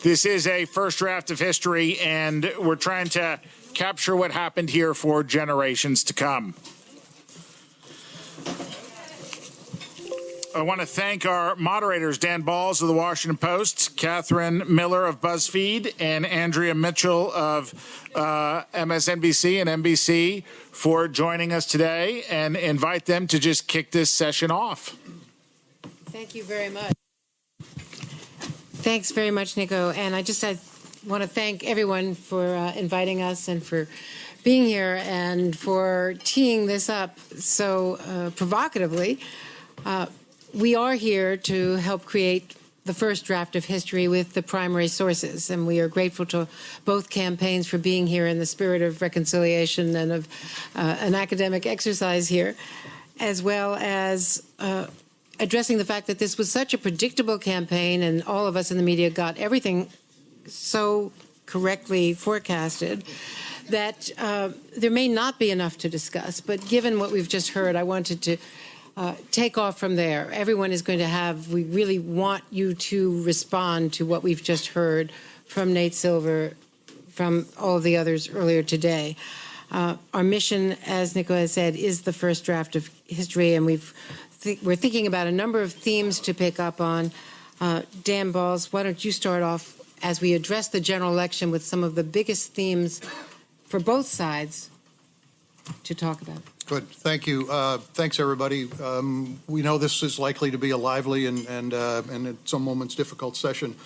This is a first draft of history, and we're trying to capture what happened here for generations to come. I want to thank our moderators, Dan Balls of the Washington Post, Catherine Miller of BuzzFeed, and Andrea Mitchell of MSNBC and NBC for joining us today, and invite them to just kick this session off. Thank you very much. Thanks very much, Nico. And I want to thank everyone for inviting us and for being here and for teeing this up so provocatively. We are here to help create the first draft of history with the primary sources, and we are grateful to both campaigns for being here in the spirit of reconciliation and of an academic exercise here, as well as addressing the fact that this was such a predictable campaign and all of us in the media got everything so correctly forecasted that there may not be enough to discuss. But given what we've just heard, I wanted to take off from there. Everyone is going to we really want you to respond to what we've just heard from Nate Silver, from all of the others earlier today. Our mission, as Nico has said, is the first draft of history, and we're thinking about a number of themes to pick up on. Dan Balls, why don't you start off as we address the general election with some of the biggest themes for both sides to talk about? Good. Thank you. Thanks, everybody. We know this is likely to be a lively and at some moments difficult session.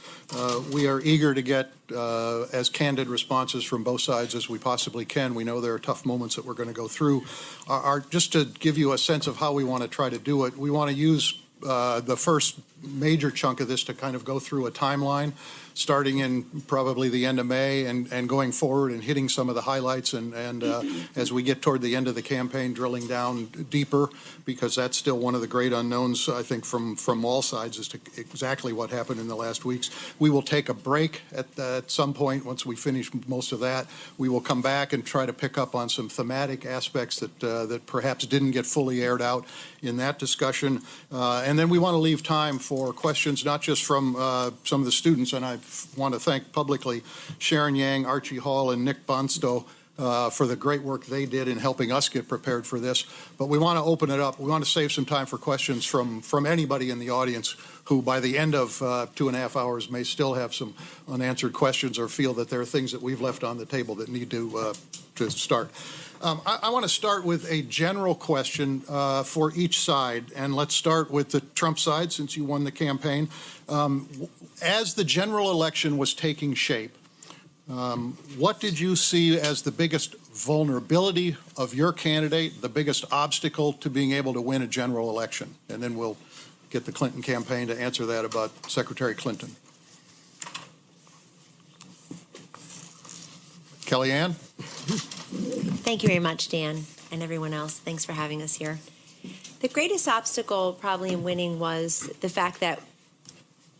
We are eager to get as candid responses from both sides as we possibly can. We know there are tough moments that we're going to go through. Just to give you a sense of how we want to try to do it, we want to use the first major chunk of this to kind of go through a timeline, starting in probably the end of May and going forward and hitting some of the highlights and as we get toward the end of the campaign, drilling down deeper, because that's still one of the great unknowns, I think, from all sides as to exactly what happened in the last weeks. We will take a break at some point. Once we finish most of that, we will come back and try to pick up on some thematic aspects that perhaps didn't get fully aired out in that discussion. And then we want to leave time for questions, not just from some of the students, and I want to thank publicly Sharon Yang, Archie Hall, and Nick Bonstow for the great work they did in helping us get prepared for this. But we want to open it up. We want to save some time for questions from anybody in the audience who by the end of 2.5 hours may still have some unanswered questions or feel that there are things that we've left on the table that need to start. I want to start with a general question for each side, and let's start with the Trump side since you won the campaign. As the general election was taking shape, what did you see as the biggest vulnerability of your candidate, the biggest obstacle to being able to win a general election? And then we'll get the Clinton campaign to answer that about Secretary Clinton. KellyAnee? Thank you very much, Dan, and everyone else. Thanks for having us here. The greatest obstacle probably in winning was the fact that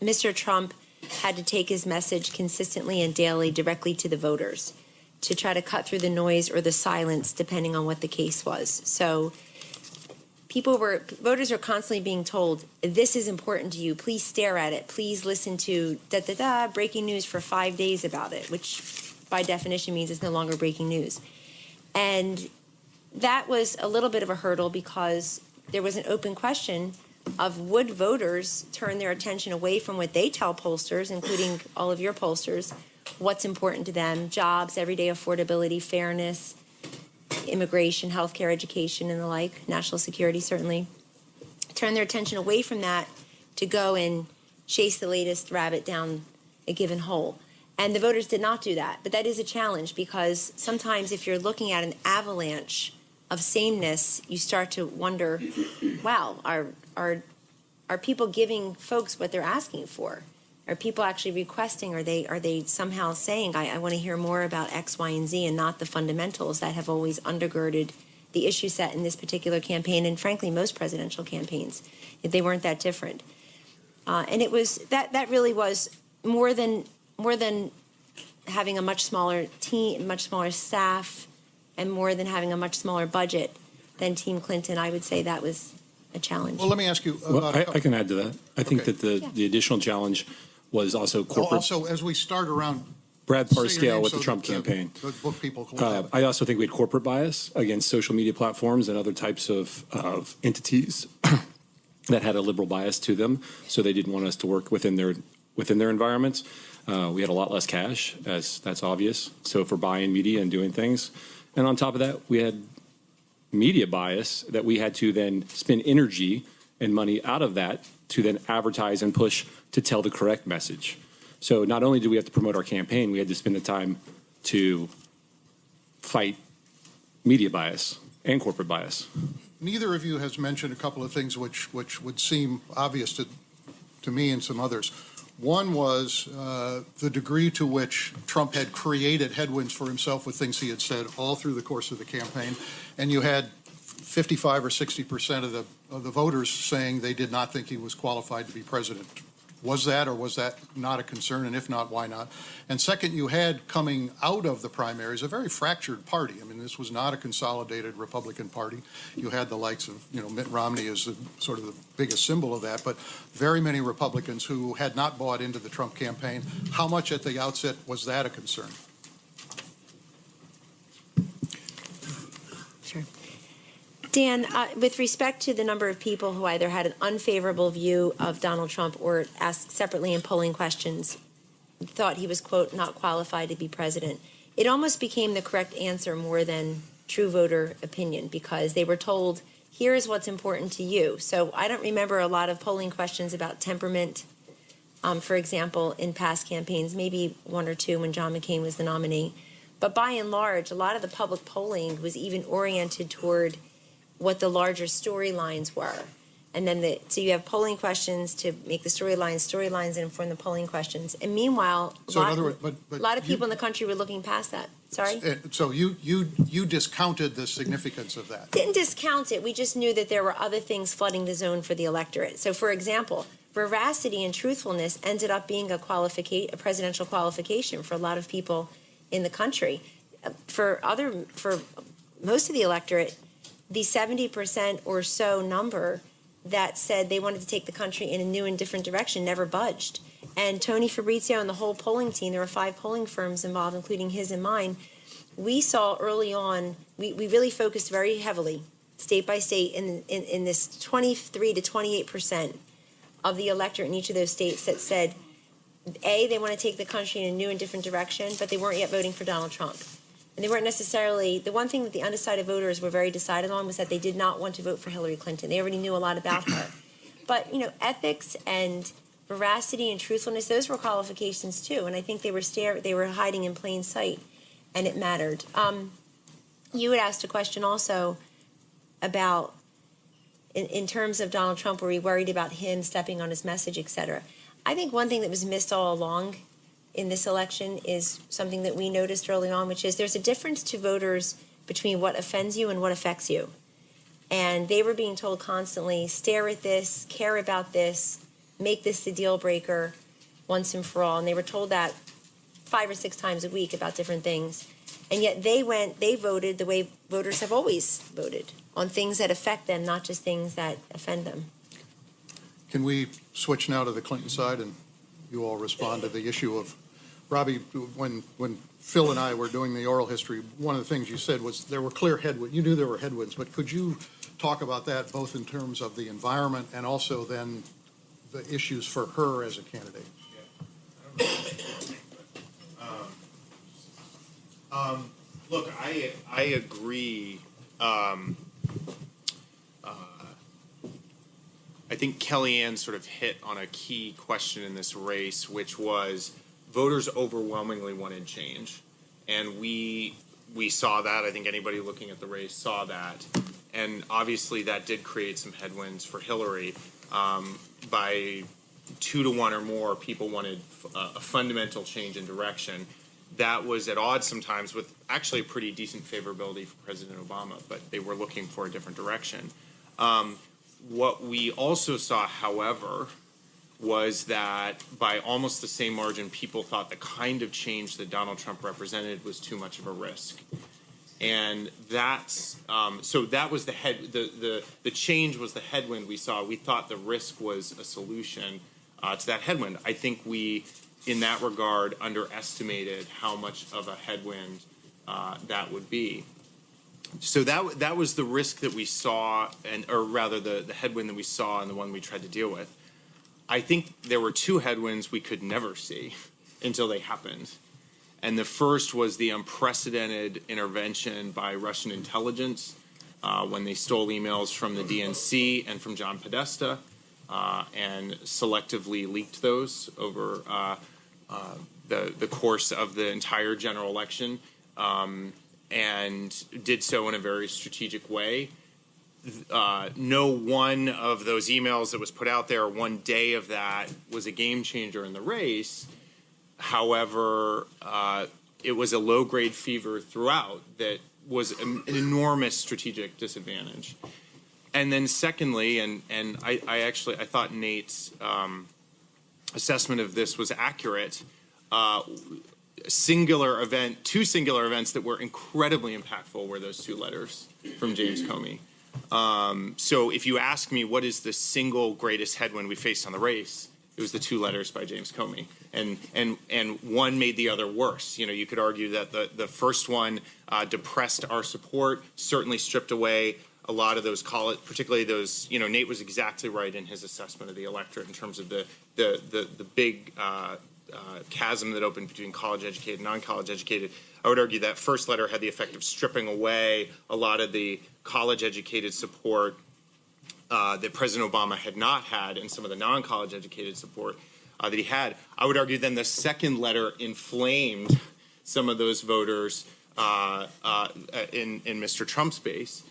Mr. Trump had to take his message consistently and daily directly to the voters to try to cut through the noise or the silence, depending on what the case was. So voters are constantly being told, this is important to you, please stare at it, please listen to breaking news for 5 days about it, which by definition means it's no longer breaking news. And that was a little bit of a hurdle because there was an open question of would voters turn their attention away from what they tell pollsters, including all of your pollsters, what's important to them, jobs, everyday affordability, fairness, immigration, healthcare, education, and the like, national security certainly, turn their attention away from that to go and chase the latest rabbit down a given hole. And the voters did not do that. But that is a challenge because sometimes if you're looking at an avalanche of sameness, you start to wonder, wow, are people giving folks what they're asking for? Are people actually requesting? Are they somehow saying, I want to hear more about X, Y, and Z and not the fundamentals that have always undergirded the issue set in this particular campaign and frankly most presidential campaigns, if they weren't that different. And it was that really was more than having a much smaller team, much smaller staff, and more than having a much smaller budget than Team Clinton. I would say that was a challenge. Well, let me ask you about I can add to that. I think that the additional challenge was also corporate. Also, as we start around, Brad say your Parscale name with so the Trump that campaign. the book people will have it. I also think we had corporate bias against social media platforms and other types of entities that had a liberal bias to them, so they didn't want us to work within their environments. We had a lot less cash, as that's obvious. So for buying media and doing things, and on top of that, we had media bias that we had to then spend energy and money out of that to then advertise and push to tell the correct message. So not only did we have to promote our campaign, we had to spend the time to fight media bias and corporate bias. Neither of you has mentioned a couple of things which would seem obvious to me and some others. One was the degree to which Trump had created headwinds for himself with things he had said all through the course of the campaign, and you had 55 or 60% of the voters saying they did not think he was qualified to be president. Was that or was that not a concern? And if not, why not? And second, you had coming out of the primaries a very fractured party. I mean, this was not a consolidated Republican Party. You had the likes of, Mitt Romney as sort of the biggest symbol of that, but very many Republicans who had not bought into the Trump campaign. How much at the outset was that a concern? Sure. Dan, with respect to the number of people who either had an unfavorable view of Donald Trump or asked separately in polling questions, thought he was, quote, not qualified to be president, it almost became the correct answer more than true voter opinion because they were told, here is what's important to you. So I don't remember a lot of polling questions about temperament, for example, in past campaigns, maybe one or two when John McCain was the nominee. But by and large, a lot of the public polling was even oriented toward what the larger storylines were. And then so you have polling questions to make the storylines that inform the polling questions. And meanwhile, So in other words, a lot of people in the country were looking past that. Sorry? So you discounted the significance of that. Didn't discount it. We just knew that there were other things flooding the zone for the electorate. So, for example, veracity and truthfulness ended up being a presidential qualification for a lot of people in the country. For most of the electorate, the 70% or so number that said they wanted to take the country in a new and different direction never budged. And Tony Fabrizio and the whole polling team, there were 5 polling firms involved, including his and mine, we saw early on, we really focused very heavily, state by state, in this 23 to 28% of the electorate in each of those states that said, A, they want to take the country in a new and different direction, but they weren't yet voting for Donald Trump. And they weren't necessarily, the one thing that the undecided voters were very decided on was that they did not want to vote for Hillary Clinton. They already knew a lot about her. But, ethics and veracity and truthfulness, those were qualifications too. And I think they were hiding in plain sight, and it mattered. You had asked a question also about, in terms of Donald Trump, were we worried about him stepping on his message, et cetera? I think one thing that was missed all along in this election is something that we noticed early on, which is there's a difference to voters between what offends you and what affects you. And they were being told constantly, stare at this, care about this, make this the deal breaker once and for all. And they were told that 5 or 6 times a week about different things. And yet they voted the way voters have always voted, on things that affect them, not just things that offend them. Can we switch now to the Clinton side and you all respond to the issue of, Robbie, when Phil and I were doing the oral history, one of the things you said was there were clear headwinds. You knew there were headwinds, but could you talk about that both in terms of the environment and also then the issues for her as a candidate? Look, I agree. I think KellyAnne sort of hit on a key question in this race, which was voters overwhelmingly wanted change. And we saw that. I think anybody looking at the race saw that. And obviously that did create some headwinds for Hillary. By 2 to 1 or more, people wanted a fundamental change in direction. That was at odds sometimes with actually a pretty decent favorability for President Obama, but they were looking for a different direction. What we also saw, however, was that by almost the same margin, people thought the kind of change that Donald Trump represented was too much of a risk. And that's so that was the change was the headwind we saw. We thought the risk was a solution. to that headwind. I think we, in that regard, underestimated how much of a headwind that would be. So that was the risk that we saw, or rather the headwind that we saw and the one we tried to deal with. I think there were two headwinds we could never see until they happened. And the first was the unprecedented intervention by Russian intelligence when they stole emails from the DNC and from John Podesta and selectively leaked those over the course of the entire general election. And did so in a very strategic way. No one of those emails that was put out there, one day of that, was a game changer in the race. However, it was a low-grade fever throughout that was an enormous strategic disadvantage. And then secondly, and I thought Nate's assessment of this was accurate, two singular events that were incredibly impactful were those two letters from James Comey. So if you ask me what is the single greatest headwind we faced on the race, it was the two letters by James Comey, and one made the other worse. You could argue that the first one depressed our support, certainly stripped away a lot of those particularly those. Nate was exactly right in his assessment of the electorate in terms of the big chasm that opened between college-educated and non-college-educated. I would argue that first letter had the effect of stripping away a lot of the college-educated support that President Obama had not had, and some of the non-college-educated support that he had. I would argue then the second letter inflamed some of those voters in Mr. Trump's base.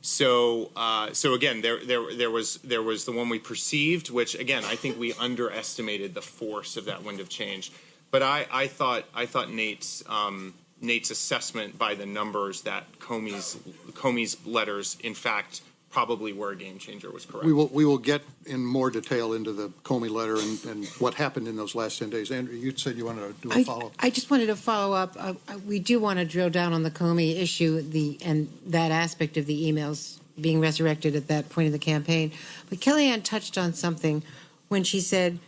So again, there was the one we perceived, which again I think we underestimated the force of that wind of change. But I thought Nate's assessment by the numbers that Comey's letters in fact probably were a game changer was correct. We will get in more detail into the Comey letter and what happened in those last 10 days. Andrew, you said you wanted to do a follow-up. I just wanted to follow up. We do want to drill down on the Comey issue and that aspect of the emails being resurrected at that point in the campaign. But KellyAnee touched on something when she said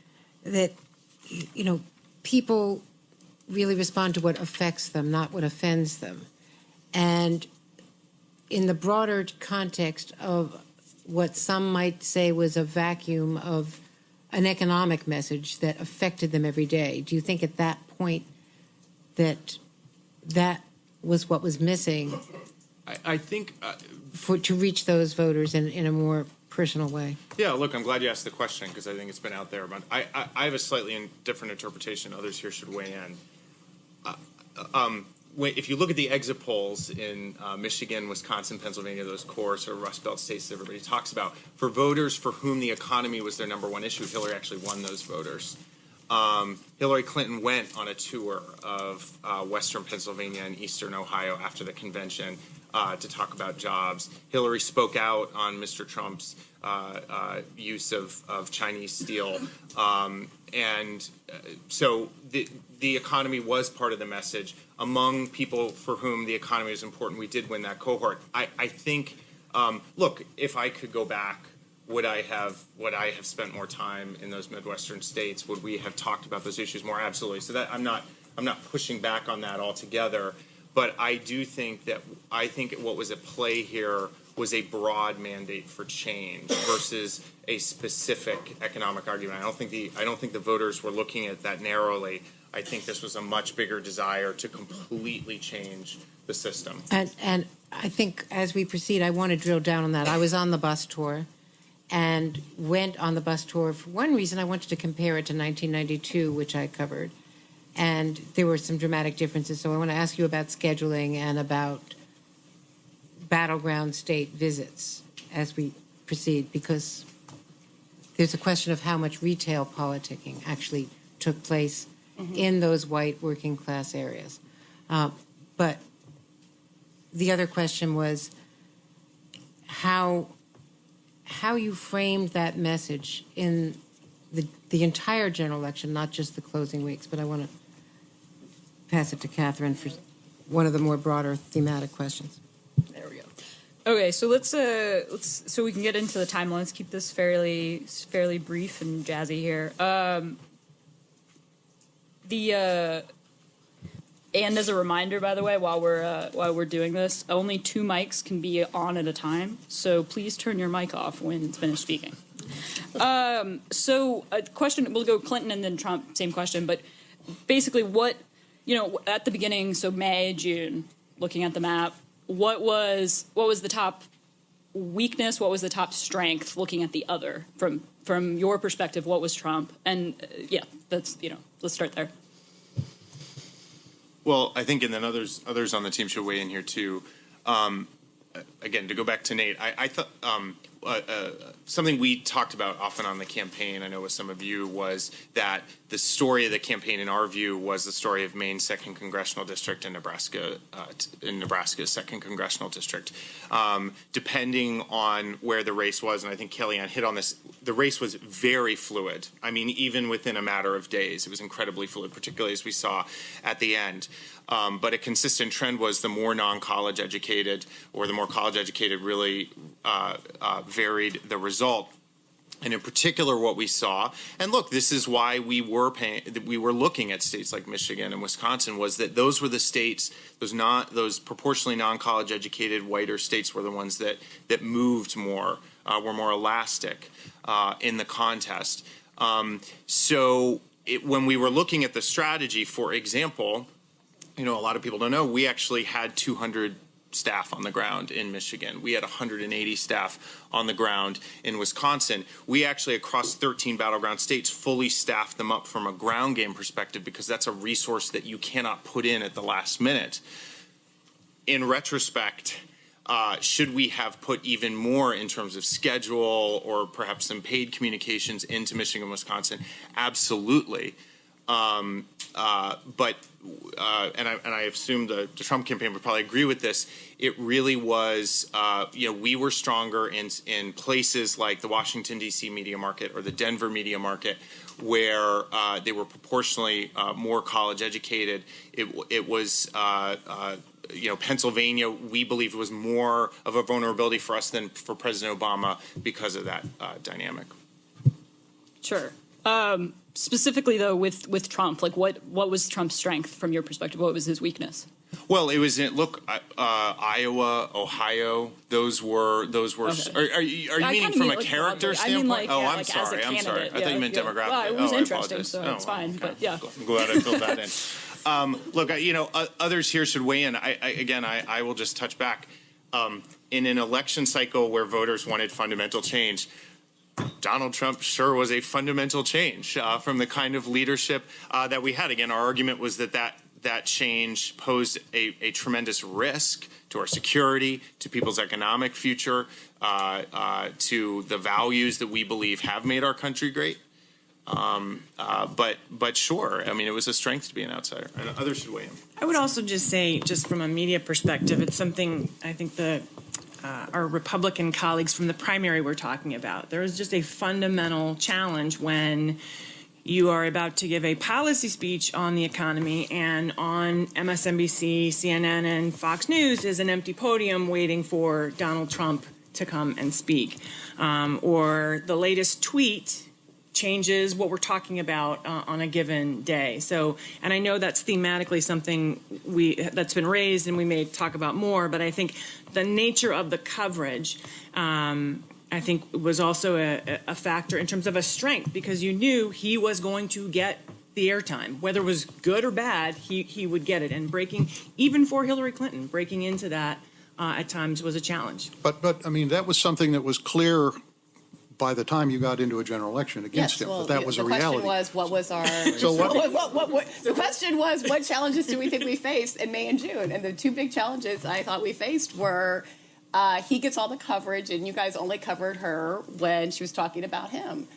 that, people really respond to what affects them, not what offends them. And in the broader context of what some might say was a vacuum of an economic message that affected them every day, do you think at that point that was what was missing I think to reach those voters in a more personal way? Yeah, look, I'm glad you asked the question because I think it's been out there. But I have a slightly different interpretation. Others here should weigh in. If you look at the exit polls in Michigan, Wisconsin, Pennsylvania, those core sort of Rust Belt states that everybody talks about, for voters for whom the economy was their number one issue, Hillary actually won those voters. Hillary Clinton went on a tour of western Pennsylvania and eastern Ohio after the convention to talk about jobs. Hillary spoke out on Mr. Trump's use of Chinese steel. So the economy was part of the message. Among people for whom the economy was important, we did win that cohort. I think, look, if I could go back, would I have spent more time in those Midwestern states? Would we have talked about those issues more? Absolutely. So that I'm not pushing back on that altogether. But I do think what was at play here was a broad mandate for change versus a specific economic argument. I don't think the voters were looking at that narrowly. I think this was a much bigger desire to completely change the system. And I think as we proceed, I want to drill down on that. I was on the bus tour and went on the bus tour for one reason. I wanted to compare it to 1992, which I covered. And there were some dramatic differences. So I want to ask you about scheduling and about battleground state visits as we proceed, because there's a question of how much retail politicking actually took place in those white working class areas. But the other question was how you framed that message in the entire general election, not just the closing weeks. But I want to pass it to Catherine for one of the more broader thematic questions. There we go. Okay, so let's so we can get into the timeline. Let's keep this fairly brief and jazzy here. And as a reminder, by the way, while we're doing this, only 2 mics can be on at a time. So please turn your mic off when it's finished speaking. So a question, we'll go Clinton and then Trump, same question, but basically what, at the beginning, so May, June, looking at the map, what was the top weakness, what was the top strength looking at the other from your perspective, what was Trump? And that's, let's start there. Well, I think, and then others on the team should weigh in here too. Again, to go back to Nate, I thought something we talked about often on the campaign, I know with some of you, was that the story of the campaign, in our view, was the story of Maine's 2nd congressional district and Nebraska's 2nd congressional district. Depending on where the race was, and I think KellyAnee hit on this, the race was very fluid. I mean, even within a matter of days, it was incredibly fluid, particularly as we saw at the end. But a consistent trend was the more non-college educated, or the more college educated, really varied the result. And in particular, what we saw, and look, this is why we were looking at states like Michigan and Wisconsin, was that those were the states, those proportionally non-college educated whiter states were the ones that moved more, were more elastic in the contest. When we were looking at the strategy, for example, a lot of people don't know, we actually had 200 staff on the ground in Michigan. We had 180 staff on the ground in Wisconsin. We actually, across 13 battleground states, fully staffed them up from a ground game perspective, because that's a resource that you cannot put in at the last minute. In retrospect, should we have put even more in terms of schedule or perhaps some paid communications into Michigan and Wisconsin? Absolutely. And I assume the Trump campaign would probably agree with this. It really was, we were stronger in places like the Washington, D.C. media market or the Denver media market, where they were proportionally more college educated. It was, Pennsylvania, we believed, was more of a vulnerability for us than for President Obama because of that dynamic. Sure. Specifically, though, with Trump, like what was Trump's strength from your perspective? What was his weakness? Well, it was Iowa, Ohio. Those were. Okay. Are you meaning from a character standpoint? I'm sorry. I thought you meant demographic. Well, it was interesting, so it's fine. Okay. But yeah, I'm glad I filled that in. Look, others here should weigh in. I will just touch back. In an election cycle where voters wanted fundamental change, Donald Trump sure was a fundamental change from the kind of leadership that we had. Again, our argument was that change posed a tremendous risk to our security, to people's economic future, to the values that we believe have made our country great. But sure, I mean, it was a strength to be an outsider, and others should weigh in. I would also just say, just from a media perspective, it's something I think our Republican colleagues from the primary were talking about. There is just a fundamental challenge when you are about to give a policy speech on the economy, and on MSNBC, CNN, and Fox News is an empty podium waiting for Donald Trump to come and speak. Or the latest tweet changes what we're talking about on a given day. So, and I know that's thematically something that's been raised and we may talk about more, but I think the nature of the coverage, I think, was also a factor in terms of a strength, because you knew he was going to get the airtime. Whether it was good or bad, he would get it. And breaking, even for Hillary Clinton, breaking into that at times was a challenge. But I mean, that was something that was clear by the time you got into a general election against him. But that was a reality. The question was, what was our... So the question was, what challenges do we think we faced in May and June? And the two big challenges I thought we faced were he gets all the coverage, and you guys only covered her when she was talking about him.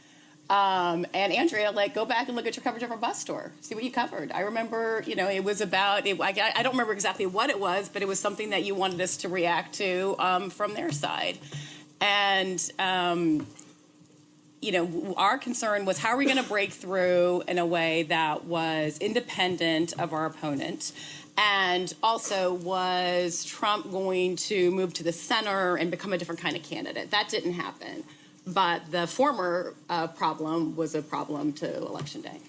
And Andrea, go back and look at your coverage of our bus tour. See what you covered. I remember, it was about, I don't remember exactly what it was, but it was something that you wanted us to react to from their side. And, our concern was how are we going to break through in a way that was independent of our opponent? And also, was Trump going to move to the center and become a different kind of candidate? That didn't happen. But the former problem was a problem to Election Day.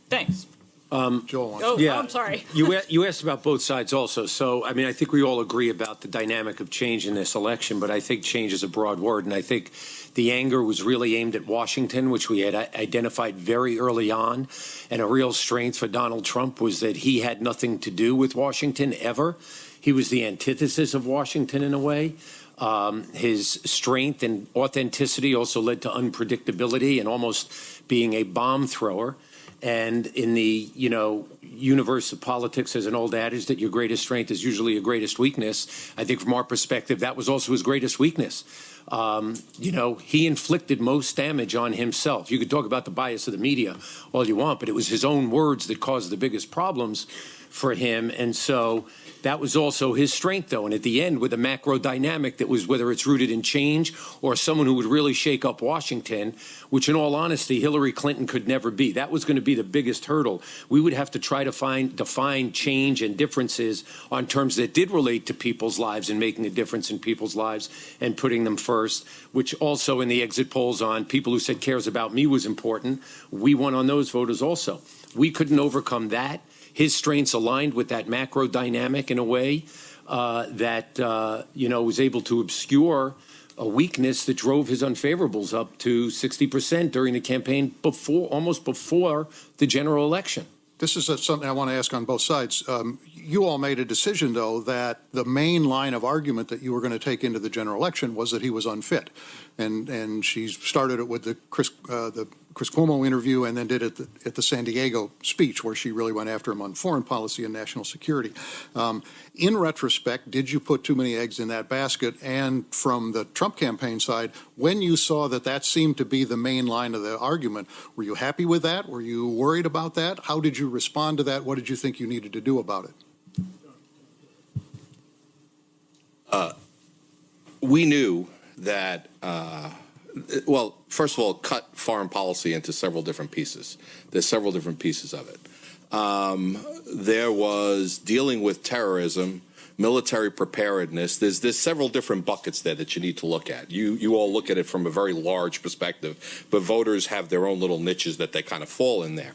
Thanks. Joel wants Oh, Yeah. I'm sorry. You asked about both sides also. So, I mean, I think we all agree about the dynamic of change in this election, but I think change is a broad word. And I think the anger was really aimed at Washington, which we had identified very early on. And a real strength for Donald Trump was that he had nothing to do with Washington ever. He was the antithesis of Washington in a way. His strength and authenticity also led to unpredictability and almost being a bomb thrower. And in the, universe of politics, there's an old adage that your greatest strength is usually your greatest weakness. I think from our perspective, that was also his greatest weakness. He inflicted most damage on himself. You could talk about the bias of the media all you want, but it was his own words that caused the biggest problems for him. And so that was also his strength, though. And at the end, with a macro dynamic that was whether it's rooted in change or someone who would really shake up Washington, which in all honesty, Hillary Clinton could never be. That was going to be the biggest hurdle. We would have to try to define change and differences on terms that did relate to people's lives and making a difference in people's lives and putting them first, which also in the exit polls on people who said cares about me was important. We won on those voters also. We couldn't overcome that. His strengths aligned with that macro dynamic in a way that was able to obscure a weakness that drove his unfavorables up to 60% during the campaign almost before the general election. This is something I want to ask on both sides. You all made a decision, though, that the main line of argument that you were going to take into the general election was that he was unfit. And she started it with the Chris Cuomo interview and then did it at the San Diego speech where she really went after him on foreign policy and national security. In retrospect, did you put too many eggs in that basket? And from the Trump campaign side, when you saw that seemed to be the main line of the argument, were you happy with that? Were you worried about that? How did you respond to that? What did you think you needed to do about it? We knew that, first of all, cut foreign policy into several different pieces. There's several different pieces of it. There was dealing with terrorism, military preparedness. There's several different buckets there that you need to look at. You all look at it from a very large perspective, but voters have their own little niches that they kind of fall in there.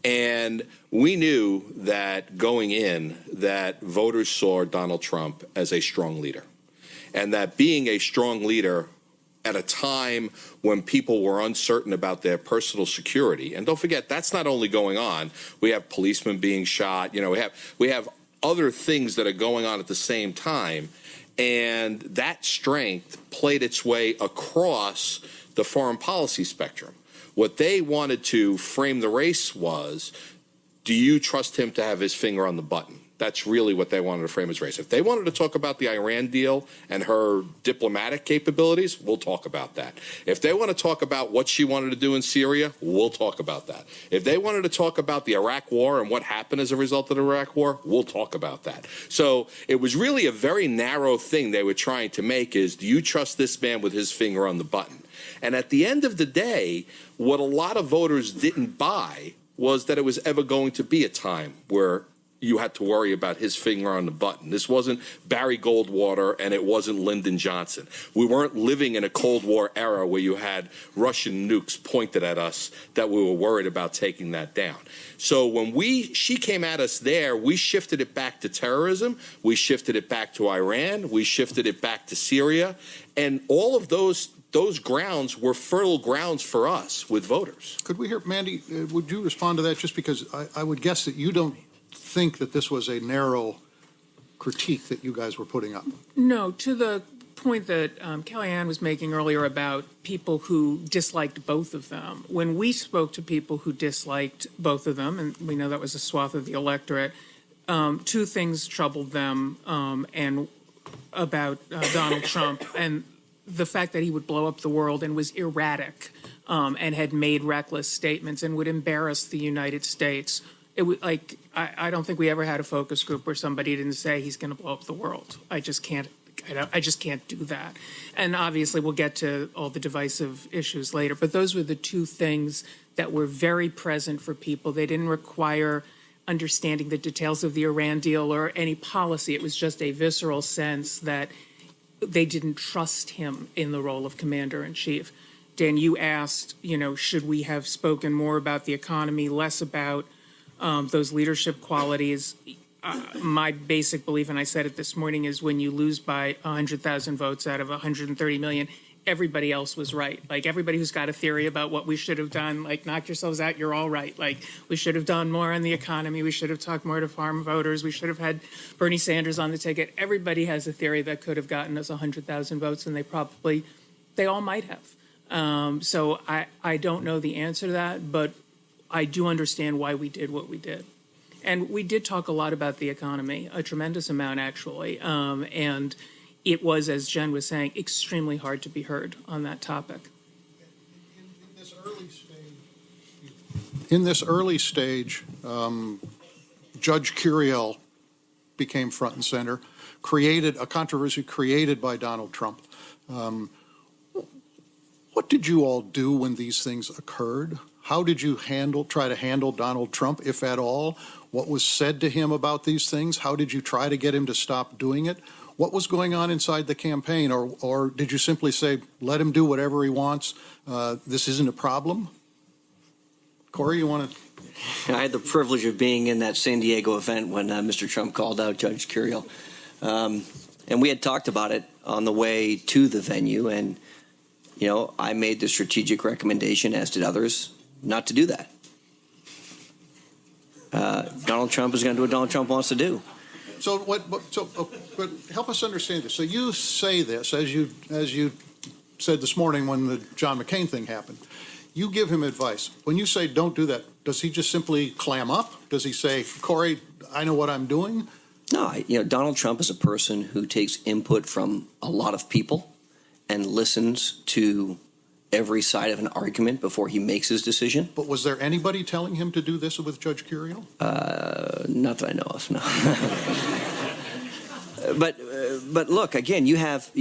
And we knew that going in, that voters saw Donald Trump as a strong leader. And that being a strong leader at a time when people were uncertain about their personal security, and don't forget, that's not only going on. We have policemen being shot. We have other things that are going on at the same time. And that strength played its way across the foreign policy spectrum. What they wanted to frame the race was, do you trust him to have his finger on the button? That's really what they wanted to frame his race. If they wanted to talk about the Iran deal and her diplomatic capabilities, we'll talk about that. If they want to talk about what she wanted to do in Syria, we'll talk about that. If they wanted to talk about the Iraq war and what happened as a result of the Iraq war, we'll talk about that. So it was really a very narrow thing they were trying to make is, do you trust this man with his finger on the button? And at the end of the day, what a lot of voters didn't buy was that it was ever going to be a time where you had to worry about his finger on the button. This wasn't Barry Goldwater and it wasn't Lyndon Johnson. We weren't living in a Cold War era where you had Russian nukes pointed at us that we were worried about taking that down. So when she came at us there, we shifted it back to terrorism. We shifted it back to Iran. We shifted it back to Syria. And all of those grounds were fertile grounds for us with voters. Could we hear, Mandy, would you respond to that? Just because I would guess that you don't think that this was a narrow critique that you guys were putting up. No, to the point that KellyAnee was making earlier about people who disliked both of them. When we spoke to people who disliked both of them, and we know that was a swath of the electorate, two things troubled them and about Donald Trump, and the fact that he would blow up the world and was erratic and had made reckless statements and would embarrass the United States. It would, I don't think we ever had a focus group where somebody didn't say he's going to blow up the world. I just can't I just can't do that. And obviously, we'll get to all the divisive issues later. But those were the two things that were very present for people. They didn't require understanding the details of the Iran deal or any policy. It was just a visceral sense that they didn't trust him in the role of commander-in-chief. Dan, you asked, should we have spoken more about the economy, less about those leadership qualities? My basic belief, and I said it this morning, is when you lose by 100,000 votes out of 130 million, everybody else was right. Like, everybody who's got a theory about what we should have done, like, knock yourselves out, you're all right. Like, we should have done more on the economy. We should have talked more to farm voters. We should have had Bernie Sanders on the ticket. Everybody has a theory that could have gotten us 100,000 votes, and they all might have. So I don't know the answer to that, but I do understand why we did what we did. And we did talk a lot about the economy, a tremendous amount, actually. And it was, as Jen was saying, extremely hard to be heard on that topic. In this early stage, Judge Curiel became front and center, created a controversy created by Donald Trump. What did you all do when these things occurred? How did you try to handle Donald Trump, if at all? What was said to him about these things? How did you try to get him to stop doing it? What was going on inside the campaign? Or did you simply say, let him do whatever he wants? This isn't a problem? Corey, you want to? I had the privilege of being in that San Diego event when Mr. Trump called out Judge Curiel. And we had talked about it on the way to the venue. And, I made the strategic recommendation, as did others, not to do that. Donald Trump is going to do what Donald Trump wants to do. But help us understand this. So you say this, as you said this morning when the John McCain thing happened. You give him advice. When you say don't do that, does he just simply clam up? Does he say, Corey, I know what I'm doing? No, Donald Trump is a person who takes input from a lot of people and listens to every side of an argument before he makes his decision. But was there anybody telling him to do this with Judge Curiel? Not that I know of, no. But look, again, you have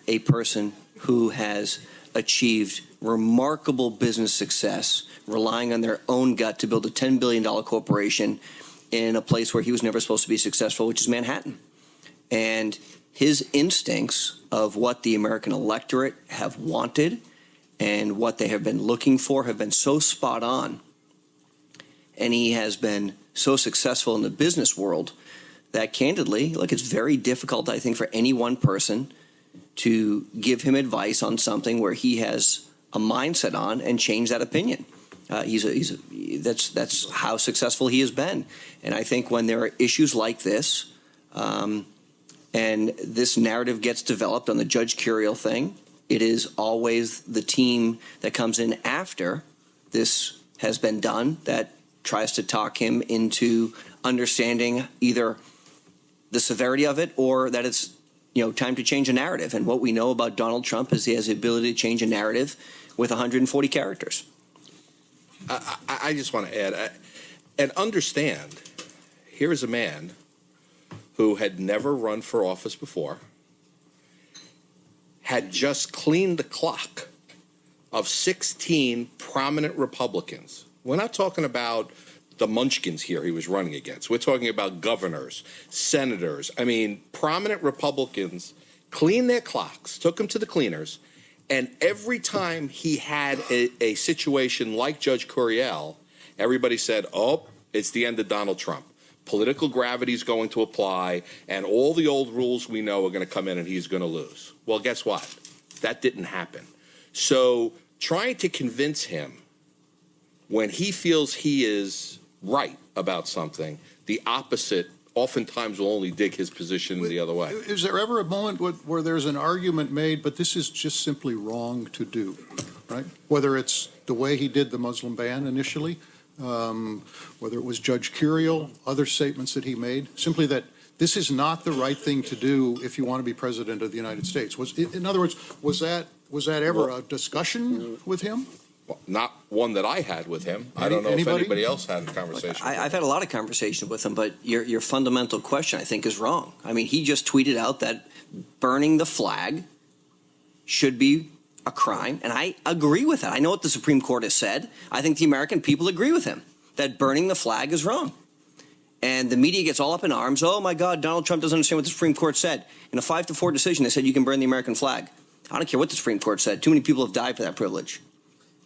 a person who has achieved remarkable business success, relying on their own gut to build a $10 billion corporation in a place where he was never supposed to be successful, which is Manhattan. And his instincts of what the American electorate have wanted and what they have been looking for have been so spot on. And he has been so successful in the business world that, candidly, look, it's very difficult, I think, for any one person to give him advice on something where he has a mindset on and change that opinion. That's how successful he has been. And I think when there are issues like this, and this narrative gets developed on the Judge Curiel thing, it is always the team that comes in after this has been done that tries to talk him into understanding either the severity of it or that it's time to change a narrative. And what we know about Donald Trump is he has the ability to change a narrative with 140 characters. I just want to add, and understand, here is a man who had never run for office before, had just cleaned the clock of 16 prominent Republicans. We're not talking about the munchkins here he was running against. We're talking about governors, senators. I mean, prominent Republicans cleaned their clocks, took them to the cleaners, and every time he had a situation like Judge Curiel, everybody said, oh, it's the end of Donald Trump. Political gravity is going to apply, and all the old rules we know are going to come in and he's going to lose. Well, guess what? That didn't happen. So trying to convince him when he feels he is right about something, the opposite oftentimes will only dig his position the other way. Is there ever a moment where there's an argument made, but this is just simply wrong to do, right? Whether it's the way he did the Muslim ban initially, whether it was Judge Curiel, other statements that he made, simply that this is not the right thing to do if you want to be president of the United States. In other words, was that ever a discussion with him? Not one that I had with him. I don't know if Anybody? anybody else had a conversation. I've had a lot of conversation with him, but your fundamental question, I think, is wrong. I mean, he just tweeted out that burning the flag should be a crime, and I agree with that. I know what the Supreme Court has said. I think the American people agree with him that burning the flag is wrong. And the media gets all up in arms. Oh, my God, Donald Trump doesn't understand what the Supreme Court said. In a 5-4 decision, they said you can burn the American flag. I don't care what the Supreme Court said. Too many people have died for that privilege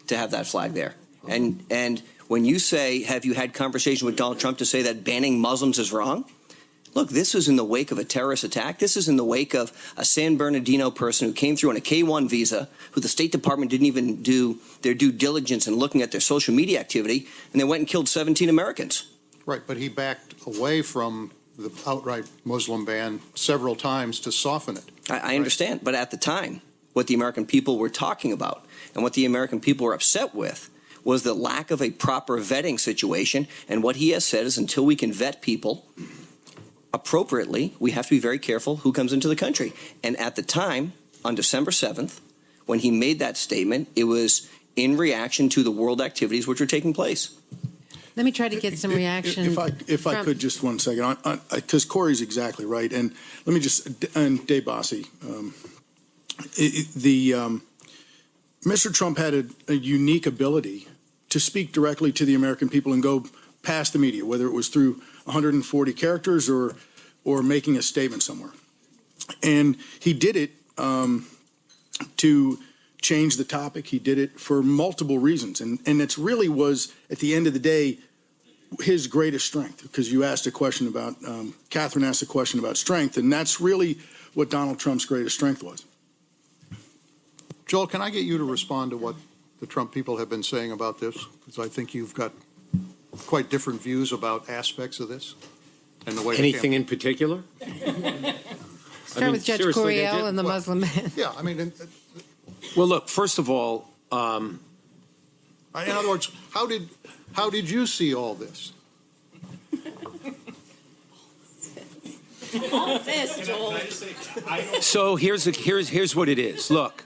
to have that flag there. And when you say, have you had conversation with Donald Trump to say that banning Muslims is wrong? Look, this is in the wake of a terrorist attack. This is in the wake of a San Bernardino person who came through on a K-1 visa, who the State Department didn't even do their due diligence in looking at their social media activity, and they went and killed 17 Americans. Right, but he backed away from the outright Muslim ban several times to soften it. I understand, but at the time, what the American people were talking about and what the American people were upset with was the lack of a proper vetting situation. And what he has said is until we can vet people appropriately, we have to be very careful who comes into the country. And at the time, on December 7th, when he made that statement, it was in reaction to the world activities which were taking place. Let me try to get some reaction. If I could, just 1 second, because Corey's exactly right. And let me just, and Dave Bossie, Mr. Trump had a unique ability to speak directly to the American people and go past the media, whether it was through 140 characters or making a statement somewhere. And he did it to change the topic. He did it for multiple reasons. And it's really was, at the end of the day, his greatest strength, because you asked a question about, Catherine asked a question about strength, and that's really what Donald Trump's greatest strength was. Joel, can I get you to respond to what the Trump people have been saying about this? Because I think you've got quite different views about aspects of this. And the way Anything in particular? Start with Judge Coriel and the Muslim ban. Yeah, I mean, Well, look, first of all, in other words, how did you see all this? All this, Joel. so here's what it is. Look,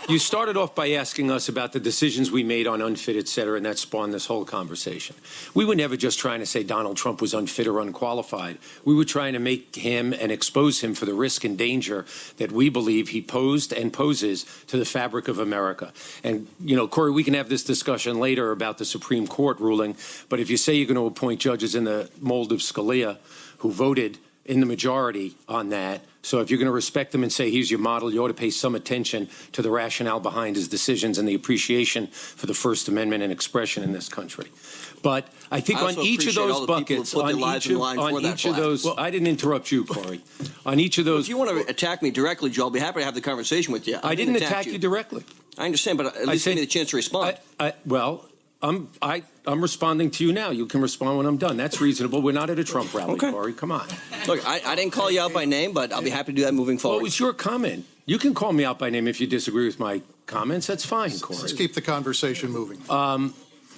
you started off by asking us about the decisions we made on unfit, et cetera, and that spawned this whole conversation. We were never just trying to say Donald Trump was unfit or unqualified. We were trying to make him and expose him for the risk and danger that we believe he posed and poses to the fabric of America. And, you know, Corey, we can have this discussion later about the Supreme Court ruling, but if you say you're going to appoint judges in the mold of Scalia, who voted in the majority on that. So if you're going to respect them and say he's your model, you ought to pay some attention to the rationale behind his decisions and the appreciation for the First Amendment and expression in this country. But I think on each of those buckets, on each of those, I didn't interrupt you, Corey. On each of those, If you want to attack me directly, Joe, I'll be happy to have the conversation with you. I didn't attack you directly. I understand, but at least give me the chance to respond. I'm responding to you now. You can respond when I'm done. That's reasonable. We're not at a Trump rally, Okay. Corey. Come on. Look, I didn't call you out by name, but I'll be happy to do that moving forward. Well, it was your comment. You can call me out by name if you disagree with my comments. That's fine, Corey. Let's keep the conversation moving.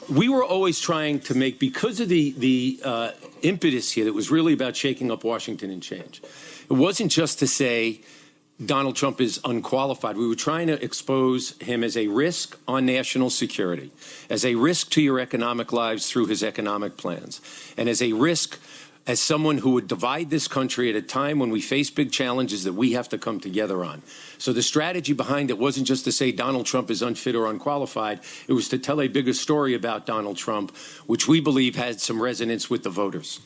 We were always trying to make, because of the impetus here that was really about shaking up Washington and change. It wasn't just to say Donald Trump is unqualified. We were trying to expose him as a risk on national security, as a risk to your economic lives through his economic plans, and as a risk as someone who would divide this country at a time when we face big challenges that we have to come together on. So the strategy behind it wasn't just to say Donald Trump is unfit or unqualified. It was to tell a bigger story about Donald Trump, which we believe had some resonance with the voters.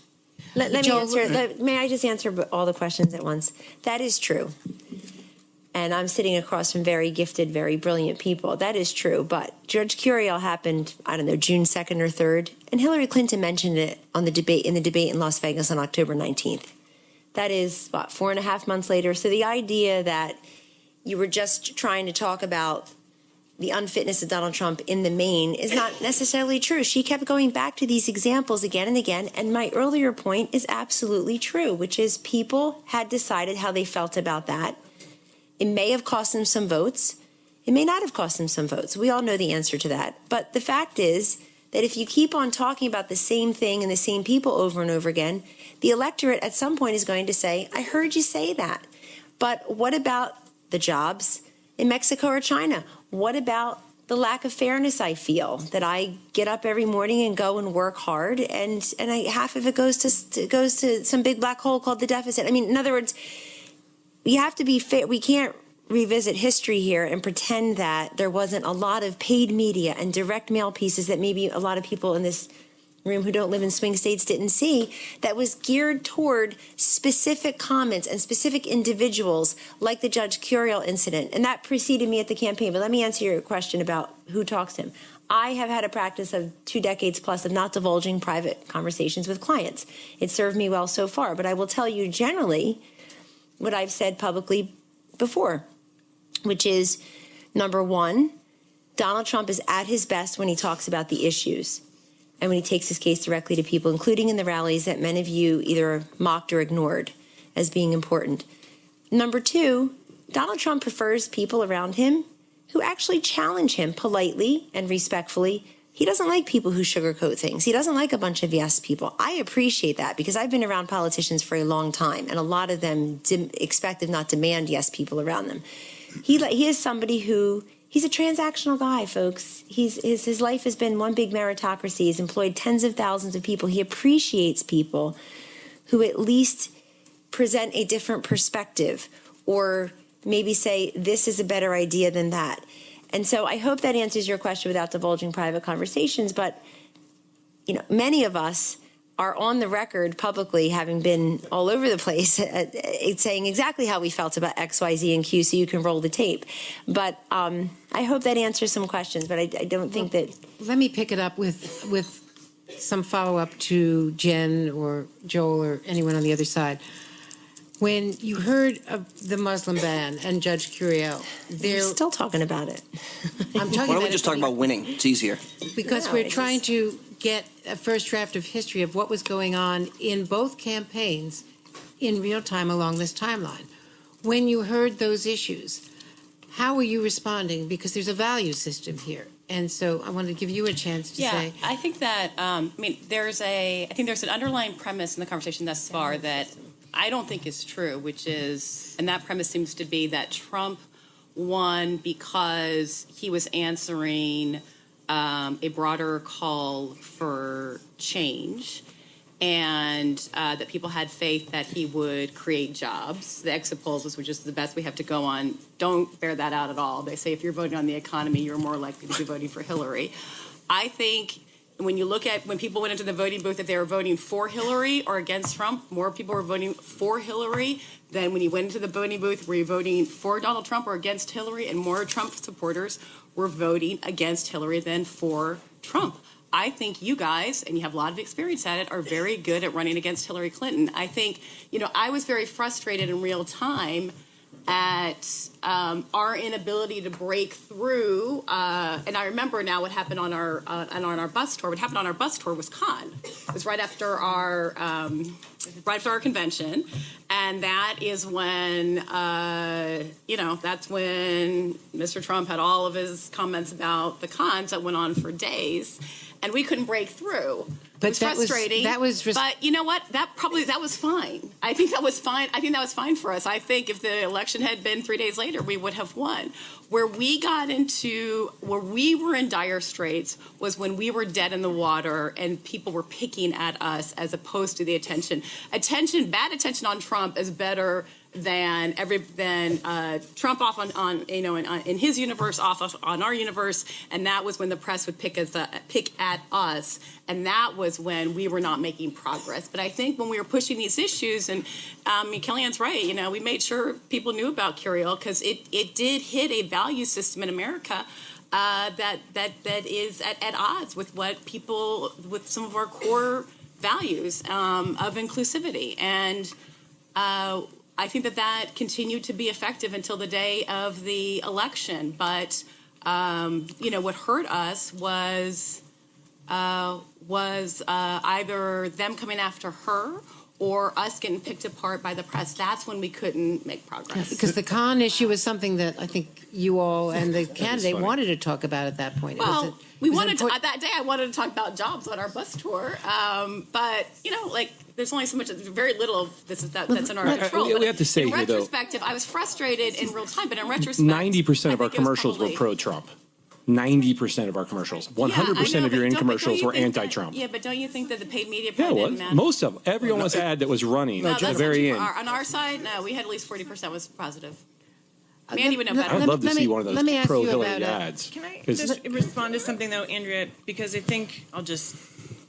Let me answer. May I just answer all the questions at once? That is true. And I'm sitting across from very gifted, very brilliant people. That is true. But Judge Curiel happened, I don't know, June 2nd or 3rd. And Hillary Clinton mentioned it on the debate in Las Vegas on October 19th. That is, 4.5 months later. So the idea that you were just trying to talk about the unfitness of Donald Trump in the main is not necessarily true. She kept going back to these examples again and again. And my earlier point is absolutely true, which is people had decided how they felt about that. It may have cost them some votes. It may not have cost them some votes. We all know the answer to that. But the fact is that if you keep on talking about the same thing and the same people over and over again, the electorate at some point is going to say, I heard you say that. But what about the jobs in Mexico or China? What about the lack of fairness I feel, that I get up every morning and go and work hard, and half of it goes to some big black hole called the deficit. I mean, in other words, we have to be fair. We can't revisit history here and pretend that there wasn't a lot of paid media and direct mail pieces that maybe a lot of people in this room who don't live in swing states didn't see, that was geared toward specific comments and specific individuals, like the Judge Curiel incident. And that preceded me at the campaign. But let me answer your question about who talks to him. I have had a practice of 2 decades plus of not divulging private conversations with clients. It served me well so far. But I will tell you generally what I've said publicly before, which is, number one, Donald Trump is at his best when he talks about the issues and when he takes his case directly to people, including in the rallies that many of you either mocked or ignored as being important. Number two, Donald Trump prefers people around him who actually challenge him politely and respectfully. He doesn't like people who sugarcoat things. He doesn't like a bunch of yes people. I appreciate that because I've been around politicians for a long time, and a lot of them expect, if not demand, yes people around them. He is somebody who, he's a transactional guy, folks. His life has been one big meritocracy. He's employed tens of thousands of people. He appreciates people who at least present a different perspective or maybe say, this is a better idea than that. And so I hope that answers your question without divulging private conversations. But, you know, many of us are on the record publicly, having been all over the place, saying exactly how we felt about X, Y, Z, and Q, so you can roll the tape. But I hope that answers some questions, but I don't think that... Let me pick it up with some follow-up to Jen or Joel or anyone on the other side. When you heard of the Muslim ban and Judge Curiel, They're still talking about it. I'm talking Why don't about we just talk about winning? It's easier. because No, we're it's trying to get a first draft of history of what was going on in both campaigns in real time along this timeline. When you heard those issues, how were you responding? Because there's a value system here. And so I wanted to give you a chance to say. I think that, I think there's an underlying premise in the conversation thus far that I don't think is true, which is, and that premise seems to be that Trump won because he was answering a broader call for change, and that people had faith that he would create jobs. The exit polls, which is the best we have to go on, don't bear that out at all. They say if you're voting on the economy, you're more likely to be voting for Hillary. I think when you look at when people went into the voting booth, if they were voting for Hillary or against Trump, more people were voting for Hillary than when you went into the voting booth, were you voting for Donald Trump or against Hillary, and more Trump supporters were voting against Hillary than for Trump. I think you guys, and you have a lot of experience at it, are very good at running against Hillary Clinton. I think, I was very frustrated in real time at our inability to break through. And I remember now what happened on our bus tour. What happened on our bus tour was Con. It was right after our convention, and that is when that's when Mr. Trump had all of his comments about the cons that went on for days, and we couldn't break through. But it was frustrating. But you know what? That was fine. I think that was fine. I think that was fine for us. I think if the election had been 3 days later, we would have won. Where we were in dire straits was when we were dead in the water and people were picking at us as opposed to the attention. Bad attention on Trump is better than Trump off in his universe, off on our universe, and that was when the press would pick at us, and that was when we were not making progress. But I think when we were pushing these issues, and Kellyanne's right, we made sure people knew about Curiel because it did hit a value system in America that is at odds with with some of our core values of inclusivity. And I think that continued to be effective until the day of the election. But, what hurt us was either them coming after her or us getting picked apart by the press. That's when we couldn't make progress. Because the con issue was something that I think you all and the candidate wanted to talk about at that point. Well, that day I wanted to talk about jobs on our bus tour. But, there's only so much, very little of this that's in our control. We have to say in here, though, retrospective, I was frustrated in real time, but in retrospect, 90% of our commercials were pro-Trump. 90% of our commercials. 100% of your infomercials were anti-Trump. Yeah, but don't you think that the paid media Yeah, part it didn't was. matter? Most of them. Every almost ad that was running at the that's very not end. true. On our side, no, we had at least 40% was positive. Uh, Mandy would know let- I better. would love to let see me- one of let those me ask you pro-Hillary about, ads. Can I 'Cause- just respond to something though, Andrea? Because I think I'll just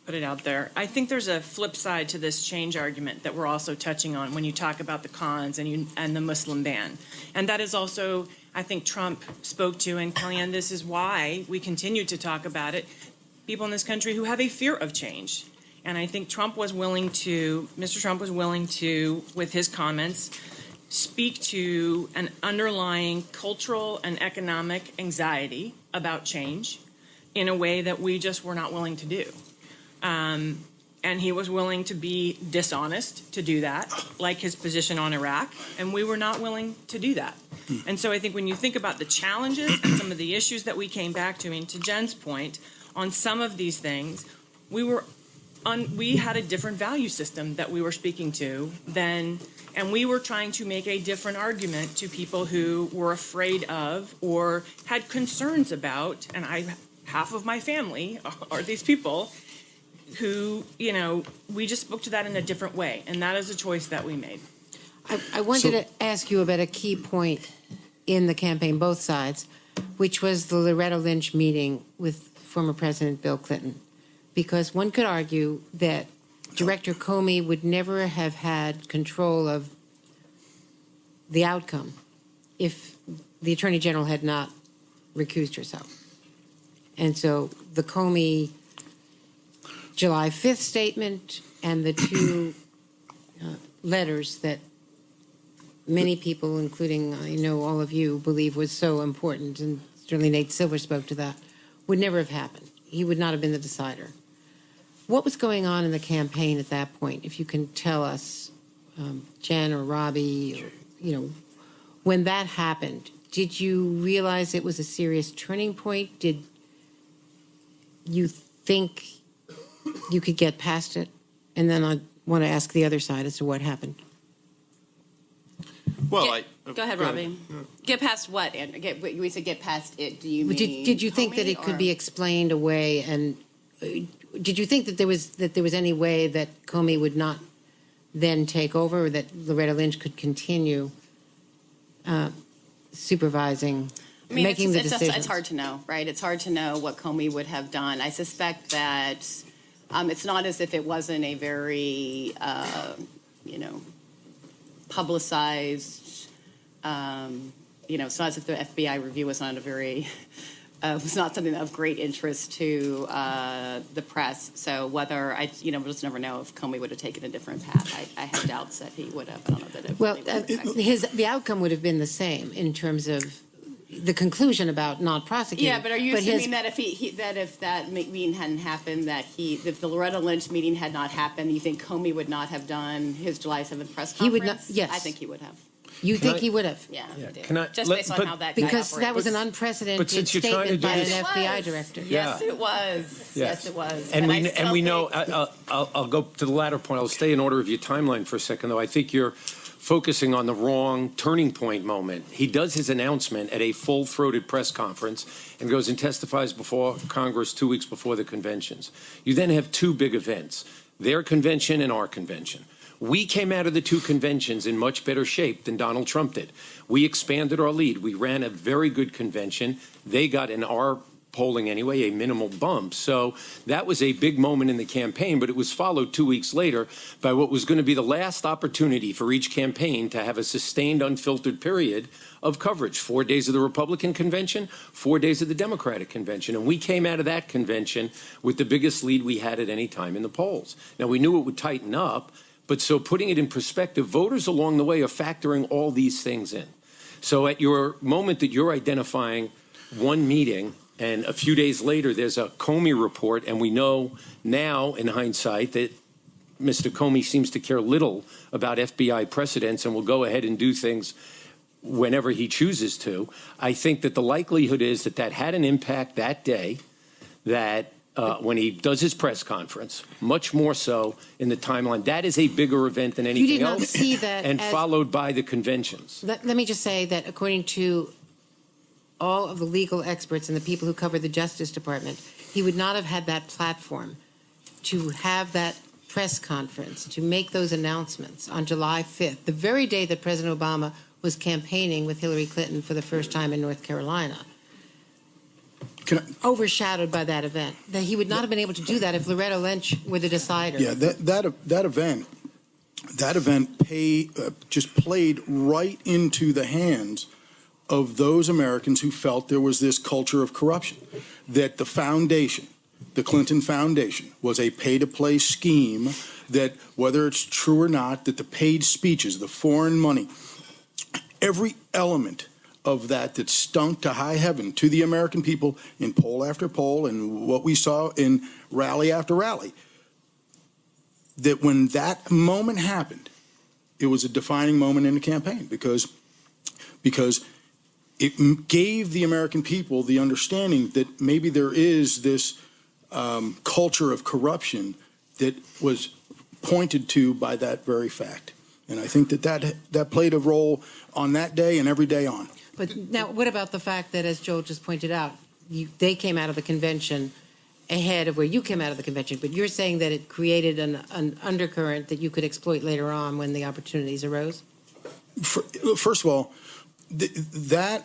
put it out there. I think there's a flip side to this change argument that we're also touching on when you talk about the cons and the Muslim ban, and that is also, I think Trump spoke to, and KellyAnee, this is why we continue to talk about it. People in this country who have a fear of change, and I think Mr. Trump was willing to, with his comments, speak to an underlying cultural and economic anxiety about change in a way that we just were not willing to do. And he was willing to be dishonest to do that, like his position on Iraq, and we were not willing to do that. And so I think when you think about the challenges and some of the issues that we came back to, and to Jen's point, on some of these things, we had a different value system that we were speaking to then, and we were trying to make a different argument to people who were afraid of or had concerns about, and half of my family are these people who, we just spoke to that in a different way, and that is a choice that we made. I wanted to ask you about a key point in the campaign, both sides, which was the Loretta Lynch meeting with former President Bill Clinton. Because one could argue that Director Comey would never have had control of the outcome if the Attorney General had not recused herself. And so the Comey July 5th statement and the two letters that many people, including I know all of you, believe was so important, and certainly Nate Silver spoke to that, would never have happened. He would not have been the decider. What was going on in the campaign at that point, if you can tell us, Jen or Robbie, or, when that happened, did you realize it was a serious turning point? Did you think you could get past it? And then I want to ask the other side as to what happened. Well, Go ahead, Robbie. Get past what, Andrew? We said get past it. Do you mean Did you think that it could be explained away? And did you think that there was any way that Comey would not then take over, or that Loretta Lynch could continue supervising, making the decisions? It's hard to know, right? It's hard to know what Comey would have done. I suspect that it's not as if it wasn't a very, publicized. It's not as if the FBI review was not was not something of great interest to the press. So whether we'll just never know if Comey would have taken a different path. I have doubts that he would have. I don't know that it. Well, really the outcome would have been the same in terms of the conclusion about not prosecuting. Yeah, but are you assuming that if that meeting hadn't happened, if the Loretta Lynch meeting had not happened, you think Comey would not have done his July 7th press conference? He would not. Yes, I think he would have. You think he would have? Yeah, I do. Can I- Just let- based on but- how that Because guy that was an operates. unprecedented But since you're trying to statement do by an this- FBI director. Yes, it was. Yes, it was. And I we still know. think- I'll go to the latter point. I'll stay in order of your timeline for a second, though. I think you're focusing on the wrong turning point moment. He does his announcement at a full-throated press conference and goes and testifies before Congress 2 weeks before the conventions. You then have two big events: their convention and our convention. We came out of the two conventions in much better shape than Donald Trump did. We expanded our lead. We ran a very good convention. They got, in our polling anyway, a minimal bump. So that was a big moment in the campaign, but it was followed 2 weeks later by what was going to be the last opportunity for each campaign to have a sustained, unfiltered period of coverage. 4 days of the Republican convention, 4 days of the Democratic convention. And we came out of that convention with the biggest lead we had at any time in the polls. Now, we knew it would tighten up, but so putting it in perspective, voters along the way are factoring all these things in. So at your moment that you're identifying one meeting, and a few days later there's a Comey report, and we know now in hindsight that Mr. Comey seems to care little about FBI precedents and will go ahead and do things whenever he chooses to. I think that the likelihood is that that had an impact that day, that when he does his press conference, much more so in the timeline. That is a bigger event than anything You did not else. see that and as- followed by the conventions. Let me just say that according to all of the legal experts and the people who cover the Justice Department, he would not have had that platform to have that press conference, to make those announcements on July 5th, the very day that President Obama was campaigning with Hillary Clinton for the first time in North Carolina. Overshadowed by that event. That he would not have been able to do that if Loretta Lynch were the decider. Yeah, that event just played right into the hands of those Americans who felt there was this culture of corruption, that the foundation, the Clinton Foundation, was a pay-to-play scheme, that whether it's true or not, that the paid speeches, the foreign money, every element of that stunk to high heaven to the American people in poll after poll and what we saw in rally after rally, that when that moment happened, it was a defining moment in the campaign because it gave the American people the understanding that maybe there is this culture of corruption that was pointed to by that very fact. And I think that played a role on that day and every day on. But now, what about the fact that, as Joel just pointed out, they came out of the convention ahead of where you came out of the convention, but you're saying that it created an undercurrent that you could exploit later on when the opportunities arose? First of all, it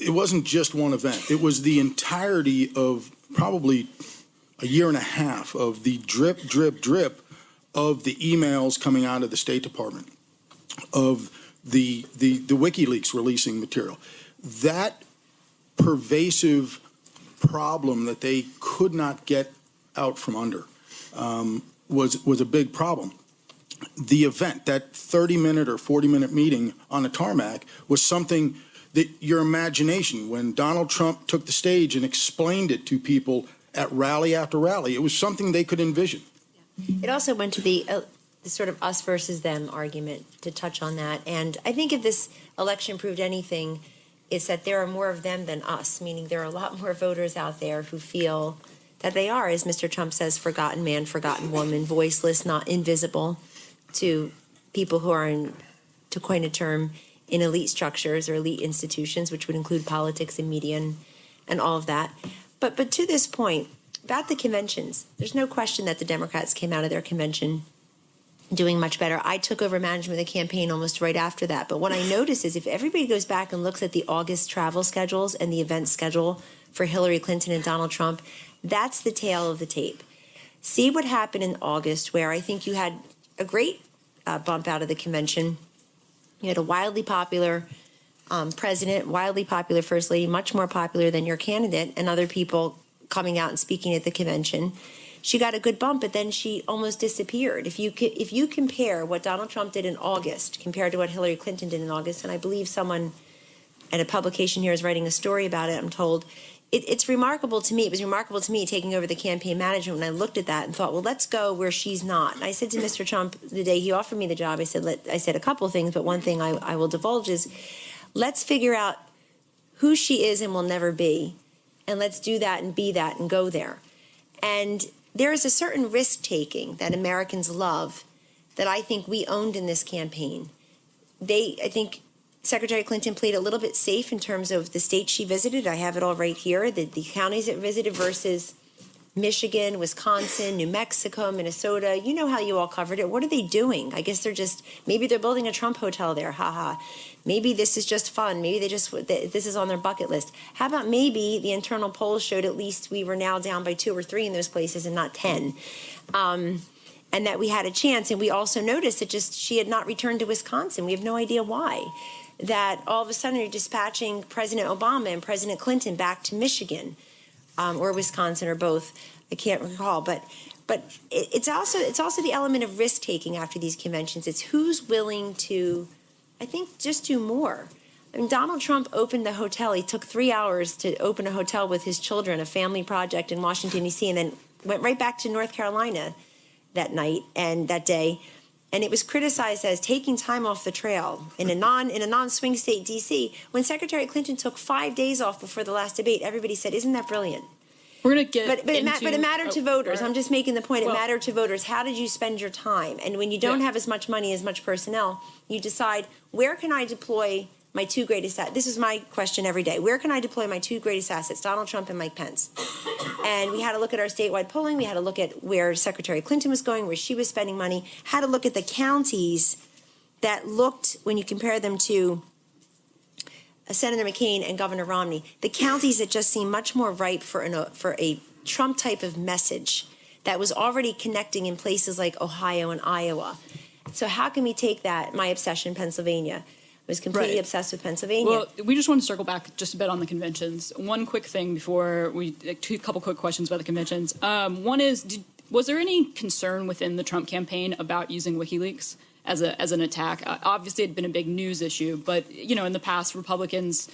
wasn't just one event. It was the entirety of probably a year and a half of the drip, drip, drip of the emails coming out of the State Department, of the WikiLeaks releasing material. That pervasive problem that they could not get out from under was a big problem. The event, that 30-minute or 40-minute meeting on the tarmac, was something that your imagination, when Donald Trump took the stage and explained it to people at rally after rally, it was something they could envision. It also went to the sort of us versus them argument, to touch on that. And I think if this election proved anything, it's that there are more of them than us, meaning there are a lot more voters out there who feel that they are, as Mr. Trump says, forgotten man, forgotten woman, voiceless, not invisible to people who are in, to coin a term, in elite structures or elite institutions, which would include politics and media and all of that. But to this point, about the conventions, there's no question that the Democrats came out of their convention doing much better. I took over management of the campaign almost right after that. But what I noticed is if everybody goes back and looks at the August travel schedules and the event schedule for Hillary Clinton and Donald Trump, that's the tail of the tape. See what happened in August, where I think you had a great bump out of the convention. You had a wildly popular president, wildly popular first lady, much more popular than your candidate, and other people coming out and speaking at the convention. She got a good bump, but then she almost disappeared. If you compare what Donald Trump did in August compared to what Hillary Clinton did in August, and I believe someone at a publication here is writing a story about it, I'm told, it's remarkable to me. It was remarkable to me taking over the campaign management when I looked at that and thought, well, let's go where she's not. And I said to Mr. Trump the day he offered me the job, I said a couple of things, but one thing I will divulge is let's figure out who she is and will never be, and let's do that and be that and go there. And there is a certain risk-taking that Americans love that I think we owned in this campaign. I think Secretary Clinton played a little bit safe in terms of the states she visited. I have it all right here, the counties it visited versus Michigan, Wisconsin, New Mexico, Minnesota. You know how you all covered it. What are they doing? I guess maybe they're building a Trump hotel there, haha. Maybe this is just fun. Maybe this is on their bucket list. How about maybe the internal polls showed at least we were now down by 2 or 3 in those places and not 10. And that we had a chance. And we also noticed that she had not returned to Wisconsin. We have no idea why. That all of a sudden you're dispatching President Obama and President Clinton back to Michigan or Wisconsin or both. I can't recall. But it's also the element of risk taking after these conventions. It's who's willing to, I think, just do more. I mean, Donald Trump opened the hotel. He took 3 hours to open a hotel with his children, a family project in Washington, D.C., and then went right back to North Carolina that night and that day. And it was criticized as taking time off the trail in a non-swing state, D.C. When Secretary Clinton took 5 days off before the last debate, everybody said, "Isn't that brilliant?" We're going to get but it mattered to voters. I'm just making the point. It mattered to voters. How did you spend your time? And when you don't have as much money, as much personnel, you decide, where can I deploy my two greatest assets? This is my question every day. Where can I deploy my two greatest assets, Donald Trump and Mike Pence? And we had to look at our statewide polling. We had to look at where Secretary Clinton was going, where she was spending money, had to look at the counties that looked, when you compare them to Senator McCain and Governor Romney, the counties that just seem much more ripe for a Trump type of message that was already connecting in places like Ohio and Iowa. So how can we take that, my obsession, Pennsylvania? I was completely obsessed with Pennsylvania. Well, we just want to circle back just a bit on the conventions. One quick thing before a couple quick questions about the conventions. One is, was there any concern within the Trump campaign about using WikiLeaks as an attack? Obviously, it had been a big news issue, but in the past, Republicans.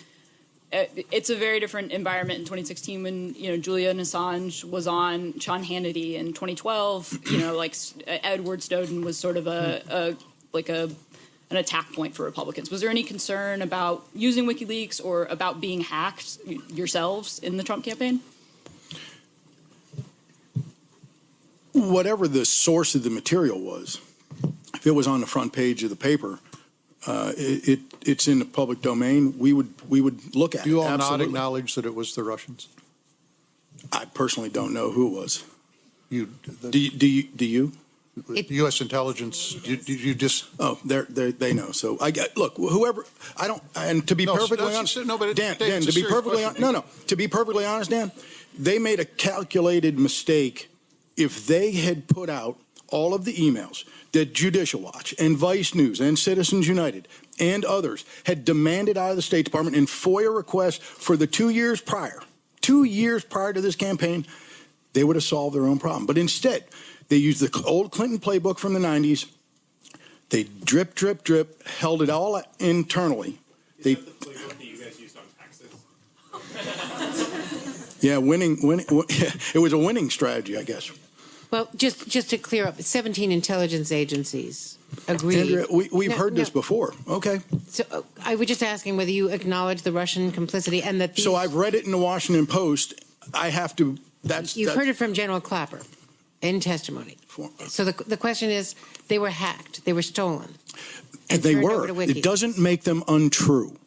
It's a very different environment in 2016 when Julian Assange was on Sean Hannity. In 2012, like Edward Snowden was sort of an attack point for Republicans. Was there any concern about using WikiLeaks or about being hacked yourselves in the Trump campaign? Whatever the source of the material was, if it was on the front page of the paper, it's in the public domain. We would look at it. Do you all Absolutely. not acknowledge that it was the Russians? I personally don't know who it was. Do you? U.S. intelligence. You just. Oh, they know. So look. Whoever I don't. And to be perfectly honest, no, but Dan. To be perfectly honest, to be perfectly honest, Dan, they made a calculated mistake. If they had put out all of the emails that Judicial Watch and Vice News and Citizens United and others had demanded out of the State Department in FOIA requests for the 2 years prior to this campaign, they would have solved their own problem. But instead, they used the old Clinton playbook from the 90s. They drip, drip, drip, held it all internally. Is that the playbook that you guys used on taxes? Yeah, winning. It was a winning strategy, I guess. Well, just to clear up, 17 intelligence agencies agreed. Andrea, we've heard this before. Okay. So I was just asking whether you acknowledge the Russian complicity and that. So I've read it in the Washington Post. I have to. You've heard it from General Clapper in testimony. So the question is, they were hacked. They were stolen. And they turned were. over to WikiLeaks. It doesn't make them untrue.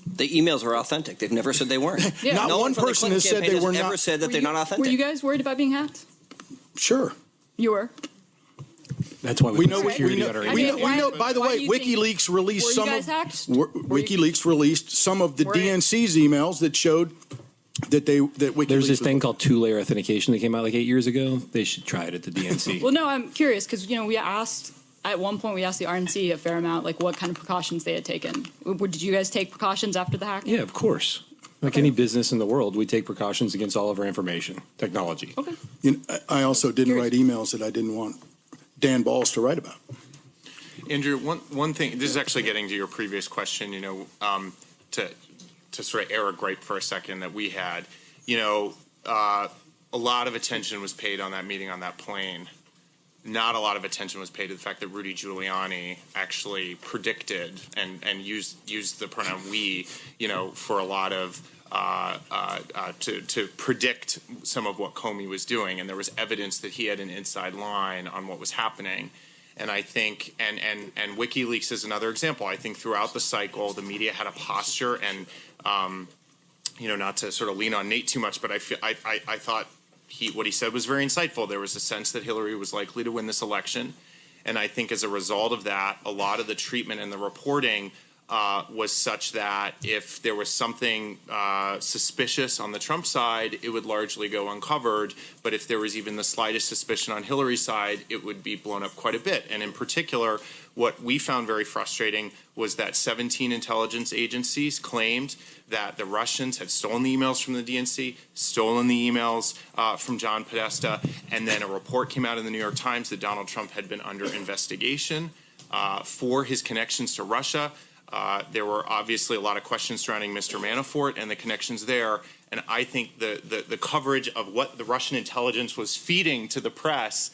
The emails are authentic. They've never said they weren't. Yeah. Not No one from the person Clinton has said campaign they has were ever not. said that they're not authentic. Were you guys worried about being hacked? Sure. You were. That's why We know. security on our email. We know. By the Why way, do you think- WikiLeaks released were you some guys of hacked? WikiLeaks released some of the Were you- DNC's emails that showed that WikiLeaks. There's this was- thing called two-layer authentication that came out like 8 years ago. They should try it at the DNC. Well, no, I'm curious because we asked at one point we asked the RNC a fair amount, like what kind of precautions they had taken. Did you guys take precautions after the hack? Yeah, of course. Like any business in the world, we take precautions against all of our information technology. Okay. I also didn't write emails that I didn't want Dan Balls to write about. Andrew, one thing, this is actually getting to your previous question, to sort of air a gripe for a second that we had, a lot of attention was paid on that meeting on that plane. Not a lot of attention was paid to the fact that Rudy Giuliani actually predicted and used the pronoun we, for a lot of to predict some of what Comey was doing, and there was evidence that he had an inside line on what was happening. And I think, and WikiLeaks is another example. I think throughout the cycle, the media had a posture, and not to sort of lean on Nate too much, but I thought what he said was very insightful. There was a sense that Hillary was likely to win this election, and I think as a result of that, a lot of the treatment and the reporting was such that if there was something suspicious on the Trump side, it would largely go uncovered. But if there was even the slightest suspicion on Hillary's side, it would be blown up quite a bit. And in particular, what we found very frustrating was that 17 intelligence agencies claimed that the Russians had stolen the emails from the DNC, stolen the emails from John Podesta, and then a report came out in the New York Times that Donald Trump had been under investigation for his connections to Russia. There were obviously a lot of questions surrounding Mr. Manafort and the connections there. And I think the coverage of what the Russian intelligence was feeding to the press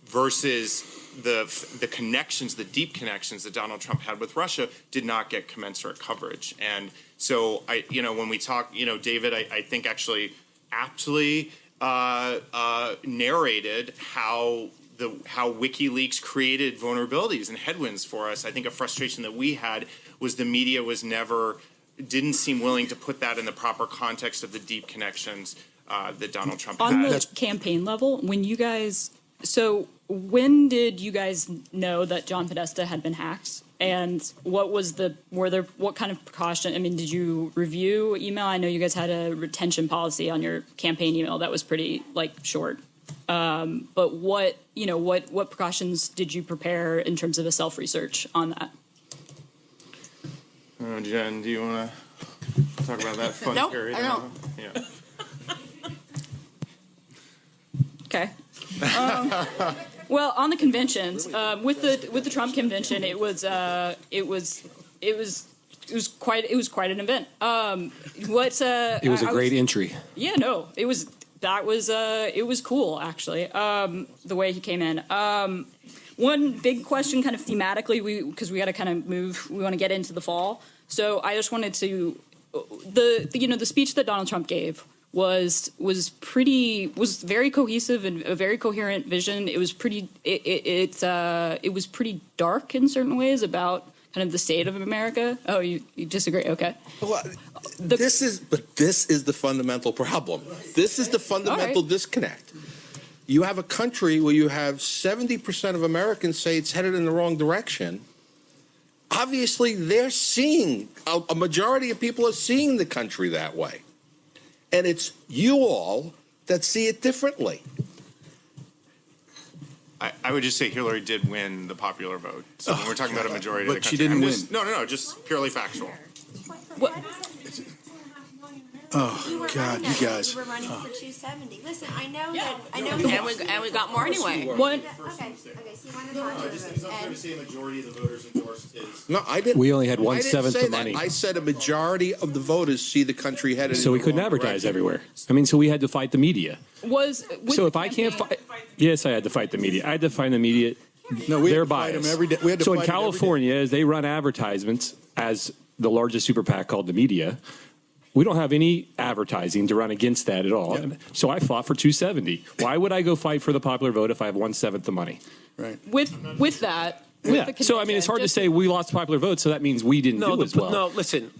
versus the connections, the deep connections that Donald Trump had with Russia did not get commensurate coverage. And so, when we talk, David, I think actually aptly narrated how how WikiLeaks created vulnerabilities and headwinds for us. I think a frustration that we had was the media didn't seem willing to put that in the proper context of the deep connections that Donald Trump On had. the campaign level, when did you guys know that John Podesta had been hacked? And what kind of precaution? I mean, did you review email? I know you guys had a retention policy on your campaign email that was pretty short. But what precautions did you prepare in terms of a self-research on that? Jen, do you want to talk about that fun Nope, period? I don't. Yeah. Okay. Well, on the conventions, with the Trump convention, it was quite an event. It was a great entry. Yeah, no, it was cool actually. The way he came in. One big question, kind of thematically, because we got to kind of move. We want to get into the fall, so I just wanted to the speech that Donald Trump gave was very cohesive and a very coherent vision. It was pretty it was pretty dark in certain ways about kind of the state of America. Oh, you disagree? Okay. Well, this is the fundamental problem. This is the fundamental disconnect. You have a country where you have 70% of Americans say it's headed in the wrong direction. Obviously, they're seeing, a majority of people are seeing the country that way. And it's you all that see it differently. I would just say Hillary did win the popular vote. So when we're talking about a majority of the But country. she didn't win. No, just purely factual. Oh, God, you guys. You were running for 270. Listen, I know. And we got more anyway. What? Okay, so you want to talk to trying to say a majority of the voters endorsed his. No, I didn't. We only had I didn't 1/7 say the that. money. I said a majority of the voters see the country headed So in we the couldn't wrong advertise direction. everywhere. I mean, so we had to fight the media. So if I can't fight, yes, I had to fight the media. I had to fight the media. No, we had They're to fight biased. them every day. We had to So in fight it every day. California, as they run advertisements as the largest super PAC called the media, we don't have any advertising to run against that at all. Yep. So I fought for 270. Why would I go fight for the popular vote if I have 1/7 the money? Right. With that. Yeah. So I mean, it's hard to say we lost popular vote, so that means we didn't do as well. No, listen.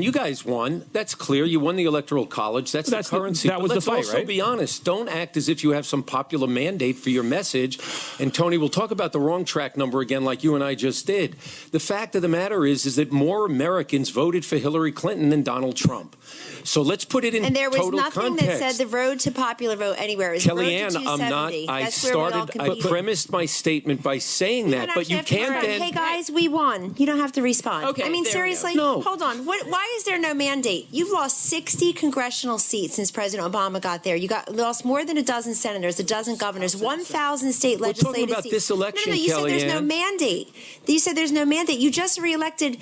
You guys won. That's clear. You won the Electoral College. That's the currency. that was but the let's fight, also right? be honest. Don't act as if you have some popular mandate for your message. And Tony, we'll talk about the wrong track number again, like you and I just did. The fact of the matter is that more Americans voted for Hillary Clinton than Donald Trump. So let's put it in And there was total nothing context. that said the road to popular vote anywhere. It was KellyAnne, road to I'm not. 270. I That's where we all started. can I be. premised my statement by saying that, but you can't then. Hey guys, we won. You don't have to respond. Okay, I mean, there we go. seriously. No. Hold on. Why is there no mandate? You've lost 60 congressional seats since President Obama got there. You lost more than a dozen senators, a dozen governors, 1,000 state We're legislative talking about seats. this election, No, you said there's no KellyAnne. mandate. You said there's no mandate. You just reelected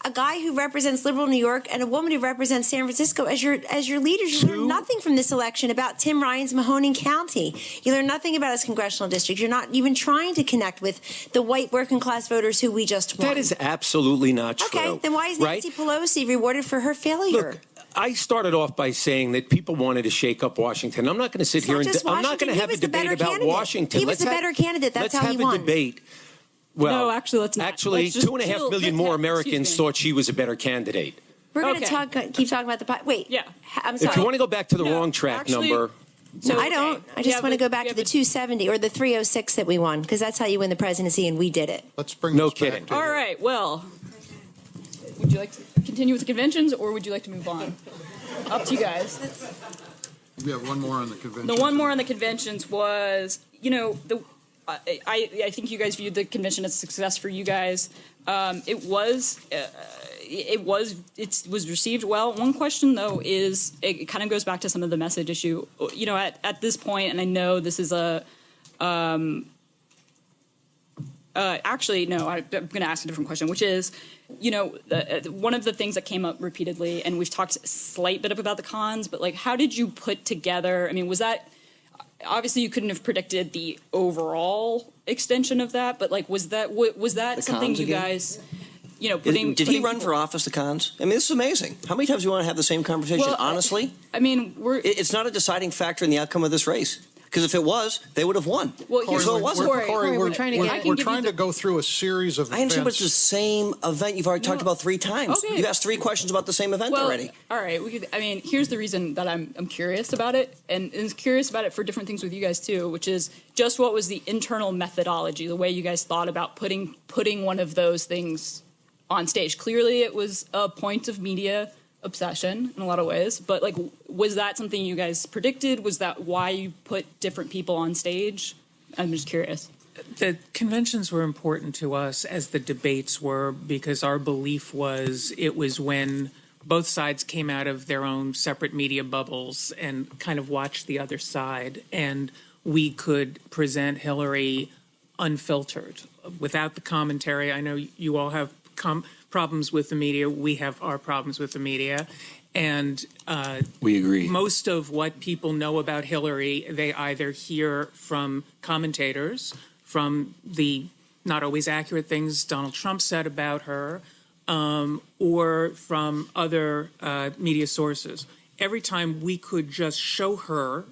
a guy who represents liberal New York and a woman who represents San Francisco as your leaders. You learned nothing from this election about Tim Ryan's Mahoning County. You learned nothing about his congressional district. You're not even trying to connect with the white working class voters who we just won. That is absolutely not true. Okay, then why is Nancy right? Pelosi rewarded for her failure? Look, I started off by saying that people wanted to shake up Washington. I'm not going to sit It's here not and just I'm not going to Washington. have He a was the debate better about candidate. Washington. He was the better candidate. That's how he Let's won. have a debate. Well, No, actually, let's not. Actually, Let's just 2.5 chill. million more Americans Excuse me. thought she was a better candidate. We're going to Okay. keep talking about the wait. Yeah. I'm sorry. If you want to go back to the No, wrong track actually- number, No, I don't. okay. I just Yeah, want to but- go back yeah, to the but- 270 or the 306 that we won because that's how you win the presidency, and we did it. Let's bring No this back kidding. to- All right. Well, would you like to continue with the conventions, or would you like to move on? Up to you guys. We have one more on the convention. The one more on the conventions was, I think you guys viewed the convention as a success for you guys. It was received well. One question though is it kind of goes back to some of the message issue. At this point, and I know this is a. Actually, no. I'm going to ask a different question, which is, one of the things that came up repeatedly, and we've talked a slight bit about the cons, but like, how did you put together? I mean, was that obviously you couldn't have predicted the overall extension of that, but like, was that The something cons you again? guys, Did putting he run people- for office, the cons? I mean, this is amazing. How many times do you want to have the same conversation? Well, Honestly, I mean, it's not a deciding factor in the outcome of this race. Because if it was, they would have won. Well, here's so it wasn't. Corey, we're trying to get- We're trying to go through a series of I understand, but events. it's the same event you've already talked about 3 times. Okay. You asked 3 questions about the same event Well, already. all right. Here's the reason that I'm curious about it, and curious about it for different things with you guys too, which is just what was the internal methodology, the way you guys thought about putting one of those things on stage. Clearly, it was a point of media obsession in a lot of ways, but like, was that something you guys predicted? Was that why you put different people on stage? I'm just curious. The conventions were important to us as the debates were, because our belief was it was when both sides came out of their own separate media bubbles and kind of watched the other side, and we could present Hillary unfiltered without the commentary. I know you all have problems with the media. We have our problems with the media. And we agree. Most of what people know about Hillary, they either hear from commentators, from the not always accurate things Donald Trump said about her, or from other media sources. Every time we could just show her,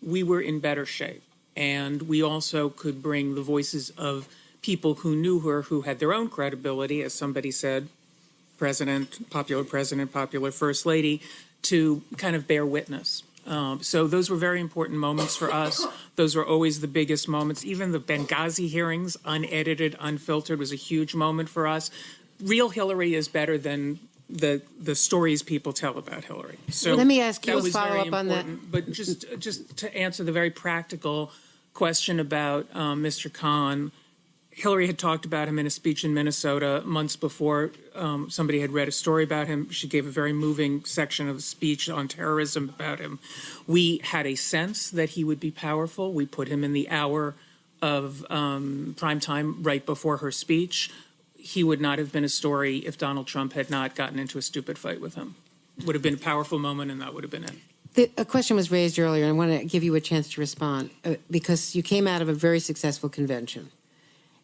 we were in better shape. And we also could bring the voices of people who knew her, who had their own credibility, as somebody said, president, popular first lady, to kind of bear witness. So those were very important moments for us. Those were always the biggest moments. Even the Benghazi hearings, unedited, unfiltered, was a huge moment for us. Real Hillary is better than the stories people tell about Hillary. So let me ask you that a was very follow-up on that. important. But just to answer the very practical question about Mr. Khan, Hillary had talked about him in a speech in Minnesota months before. Somebody had read a story about him. She gave a very moving section of the speech on terrorism about him. We had a sense that he would be powerful. We put him in the hour of prime time right before her speech. He would not have been a story if Donald Trump had not gotten into a stupid fight with him. Would have been a powerful moment, and that would have been it. A question was raised earlier, and I want to give you a chance to respond, because you came out of a very successful convention.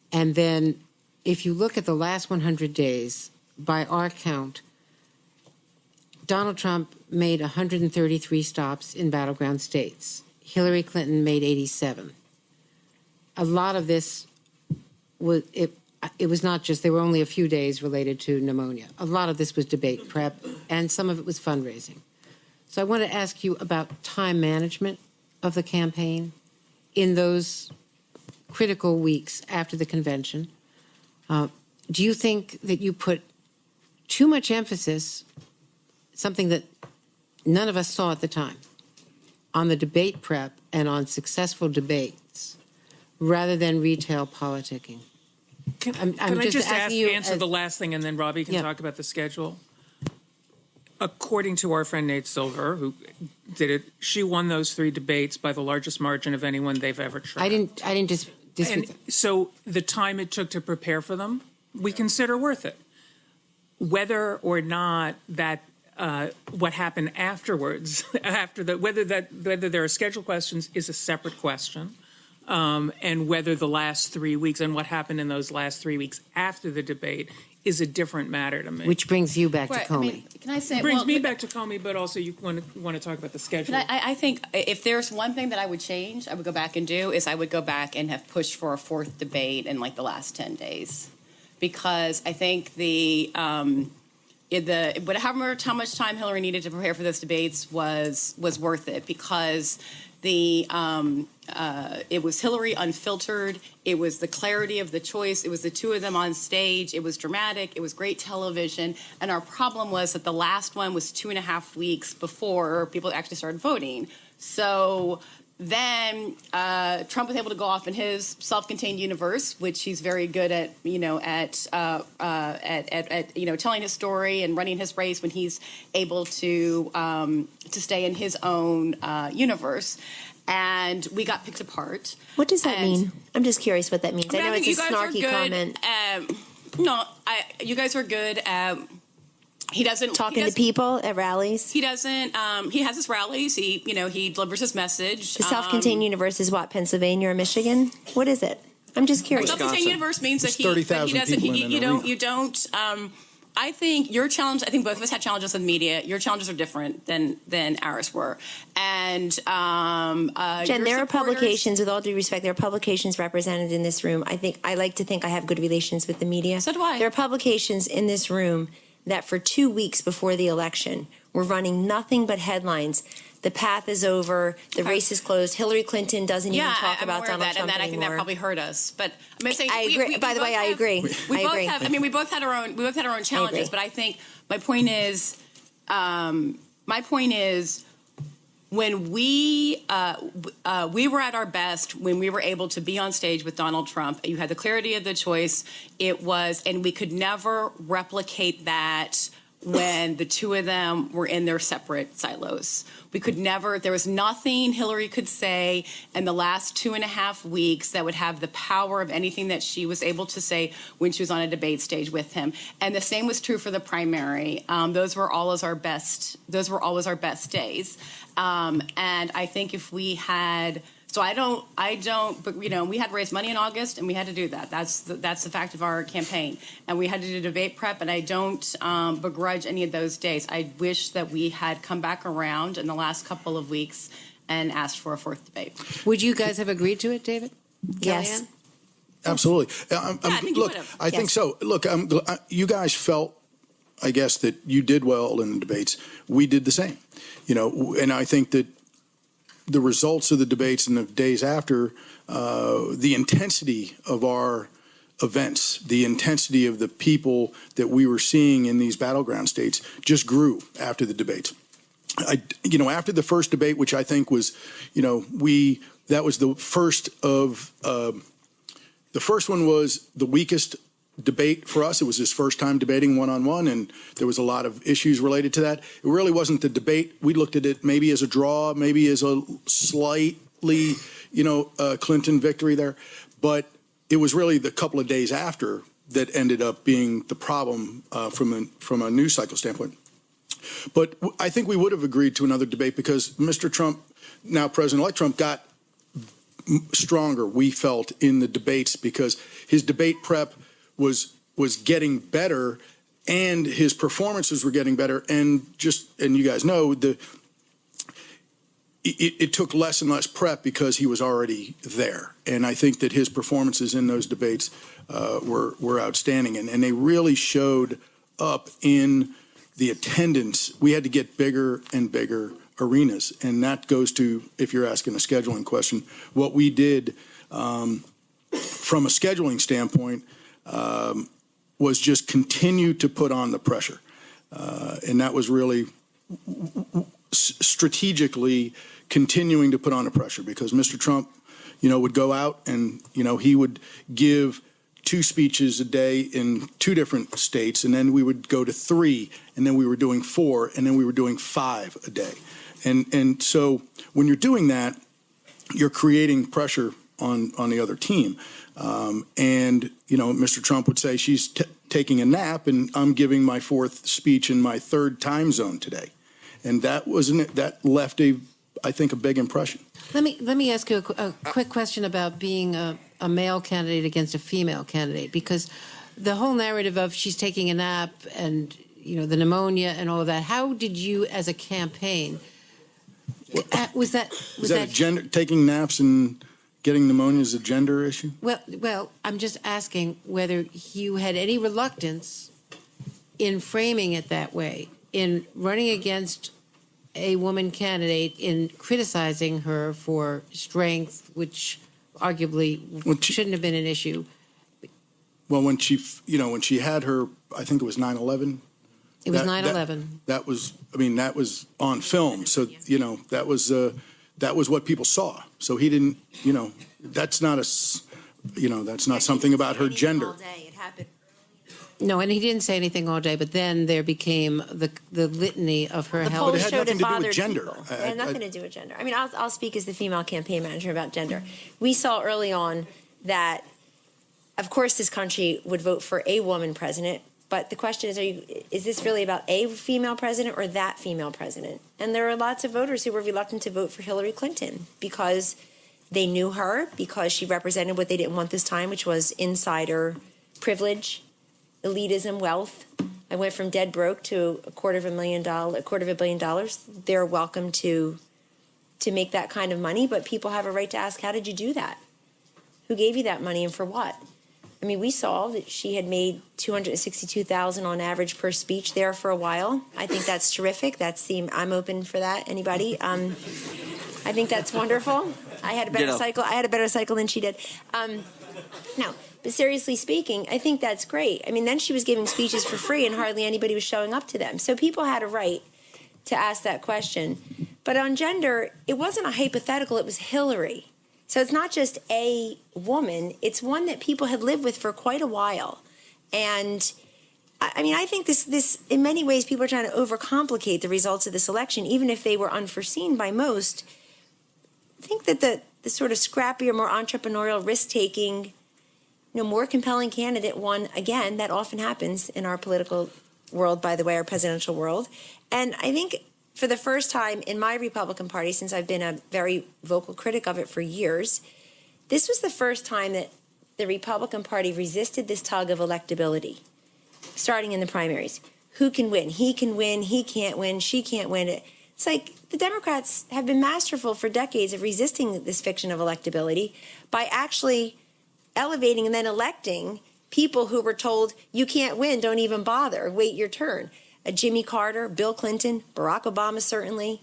And then if you look at the last 100 days, by our count, Donald Trump made 133 stops in battleground states. Hillary Clinton made 87. A lot of this was, it was not just, there were only a few days related to pneumonia. A lot of this was debate prep, and some of it was fundraising. So I want to ask you about time management of the campaign in those critical weeks after the convention. Do you think that you put too much emphasis, something that none of us saw at the time, on the debate prep and on successful debates rather than retail politicking? Can I just answer the last thing, and then Robbie can talk about the schedule? According to our friend Nate Silver, who did it, she won those 3 debates by the largest margin of anyone they've ever tried. I didn't just. And so the time it took to prepare for them, we consider worth it. Whether or not that what happened afterwards, whether there are scheduled questions is a separate question, and whether the last 3 weeks and what happened in those last 3 weeks after the debate is a different matter to me. Which brings you back to Comey. Can I say? It brings me back to Comey, but also you want to talk about the schedule. I think if there's one thing that I would change, I would go back and do, is I would go back and have pushed for a 4th debate in like the last 10 days. Because I think however how much time Hillary needed to prepare for those debates was worth it, because it was Hillary unfiltered. It was the clarity of the choice. It was the 2 of them on stage. It was dramatic. It was great television. And our problem was that the last one was 2.5 weeks before people actually started voting. So then Trump was able to go off in his self-contained universe, which he's very good at, telling his story and running his race when he's able to stay in his own universe. And we got picked apart. What does that mean? I'm just curious what that means. I know it's a snarky comment. You guys are good at. He doesn't talking to people at rallies. He doesn't. He has his rallies. He delivers his message. The self-contained universe is what, Pennsylvania or Michigan? What is it? I'm just curious. Self-contained universe means that he doesn't. You don't. I think your challenge, I think both of us had challenges with media. Your challenges are different than ours were. And Jen, there are publications, with all due respect, there are publications represented in this room. I like to think I have good relations with the media. So do I. There are publications in this room that for 2 weeks before the election were running nothing but headlines. The path is over. The race is closed. Hillary Clinton doesn't even talk about Donald Trump and that, anymore. I think that probably hurt us. But I'm going to say, I agree. By the way, I agree. We I both agree. have. I mean, we both had our own challenges. But I think my point is, when we were at our best when we were able to be on stage with Donald Trump. You had the clarity of the choice. It was, and we could never replicate that when the two of them were in their separate silos. We could never, there was nothing Hillary could say in the last 2.5 weeks that would have the power of anything that she was able to say when she was on a debate stage with him. And the same was true for the primary. Those were always our best days. And I think if we had, so I don't, but you know, we had to raise money in August and we had to do that. That's the fact of our campaign. And we had to do debate prep, and I don't begrudge any of those days. I wish that we had come back around in the last couple of weeks and asked for a fourth debate. Would you guys have agreed to it, David? Yes. KellyAnne? Absolutely. I think you look, would have. I think so. Look, you guys felt, I guess, that you did well in the debates. We did the same, you know, and I think that the results of the debates and the days after, the intensity of our events, the intensity of the people that we were seeing in these battleground states just grew after the debates. After the first debate, which I think was, that was the first of, the first one was the weakest debate for us. It was his first time debating one-on-one, and there was a lot of issues related to that. It really wasn't the debate. We looked at it maybe as a draw, maybe as a slightly, Clinton victory there. But it was really the couple of days after that ended up being the problem from a news cycle standpoint. But I think we would have agreed to another debate because Mr. Trump, now President-elect Trump, got stronger, we felt, in the debates because his debate prep was getting better and his performances were getting better. And you guys know, it took less and less prep because he was already there. And I think that his performances in those debates were outstanding. And they really showed up in the attendance. We had to get bigger and bigger arenas. And that goes to, if you're asking a scheduling question, what we did from a scheduling standpoint was just continue to put on the pressure. And that was really strategically continuing to put on the pressure because Mr. Trump, would go out and, he would give 2 speeches a day in 2 different states, and then we would go to 3, and then we were doing 4, and then we were doing 5 a day. And so when you're doing that, you're creating pressure on the other team. Mr. Trump would say, she's taking a nap and I'm giving my 4th speech in my 3rd time zone today. And that left I think a big impression. Let me ask you a quick question about being a male candidate against a female candidate, because the whole narrative of she's taking a nap and, the pneumonia and all of that, how did you as a campaign, was that a gender, taking naps and getting pneumonia is a gender issue? Well, I'm just asking whether you had any reluctance in framing it that way, in running against a woman candidate, in criticizing her for strength, which arguably shouldn't have been an issue. Well, when she had her, I think it was 9/11. It was 9/11. That was on film. So, that was what people saw. So he didn't, that's not that's not something about her gender. It happened. No, and he didn't say anything all day, but then there became the litany of her health. But it had nothing to do with bothered gender. people. It had nothing to do with gender. I mean, I'll speak as the female campaign manager about gender. We saw early on that, of course, this country would vote for a woman president. But the question is this really about a female president or that female president? And there are lots of voters who were reluctant to vote for Hillary Clinton because they knew her, because she represented what they didn't want this time, which was insider privilege, elitism, wealth. I went from dead broke to $250 million. They're welcome to make that kind of money, but people have a right to ask, how did you do that? Who gave you that money and for what? I mean, we saw that she had made $262,000 on average per speech there for a while. I think that's terrific. I'm open for that. Anybody? I think that's wonderful. I had a better cycle. I had a better cycle than she did. No, but seriously speaking, I think that's great. I mean, then she was giving speeches for free, and hardly anybody was showing up to them. So people had a right to ask that question. But on gender, it wasn't a hypothetical. It was Hillary. So it's not just a woman, it's one that people had lived with for quite a while. And I mean, I think this in many ways, people are trying to overcomplicate the results of this election, even if they were unforeseen by most. I think that the sort of scrappier, more entrepreneurial, risk-taking, more compelling candidate won again. That often happens in our political world, by the way, our presidential world. And I think for the first time in my Republican Party, since I've been a very vocal critic of it for years, this was the first time that the Republican Party resisted this tug of electability, starting in the primaries. Who can win? He can win. He can't win. She can't win. It's like the Democrats have been masterful for decades of resisting this fiction of electability by actually elevating and then electing people who were told, you can't win, don't even bother, wait your turn. Jimmy Carter, Bill Clinton, Barack Obama, certainly.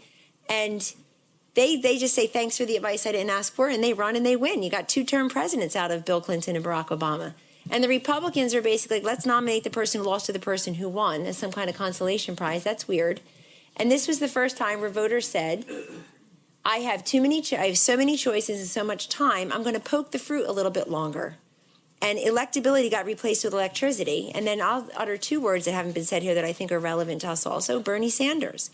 And they just say, thanks for the advice I didn't ask for, and they run and they win. You got two-term presidents out of Bill Clinton and Barack Obama. And the Republicans are basically like, let's nominate the person who lost to the person who won as some kind of consolation prize. That's weird. And this was the first time where voters said, I have so many choices and so much time, I'm going to poke the fruit a little bit longer. And electability got replaced with electricity. And then I'll utter two words that haven't been said here that I think are relevant to us also. Bernie Sanders.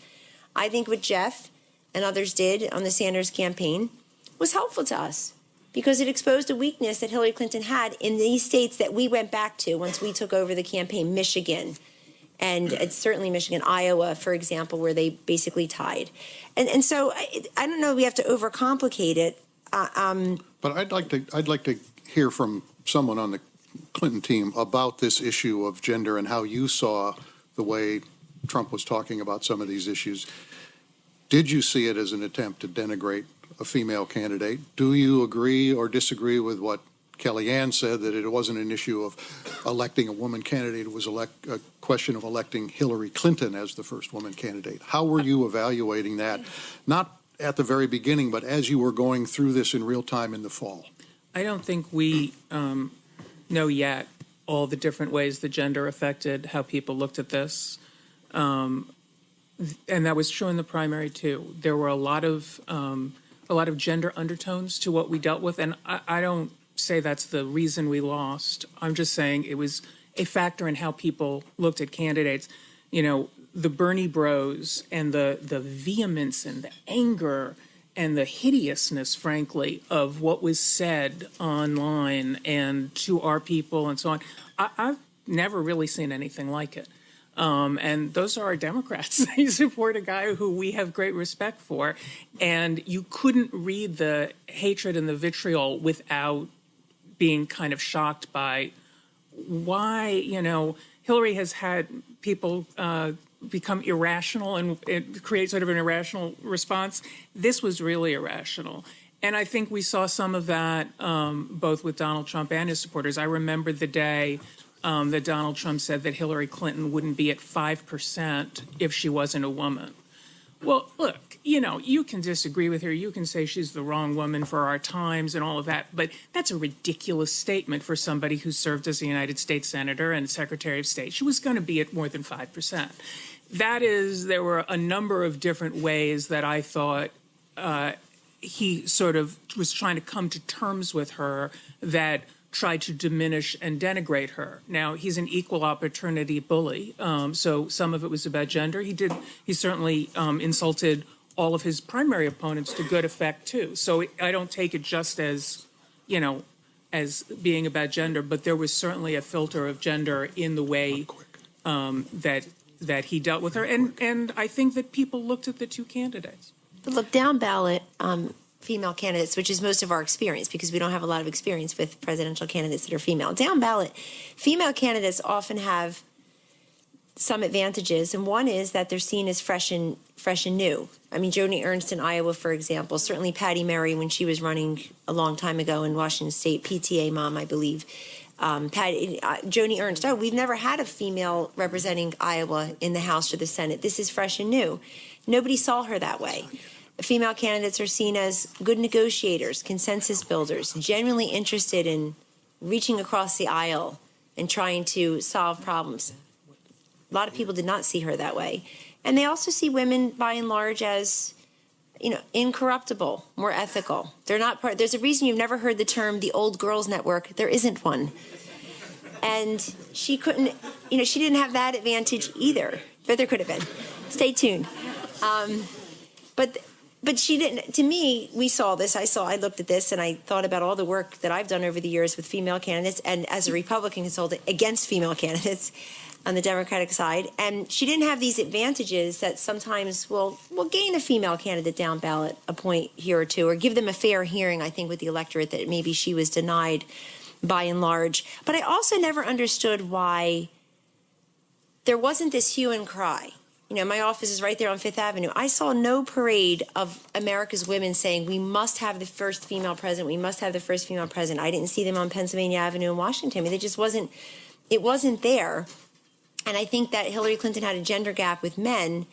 I think what Jeff and others did on the Sanders campaign was helpful to us because it exposed a weakness that Hillary Clinton had in these states that we went back to once we took over the campaign, Michigan. And it's certainly Michigan, Iowa, for example, where they basically tied. And so I don't know, we have to overcomplicate it. But I'd like to hear from someone on the Clinton team about this issue of gender and how you saw the way Trump was talking about some of these issues. Did you see it as an attempt to denigrate a female candidate? Do you agree or disagree with what KellyAnne said, that it wasn't an issue of electing a woman candidate, it was a question of electing Hillary Clinton as the first woman candidate? How were you evaluating that, not at the very beginning, but as you were going through this in real time in the fall? I don't think we know yet all the different ways the gender affected how people looked at this. And that was true in the primary, too. There were a lot of gender undertones to what we dealt with. And I don't say that's the reason we lost. I'm just saying it was a factor in how people looked at candidates. The Bernie bros and the vehemence and the anger and the hideousness, frankly, of what was said online and to our people and so on. I've never really seen anything like it. And those are our Democrats. They support a guy who we have great respect for. And you couldn't read the hatred and the vitriol without being kind of shocked by why, Hillary has had people become irrational and it creates sort of an irrational response. This was really irrational. And I think we saw some of that both with Donald Trump and his supporters. I remember the day that Donald Trump said that Hillary Clinton wouldn't be at 5% if she wasn't a woman. Well, look, you can disagree with her. You can say she's the wrong woman for our times and all of that. But that's a ridiculous statement for somebody who served as a United States Senator and Secretary of State. She was going to be at more than 5%. There were a number of different ways that I thought he sort of was trying to come to terms with her that tried to diminish and denigrate her. Now, he's an equal opportunity bully, so some of it was about gender. He certainly insulted all of his primary opponents to good effect, too. So I don't take it just as, as being about gender, but there was certainly a filter of gender in the way that he dealt with her. And I think that people looked at the two candidates. But look, down ballot female candidates, which is most of our experience because we don't have a lot of experience with presidential candidates that are female. Down ballot, female candidates often have some advantages, and one is that they're seen as fresh and new. I mean, Joni Ernst in Iowa, for example, certainly Patty Murray when she was running a long time ago in Washington State, PTA mom, I believe. Joni Ernst, we've never had a female representing Iowa in the House or the Senate. This is fresh and new. Nobody saw her that way. Female candidates are seen as good negotiators, consensus builders, genuinely interested in reaching across the aisle and trying to solve problems. A lot of people did not see her that way. And they also see women, by and large, as, incorruptible, more ethical. They're not part. There's a reason you've never heard the term the old girls network. There isn't one. And she couldn't, she didn't have that advantage either. But there could have been. Stay tuned. But she didn't. To me, we saw this. I looked at this and I thought about all the work that I've done over the years with female candidates and as a Republican consultant against female candidates on the Democratic side. And she didn't have these advantages that sometimes will gain a female candidate down ballot a point here or two, or give them a fair hearing, I think, with the electorate that maybe she was denied by and large. But I also never understood why there wasn't this hue and cry. My office is right there on Fifth Avenue. I saw no parade of America's women saying, we must have the first female president. We must have the first female president. I didn't see them on Pennsylvania Avenue in Washington. I mean, it wasn't there. And I think that Hillary Clinton had a gender gap with men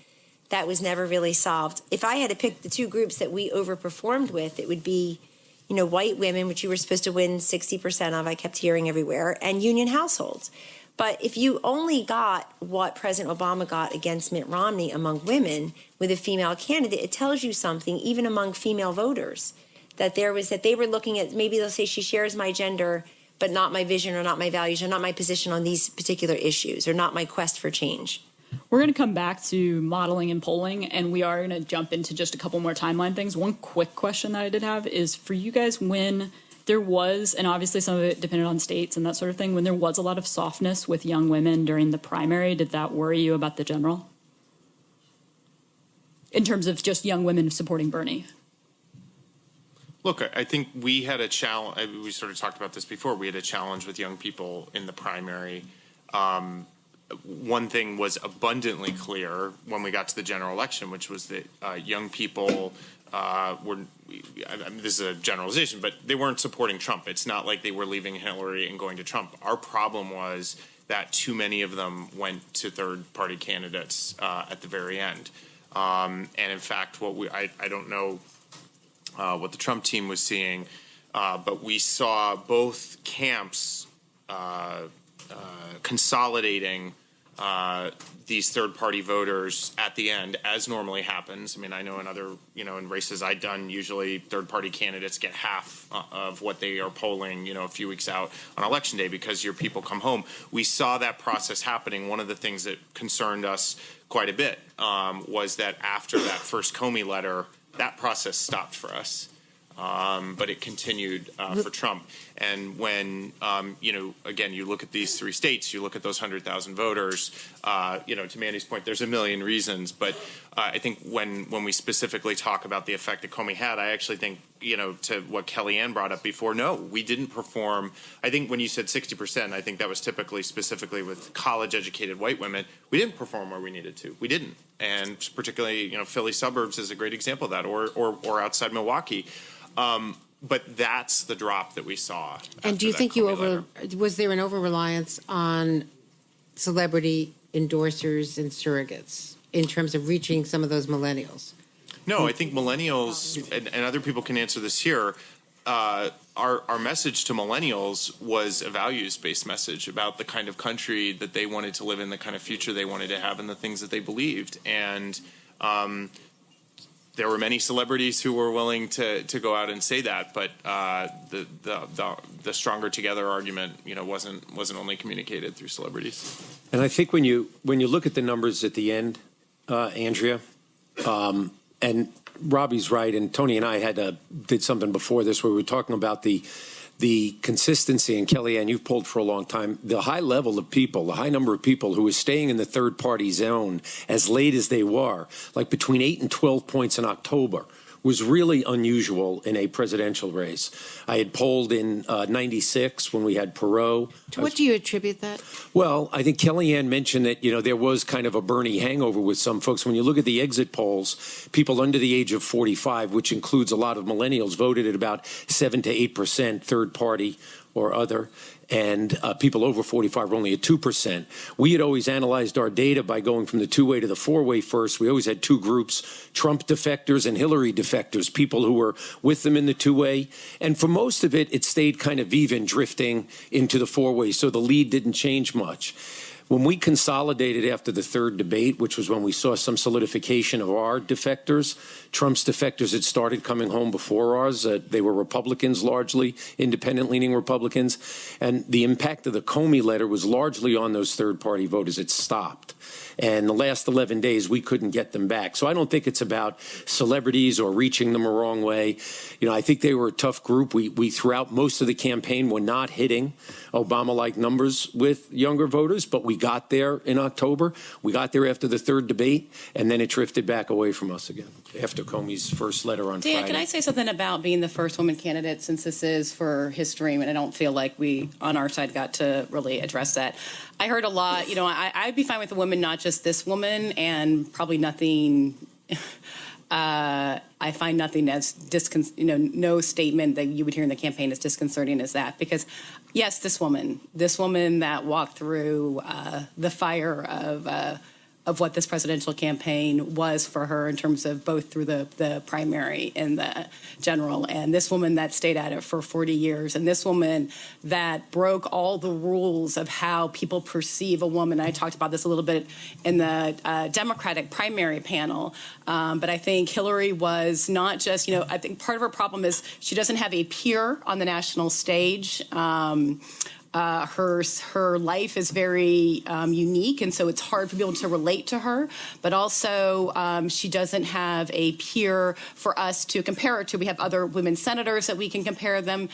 that was never really solved. If I had to pick the two groups that we overperformed with, it would be, white women, which you were supposed to win 60% of, I kept hearing everywhere, and union households. But if you only got what President Obama got against Mitt Romney among women with a female candidate, it tells you something, even among female voters, that they were looking at, maybe they'll say she shares my gender, but not my vision or not my values or not my position on these particular issues or not my quest for change. We're going to come back to modeling and polling, and we are going to jump into just a couple more timeline things. One quick question that I did have is for you guys, when there was, and obviously some of it depended on states and that sort of thing, when there was a lot of softness with young women during the primary, did that worry you about the general? In terms of just young women supporting Bernie? Look, I think we had a challenge. We sort of talked about this before. We had a challenge with young people in the primary. One thing was abundantly clear when we got to the general election, which was that young people were, this is a generalization, but they weren't supporting Trump. It's not like they were leaving Hillary and going to Trump. Our problem was that too many of them went to third-party candidates at the very end. And in fact, I don't know what the Trump team was seeing, but we saw both camps consolidating these third-party voters at the end, as normally happens. I mean, I know in other, in races I've done, usually third-party candidates get half of what they are polling, a few weeks out on election day because your people come home. We saw that process happening. One of the things that concerned us quite a bit was that after that first Comey letter, that process stopped for us. But it continued for Trump. And when, again, you look at these three states, you look at those 100,000 voters, to Mandy's point, there's a million reasons. But I think when we specifically talk about the effect that Comey had, I actually think, to what KellyAnee brought up before, no, we didn't perform. I think when you said 60%, I think that was typically specifically with college-educated white women. We didn't perform where we needed to. We didn't. And particularly, Philly suburbs is a great example of that, or outside Milwaukee. But that's the drop that we saw. And do you think was there an over-reliance on celebrity endorsers and surrogates in terms of reaching some of those millennials? No, I think millennials, and other people can answer this here, our message to millennials was a values-based message about the kind of country that they wanted to live in, the kind of future they wanted to have, and the things that they believed. And there were many celebrities who were willing to go out and say that, but the stronger together argument, wasn't only communicated through celebrities. And I think when you look at the numbers at the end, Andrea, and Robbie's right, and Tony and I did something before this where we were talking about the consistency, and KellyAnee, you've polled for a long time, the high level of people, the high number of people who were staying in the third party zone as late as they were, like between 8 and 12 points in October, was really unusual in a presidential race. I had polled in '96 when we had Perot. To what do you attribute that? Well, I think KellyAnee mentioned that, there was kind of a Bernie hangover with some folks. When you look at the exit polls, people under the age of 45, which includes a lot of millennials, voted at about 7 to 8% third party or other, and people over 45 were only at 2%. We had always analyzed our data by going from the two-way to the four-way first. We always had two groups, Trump defectors and Hillary defectors, people who were with them in the two-way. And for most of it, it stayed kind of even, drifting into the four-way, so the lead didn't change much. When we consolidated after the third debate, which was when we saw some solidification of our defectors, Trump's defectors had started coming home before ours. They were Republicans largely, independent-leaning Republicans. And the impact of the Comey letter was largely on those third-party voters. It stopped. And the last 11 days, we couldn't get them back. So I don't think it's about celebrities or reaching them a wrong way. I think they were a tough group. We throughout most of the campaign were not hitting Obama-like numbers with younger voters, but we got there in October. We got there after the third debate, and then it drifted back away from us again after Comey's first letter on Dan, Friday. can I say something about being the first woman candidate, since this is for history, and I don't feel like we, on our side, got to really address that. I heard a lot, I'd be fine with a woman, not just this woman, and probably nothing, I find nothing as no statement that you would hear in the campaign as disconcerting as that. Because, yes, this woman that walked through the fire of what this presidential campaign was for her in terms of both through the primary and the general, and this woman that stayed at it for 40 years, and this woman that broke all the rules of how people perceive a woman. I talked about this a little bit in the Democratic primary panel, but I think Hillary was not just, I think part of her problem is she doesn't have a peer on the national stage. Her life is very unique, and so it's hard for people to relate to her. But also, she doesn't have a peer for us to compare her to. We have other women senators that we can compare them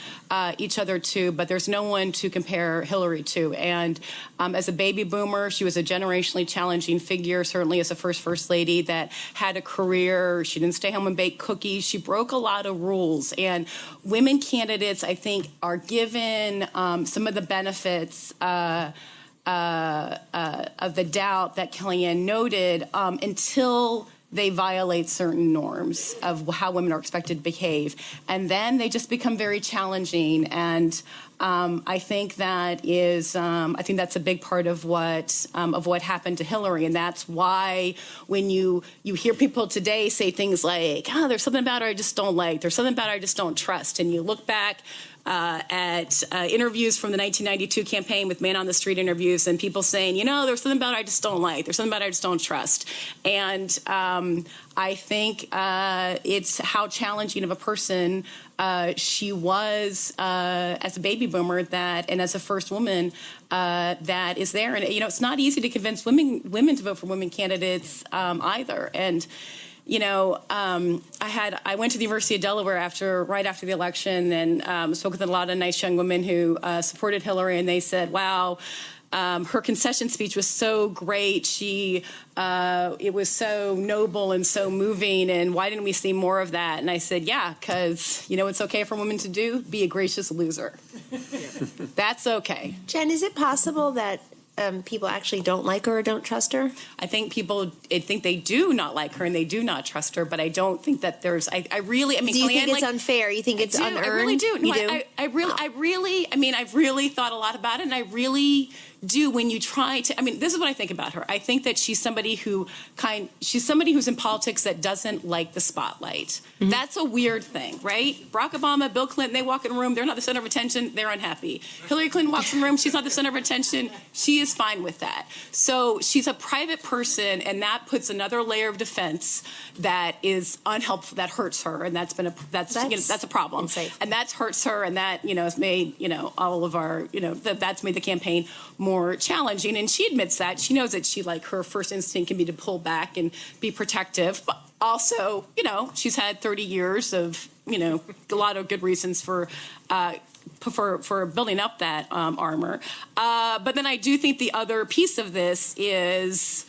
each other to, but there's no one to compare Hillary to. And as a baby boomer, she was a generationally challenging figure. Certainly, as a first lady that had a career, she didn't stay home and bake cookies. She broke a lot of rules, and women candidates, I think, are given some of the benefits of the doubt that KellyAnee noted until they violate certain norms of how women are expected to behave, and then they just become very challenging. And I think that is, I think that's a big part of what happened to Hillary, and that's why when you hear people today say things like, "Oh, there's something about her I just don't like. There's something about her I just don't trust," and you look back at interviews from the 1992 campaign with man on the street interviews, and people saying, there's something about her I just don't like. There's something about her I just don't trust. And I think it's how challenging of a person she was as a baby boomer and as a first woman that is there. And, it's not easy to convince women to vote for women candidates either. And I went to the University of Delaware right after the election and spoke with a lot of nice young women who supported Hillary, and they said, "Wow, her concession speech was so great. It was so noble and so moving, and why didn't we see more of that?" And I said, "Yeah, because it's okay for women to do? Be a gracious loser. That's okay." Jen, is it possible that people actually don't like her or don't trust her? I think they do not like her and they do not trust her, but I don't think that there's. I really. Do you think it's unfair? You think it's unearned? I really do. No, you do? I've really thought a lot about it, and I really do. When you try to, this is what I think about her. I think that she's somebody who's in politics that doesn't like the spotlight. Mm-hmm. That's a weird thing, right? Barack Obama, Bill Clinton, they walk in a room, they're not the center of attention, they're unhappy. Hillary Clinton walks in the room, she's not the center of attention, she is fine with that. So she's a private person, and that puts another layer of defense that is unhelpful, that hurts her, and that's a problem. Unsafe. And that hurts her, and that has made all of our that's made the campaign more challenging. And she admits that. She knows that her first instinct can be to pull back and be protective, but also she's had 30 years of a lot of good reasons for building up that armor. But then I do think the other piece of this is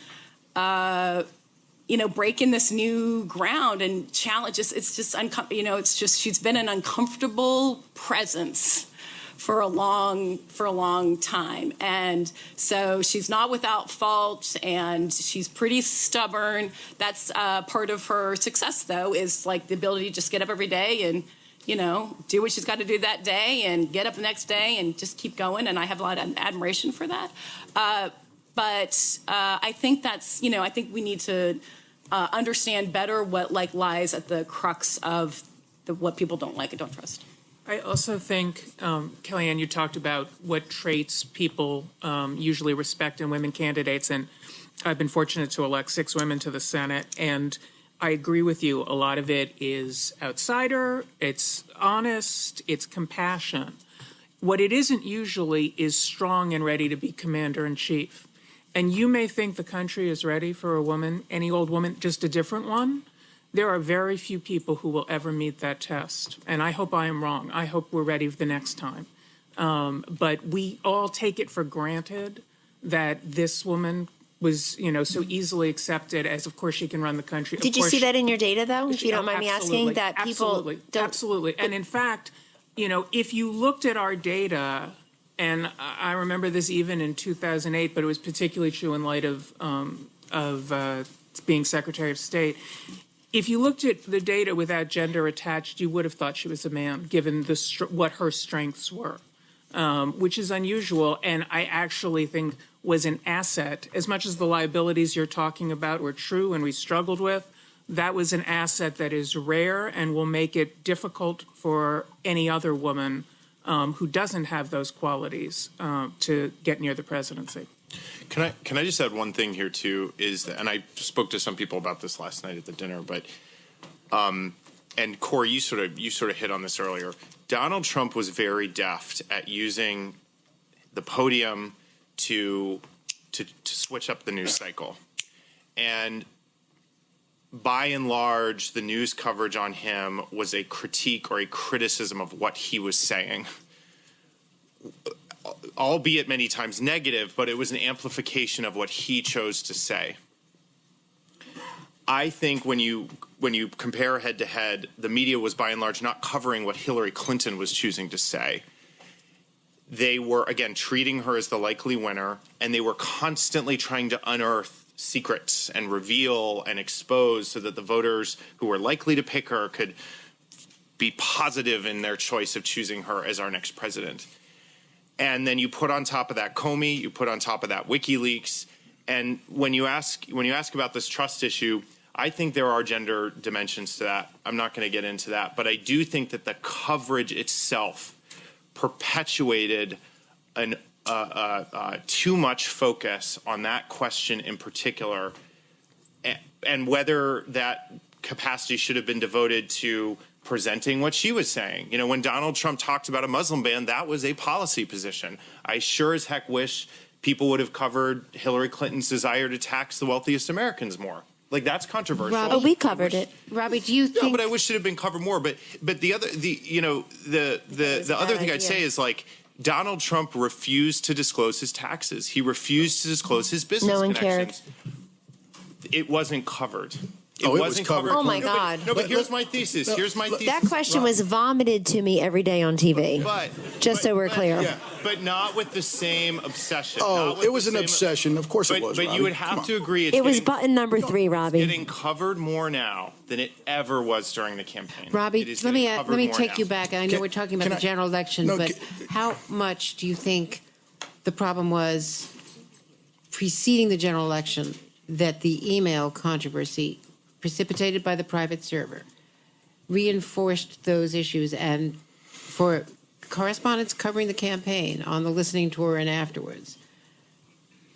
breaking this new ground and challenge. It's just she's been an uncomfortable presence for a long time, and so she's not without fault, and she's pretty stubborn. That's part of her success, though, is like the ability to just get up every day and do what she's got to do that day and get up the next day and just keep going. And I have a lot of admiration for that. But I think I think we need to understand better what lies at the crux of what people don't like and don't trust. I also think, KellyAnee, you talked about what traits people usually respect in women candidates, and I've been fortunate to elect 6 women to the Senate, and I agree with you. A lot of it is outsider, it's honest, it's compassion. What it isn't usually is strong and ready to be commander-in-chief. And you may think the country is ready for a woman, any old woman, just a different one. There are very few people who will ever meet that test. And I hope I am wrong. I hope we're ready the next time. But we all take it for granted that this woman was, so easily accepted as, of course, she can run the country. Did you see that in your data, though, if you don't mind me asking, that people don't... Absolutely. And in fact, if you looked at our data, and I remember this even in 2008, but it was particularly true in light of being Secretary of State. If you looked at the data without gender attached, you would have thought she was a man, given what her strengths were, which is unusual, and I actually think was an asset. As much as the liabilities you're talking about were true and we struggled with, that was an asset that is rare and will make it difficult for any other woman who doesn't have those qualities to get near the presidency. Can I just add one thing here too? And I spoke to some people about this last night at the dinner, but and Corey, you sort of hit on this earlier. Donald Trump was very deft at using the podium to switch up the news cycle, and by and large, the news coverage on him was a critique or a criticism of what he was saying, albeit many times negative, but it was an amplification of what he chose to say. I think when you compare head to head, the media was by and large not covering what Hillary Clinton was choosing to say. They were, again, treating her as the likely winner, and they were constantly trying to unearth secrets and reveal and expose so that the voters who were likely to pick her could be positive in their choice of choosing her as our next president. And then you put on top of that Comey, you put on top of that WikiLeaks, and when you ask about this trust issue, I think there are gender dimensions to that. I'm not going to get into that, but I do think that the coverage itself perpetuated too much focus on that question in particular, and whether that capacity should have been devoted to presenting what she was saying. When Donald Trump talked about a Muslim ban, that was a policy position. I sure as heck wish people would have covered Hillary Clinton's desire to tax the wealthiest Americans more. That's controversial. Robbie, we covered it. Robbie, do you think? No, but I wish it had been covered more. But the other thing I'd say is Donald Trump refused to disclose his taxes. He refused to disclose his business connections. It wasn't covered. It wasn't covered. Oh my God! No, but here's my thesis. That question was vomited to me every day on TV. Just so we're clear. Yeah. But not with the same obsession. Oh, it was an obsession. Of course it was. But Robbie. you would have to agree. It was button number 3, Robbie. Getting covered more now than it ever was during the campaign. Robbie, let me take you back. I know we're talking about the general election, but how much do you think the problem was preceding the general election that the email controversy precipitated by the private server reinforced those issues, and for correspondents covering the campaign on the listening tour and afterwards,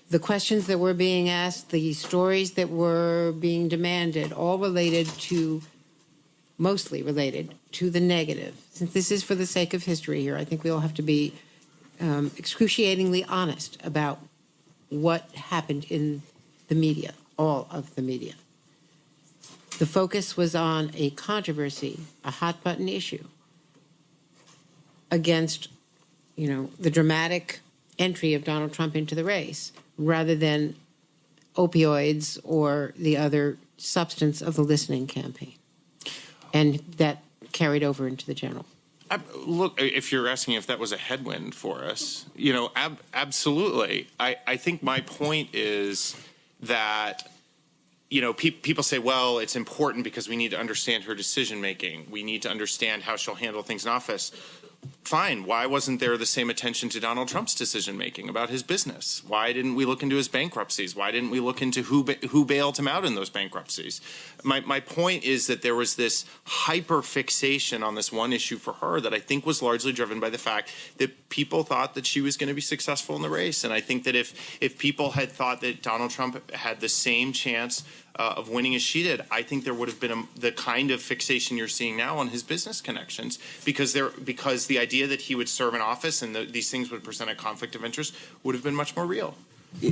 the questions that were being asked, the stories that were being demanded, all mostly related to the negative. Since this is for the sake of history here, I think we all have to be excruciatingly honest about what happened in the media, all of the media. The focus was on a controversy, a hot button issue against, the dramatic entry of Donald Trump into the race, rather than opioids or the other substance of the listening campaign. And that carried over into the general. Look, if you're asking if that was a headwind for us, absolutely. I think my point is that, people say, well, it's important because we need to understand her decision making. We need to understand how she'll handle things in office. Fine. Why wasn't there the same attention to Donald Trump's decision making about his business? Why didn't we look into his bankruptcies? Why didn't we look into who bailed him out in those bankruptcies? My point is that there was this hyper fixation on this one issue for her that I think was largely driven by the fact that people thought that she was going to be successful in the race. And I think that if people had thought that Donald Trump had the same chance of winning as she did, I think there would have been the kind of fixation you're seeing now on his business connections, because the idea that he would serve in office and these things would present a conflict of interest would have been much more real.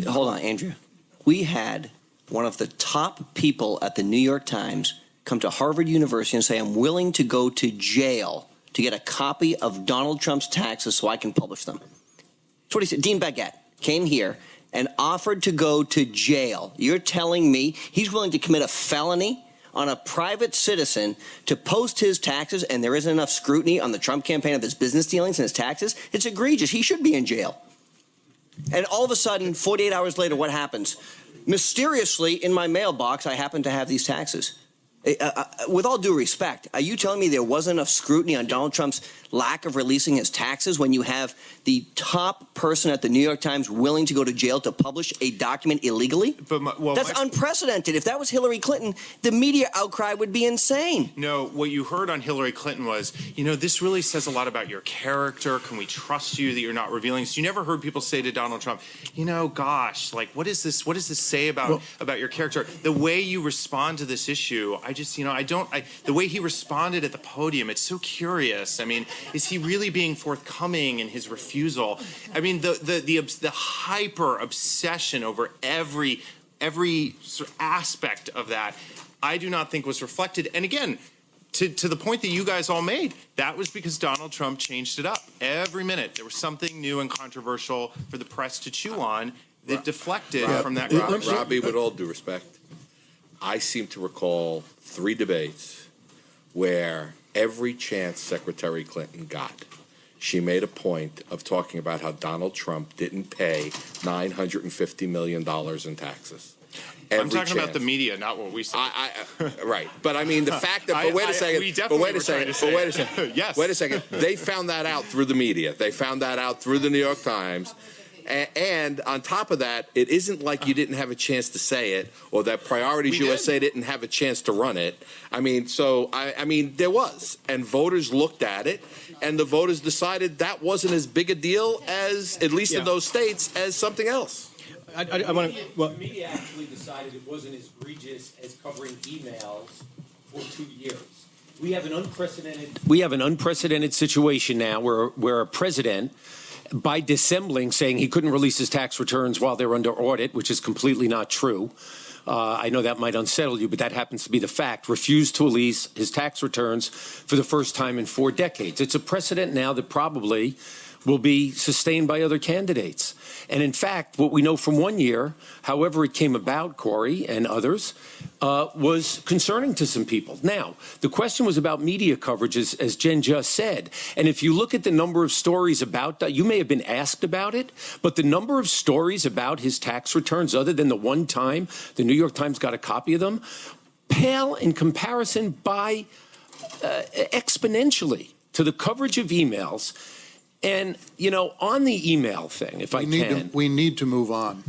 Hold on, Andrea. We had one of the top people at the New York Times come to Harvard University and say, I'm willing to go to jail to get a copy of Donald Trump's taxes so I can publish them. That's what he said. Dean Baguette came here and offered to go to jail. You're telling me he's willing to commit a felony on a private citizen to post his taxes, and there isn't enough scrutiny on the Trump campaign of his business dealings and his taxes? It's egregious. He should be in jail. And all of a sudden, 48 hours later, what happens? Mysteriously, in my mailbox, I happen to have these taxes. With all due respect, are you telling me there wasn't enough scrutiny on Donald Trump's lack of releasing his taxes when you have the top person at the New York Times willing to go to jail to publish a document illegally? That's unprecedented. If that was Hillary Clinton, the media outcry would be insane. No, what you heard on Hillary Clinton was, this really says a lot about your character. Can we trust you that you're not revealing this? You never heard people say to Donald Trump, gosh, like, what is this? What does this say about your character? The way you respond to this issue, the way he responded at the podium, it's so curious. I mean, is he really being forthcoming in his refusal? I mean, the hyper obsession over every sort of aspect of that, I do not think was reflected. And again, to the point that you guys all made, that was because Donald Trump changed it up. Every minute there was something new and controversial for the press to chew on that deflected from that. Robbie, with all due respect, I seem to recall 3 debates where every chance Secretary Clinton got, she made a point of talking about how Donald Trump didn't pay $950 million in taxes. I'm talking about the media, not what we said. Right. But I mean, the fact that, wait a second. Yes. Wait a second. They found that out through the media. They found that out through the New York Times. And on top of that, it isn't like you didn't have a chance to say it, or that Priorities USA didn't have a chance to run it. I mean, there was. And voters looked at it, and the voters decided that wasn't as big a deal as, at least in those states, as something else. I want to. Well, the media actually decided it wasn't as egregious as covering emails for 2 years. We have an unprecedented situation now where a president, by dissembling, saying he couldn't release his tax returns while they're under audit, which is completely not true. I know that might unsettle you, but that happens to be the fact. Refused to release his tax returns for the first time in 4 decades. It's a precedent now that probably will be sustained by other candidates. And in fact, what we know from 1 year, however it came about, Corey and others, was concerning to some people. Now, the question was about media coverage, as Jen just said. And if you look at the number of stories about that, you may have been asked about it, but the number of stories about his tax returns, other than the one time the New York Times got a copy of them, pale in comparison by exponentially to the coverage of emails. And, on the email thing, if I can. We need to move on.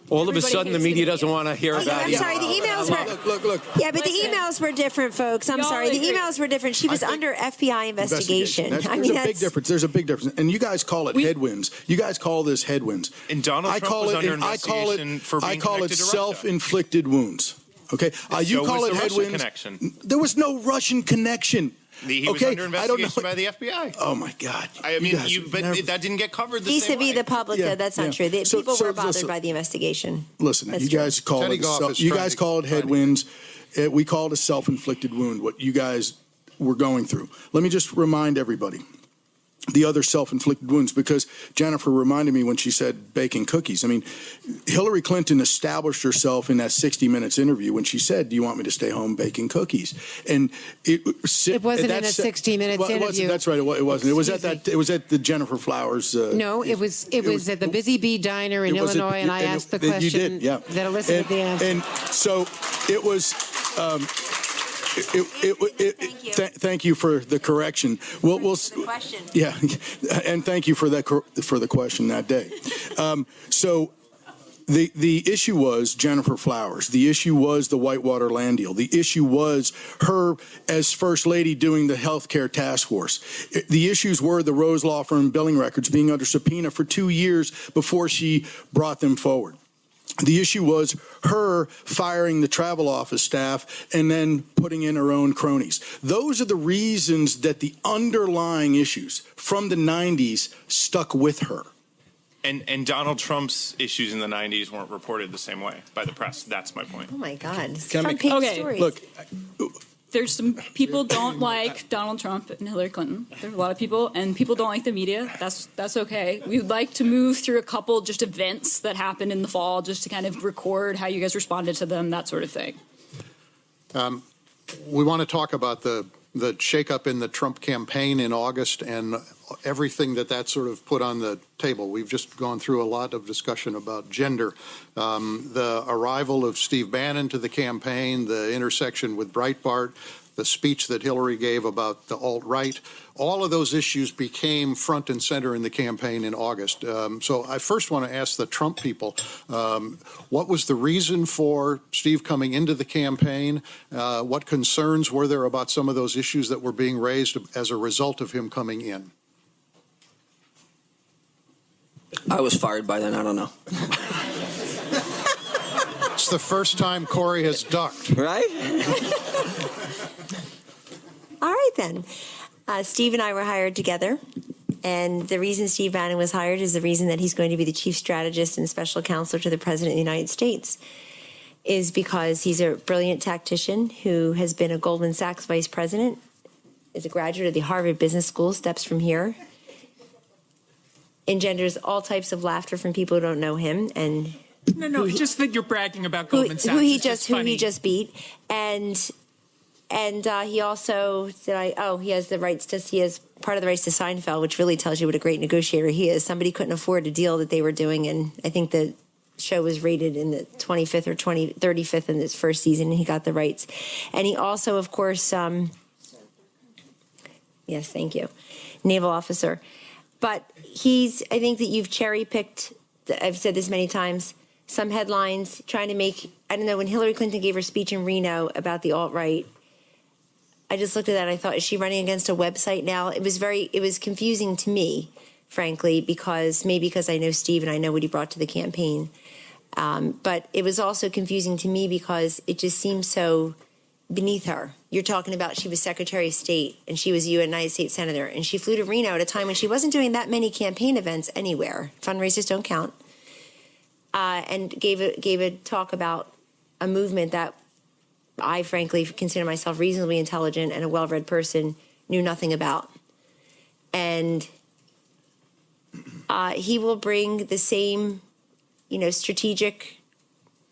All of a sudden, the media doesn't want to hear about it. I'm sorry, the emails were... Look. Yeah, but the emails were different, folks. I'm sorry, the emails were different. She was under FBI investigation. There's a big difference. There's a big difference. And you guys call it headwinds. You guys call this headwinds. And Donald Trump was under investigation for being connected to Russia. Self-inflicted wounds. Okay? You call it headwinds. There was no Russian connection. He was under investigation by the FBI. Oh, my God. That didn't get covered the same way. Vis-a-vis the public, though, that's not true. People were bothered by the investigation. Listen, you guys call it headwinds. We call it a self-inflicted wound, what you guys were going through. Let me just remind everybody. the other self-inflicted wounds, because Jennifer reminded me when she said baking cookies. I mean, Hillary Clinton established herself in that 60 Minutes interview when she said, "Do you want me to stay home baking cookies?" And It wasn't in a 60 Minutes interview. That's right. It wasn't. It was at that. It was at the Jennifer Flowers. No, it was at the Busy Bee Diner in Illinois, and I asked the question you did, yeah. that elicited the answer. And so it was. Thank you for the correction. We'll question. Yeah, and thank you for the question that day. So the issue was Jennifer Flowers. The issue was the Whitewater land deal. The issue was her as First Lady doing the healthcare task force. The issues were the Rose Law Firm billing records being under subpoena for 2 years before she brought them forward. The issue was her firing the travel office staff and then putting in her own cronies. Those are the reasons that the underlying issues from the 90s stuck with her. And Donald Trump's issues in the 90s weren't reported the same way by the press. That's my point. Oh my God! Can I Front page Okay. stories. Look, There's some people don't like Donald Trump and Hillary Clinton. There's a lot of people, and people don't like the media. That's okay. We'd like to move through a couple just events that happened in the fall, just to kind of record how you guys responded to them, that sort of thing. We want to talk about the shakeup in the Trump campaign in August and everything that sort of put on the table. We've just gone through a lot of discussion about gender, the arrival of Steve Bannon to the campaign, the intersection with Breitbart, the speech that Hillary gave about the alt-right. All of those issues became front and center in the campaign in August. So I first want to ask the Trump people, what was the reason for Steve coming into the campaign? What concerns were there about some of those issues that were being raised as a result of him coming in? I was fired by then. I don't know. It's the first time Corey has ducked. Right? All right, then. Steve and I were hired together. And the reason Steve Bannon was hired is the reason that he's going to be the chief strategist and special counselor to the President of the United States, is because he's a brilliant tactician who has been a Goldman Sachs vice president, is a graduate of the Harvard Business School, steps from here, engenders all types of laughter from people who don't know him, and No, just that you're bragging about Goldman Sachs. who he funny. just beat, and he also he has the rights to part of the rights to Seinfeld, which really tells you what a great negotiator he is. Somebody couldn't afford a deal that they were doing, and I think the show was rated in the 25th or 35th in its first season, and he got the rights. And he also, of course, yes, thank you, naval officer. But I think that you've cherry-picked, I've said this many times, some headlines trying to make, I don't know, when Hillary Clinton gave her speech in Reno about the alt-right, I just looked at that and I thought, is she running against a website now? It was confusing to me, frankly, because I know Steve and I know what he brought to the campaign. But it was also confusing to me because it just seemed so beneath her. You're talking about she was Secretary of State and she was a United States Senator, and she flew to Reno at a time when she wasn't doing that many campaign events anywhere. Fundraisers don't count. And gave a talk about a movement that I frankly consider myself reasonably intelligent and a well-read person knew nothing about. And he will bring the same, strategic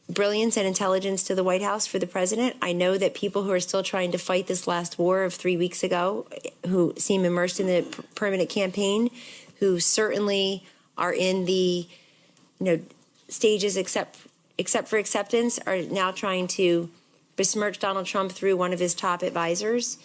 brilliance and intelligence to the White House for the president. I know that people who are still trying to fight this last war of 3 weeks ago, who seem immersed in the permanent campaign, who certainly are in the, stages except for acceptance, are now trying to besmirch Donald Trump through one of his top advisors.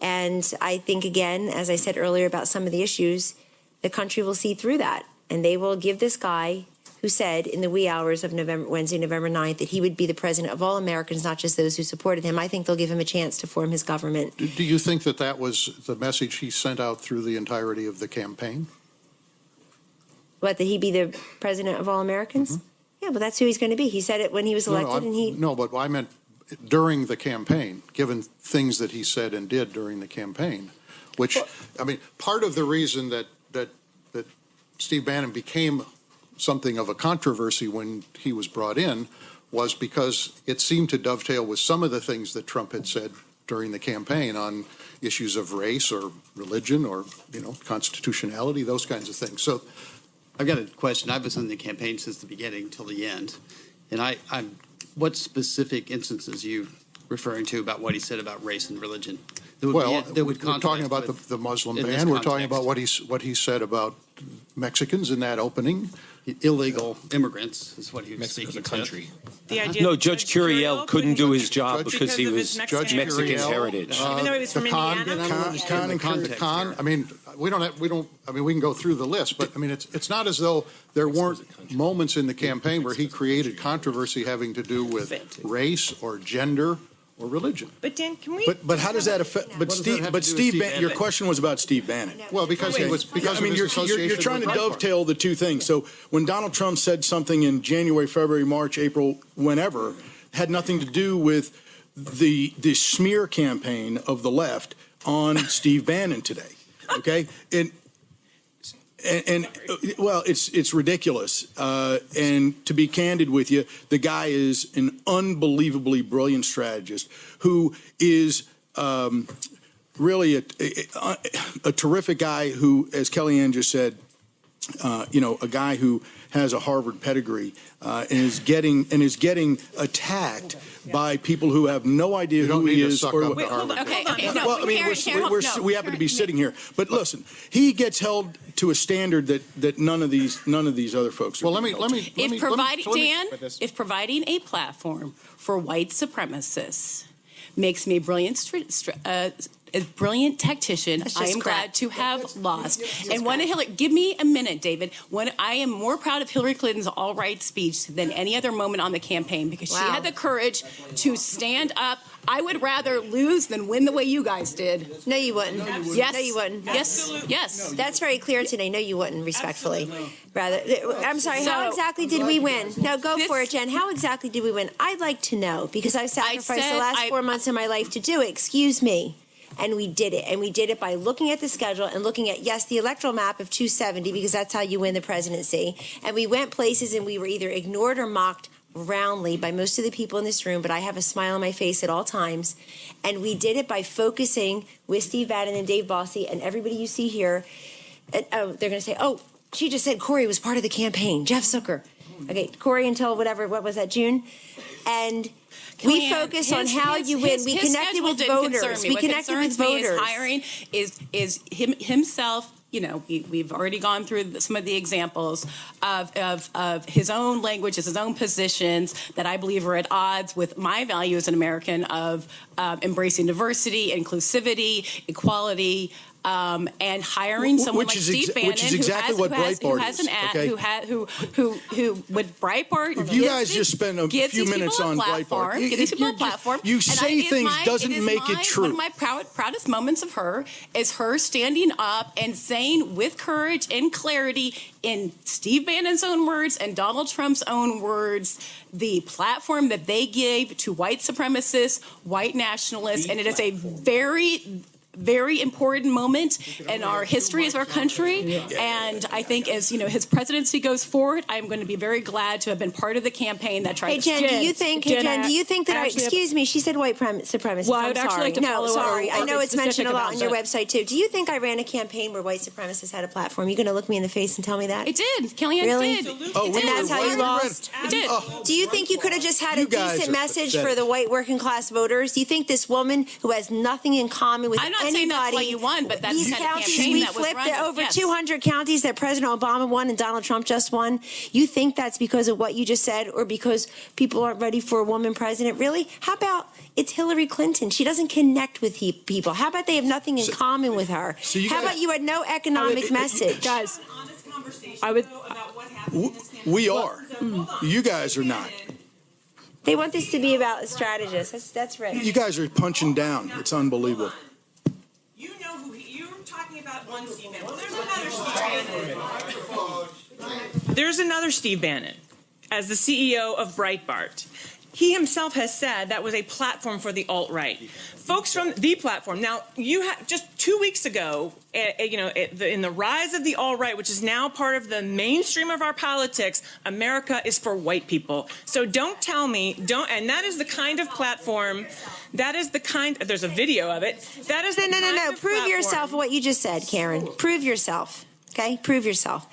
And I think, again, as I said earlier about some of the issues, the country will see through that. And they will give this guy who said in the wee hours of Wednesday, November 9th, that he would be the president of all Americans, not just those who supported him. I think they'll give him a chance to form his government. Do you think that was the message he sent out through the entirety of the campaign? What, that he be the president of all Americans? Mm-hmm. Yeah, but that's who he's going to be. He said it when he was elected, No, but I meant during the campaign, given things that he said and did during the campaign, which, part of the reason that Steve Bannon became something of a controversy when he was brought in was because it seemed to dovetail with some of the things that Trump had said during the campaign on issues of race or religion or, constitutionality, those kinds of things. So I've got a question. I've been in the campaign since the beginning till the end. And I'm what specific instances are you referring to about what he said about race and religion? we're talking about the Muslim in this ban. We're talking context. about what he said about Mexicans in that opening. Illegal immigrants is what he was Mexico's speaking a country. The idea No, that Judge Curiel couldn't do his job because he of was his Mexican Mexican Curiel, heritage. Even though he was from Indiana? Con. I mean, we can go through the list, but I mean, it's not as though there weren't moments in the campaign where he created controversy having to do with race or gender or religion. But Dan, can we? But how does that affect? But does that have Steve, to but do with Steve Steve, your question was about Steve Bannon. Well, because he was because I mean, of his you're association trying to with Breitbart. dovetail the two things. So when Donald Trump said something in January, February, March, April, whenever, had nothing to do with the smear campaign of the left on Steve Bannon today. Okay, and well, it's ridiculous. And to be candid with you, the guy is an unbelievably brilliant strategist who is really a terrific guy who, as KellyAnne just said, a guy who has a Harvard pedigree and is getting attacked by people who have no idea who he is. Wait, hold on. Okay, no. Well, I mean, we happen to be sitting here, but listen, he gets held to a standard that none of these other folks. Well, let me. If providing a platform for white supremacists makes me a brilliant tactician, I am glad to have lost. And give me a minute, David. When I am more proud of Hillary Clinton's all right speech than any other moment on the campaign because she had the courage to stand up. I would rather lose than win the way you guys did. No, you wouldn't. Yes. No, you wouldn't. Yes. That's very clear today. No, you wouldn't, respectfully. Rather, I'm sorry, how exactly did we win? No, go for it, Jen. How exactly did we win? I'd like to know because I've sacrificed the last 4 months of my life to do it. Excuse me. And we did it. And we did it by looking at the schedule and looking at, yes, the electoral map of 270, because that's how you win the presidency. And we went places and we were either ignored or mocked roundly by most of the people in this room, but I have a smile on my face at all times. And we did it by focusing with Steve Bannon and Dave Bossie and everybody you see here. And, they're going to say, oh, she just said Corey was part of the campaign. Jeff Zucker. Okay, Corey until what was that, June? And we focus on how you win. We connected with voters. We connected with voters. Hiring is himself. We've already gone through some of the examples of his own languages, his own positions that I believe are at odds with my value as an American of embracing diversity, inclusivity, equality. And hiring someone like Steve Bannon, which is exactly what Breitbart is. Who would Breitbart? If you guys just spend a few minutes on Breitbart, give these people a platform. You say things doesn't make it true. One of my proudest moments of her is her standing up and saying with courage and clarity, in Steve Bannon's own words and Donald Trump's own words, the platform that they gave to white supremacists, white nationalists, and it is a very important moment in our history as our country. And I think as his presidency goes forward, I'm going to be very glad to have been part of the campaign that tried to Jen, do you think that excuse me, she said white supremacists. Well, I would actually like to follow up. I know it's mentioned a lot on your website too. Do you think I ran a campaign where white supremacists had a platform? You going to look me in the face and tell me that? It did. KellyAnne really? did. Oh, and that's how you lost? It did. Do you think you could have just had a decent message for the white working class voters? Do you think this woman who has nothing in common with anybody? I'm not saying that's why you won, but that's these kind of counties campaign we that was flipped run. over 200 counties that President Obama won and Donald Trump just won. You think that's because of what you just said, or because people aren't ready for a woman president? Really? How about it's Hillary Clinton? She doesn't connect with people. How about they have nothing in common with her? How about you had no economic message, guys? We are. You guys are not. They want this to be about a strategist. That's right. You guys are punching down. It's unbelievable. You're talking about one Steve Bannon. Well, there's another Steve Bannon as the CEO of Breitbart. He himself has said that was a platform for the alt-right. Folks from the platform. Now, you have just 2 weeks ago, in the rise of the alt-right, which is now part of the mainstream of our politics, America is for white people. So don't tell me, and that is the kind of platform, there's a video of it. That is No. Prove yourself what you just said, Karen. Prove yourself. Okay? Prove yourself.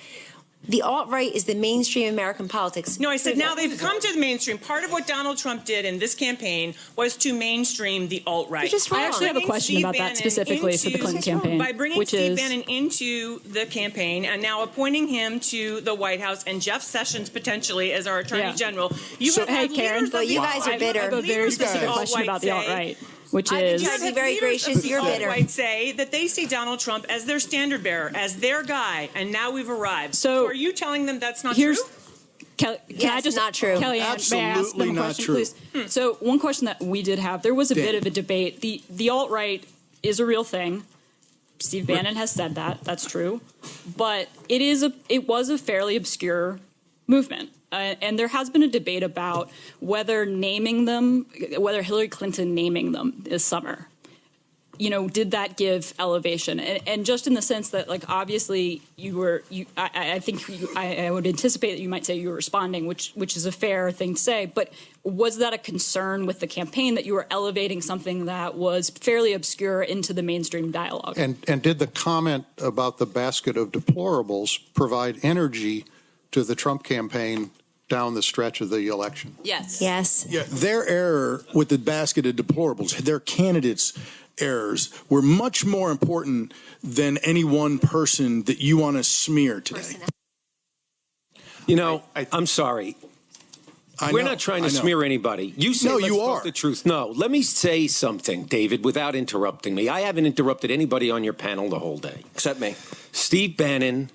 The alt-right is the mainstream American politics. No, I said now they've come to the mainstream. Part of what Donald Trump did in this campaign was to mainstream the alt-right. You're just wrong. I actually have a question about that specifically for the Clinton campaign. By bringing which Steve is, Bannon into the campaign and now appointing him to the White House and Jeff Sessions potentially as our Attorney General. Hey, Karen, you guys are bitter. I have a very specific question about the alt-right. Which is, I've been very gracious. You're bitter. I'd say that they see Donald Trump as their standard bearer, as their guy, and now we've arrived. So are you telling them that's not true? Can I just, not true. KellyAnne, may I ask them a not question, true. please? So one question that we did have, there was a bit of a debate. The alt-right is a real thing. Steve Bannon has said that. That's true. But it was a fairly obscure movement. And there has been a debate about whether Hillary Clinton naming them this summer, did that give elevation? And just in the sense that, obviously I would anticipate that you might say you were responding, which is a fair thing to say. But was that a concern with the campaign that you were elevating something that was fairly obscure into the mainstream dialogue? And did the comment about the basket of deplorables provide energy to the Trump campaign down the stretch of the election? Yes. Yes. Yeah, their error with the basket of deplorables, their candidates' errors were much more important than any one person that you want to smear today. I'm sorry. I We're know, not trying I to know. smear anybody. You say No, let's you talk are. the truth. No, let me say something, David, without interrupting me. I haven't interrupted anybody on your panel the whole day. Except me. Steve Bannon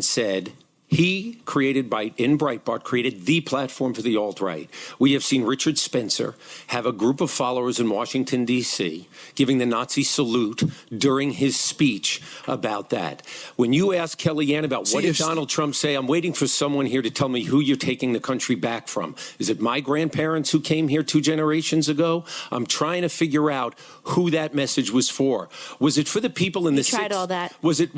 said he created Breitbart created the platform for the alt-right. We have seen Richard Spencer have a group of followers in Washington, D.C., giving the Nazi salute during his speech about that. When you ask KellyAnne about what did Donald Trump say, I'm waiting for someone here to tell me who you're taking the country back from. Is it my grandparents who came here 2 generations ago? I'm trying to figure out who that message was for. Was it for the people in the tried all that. Was it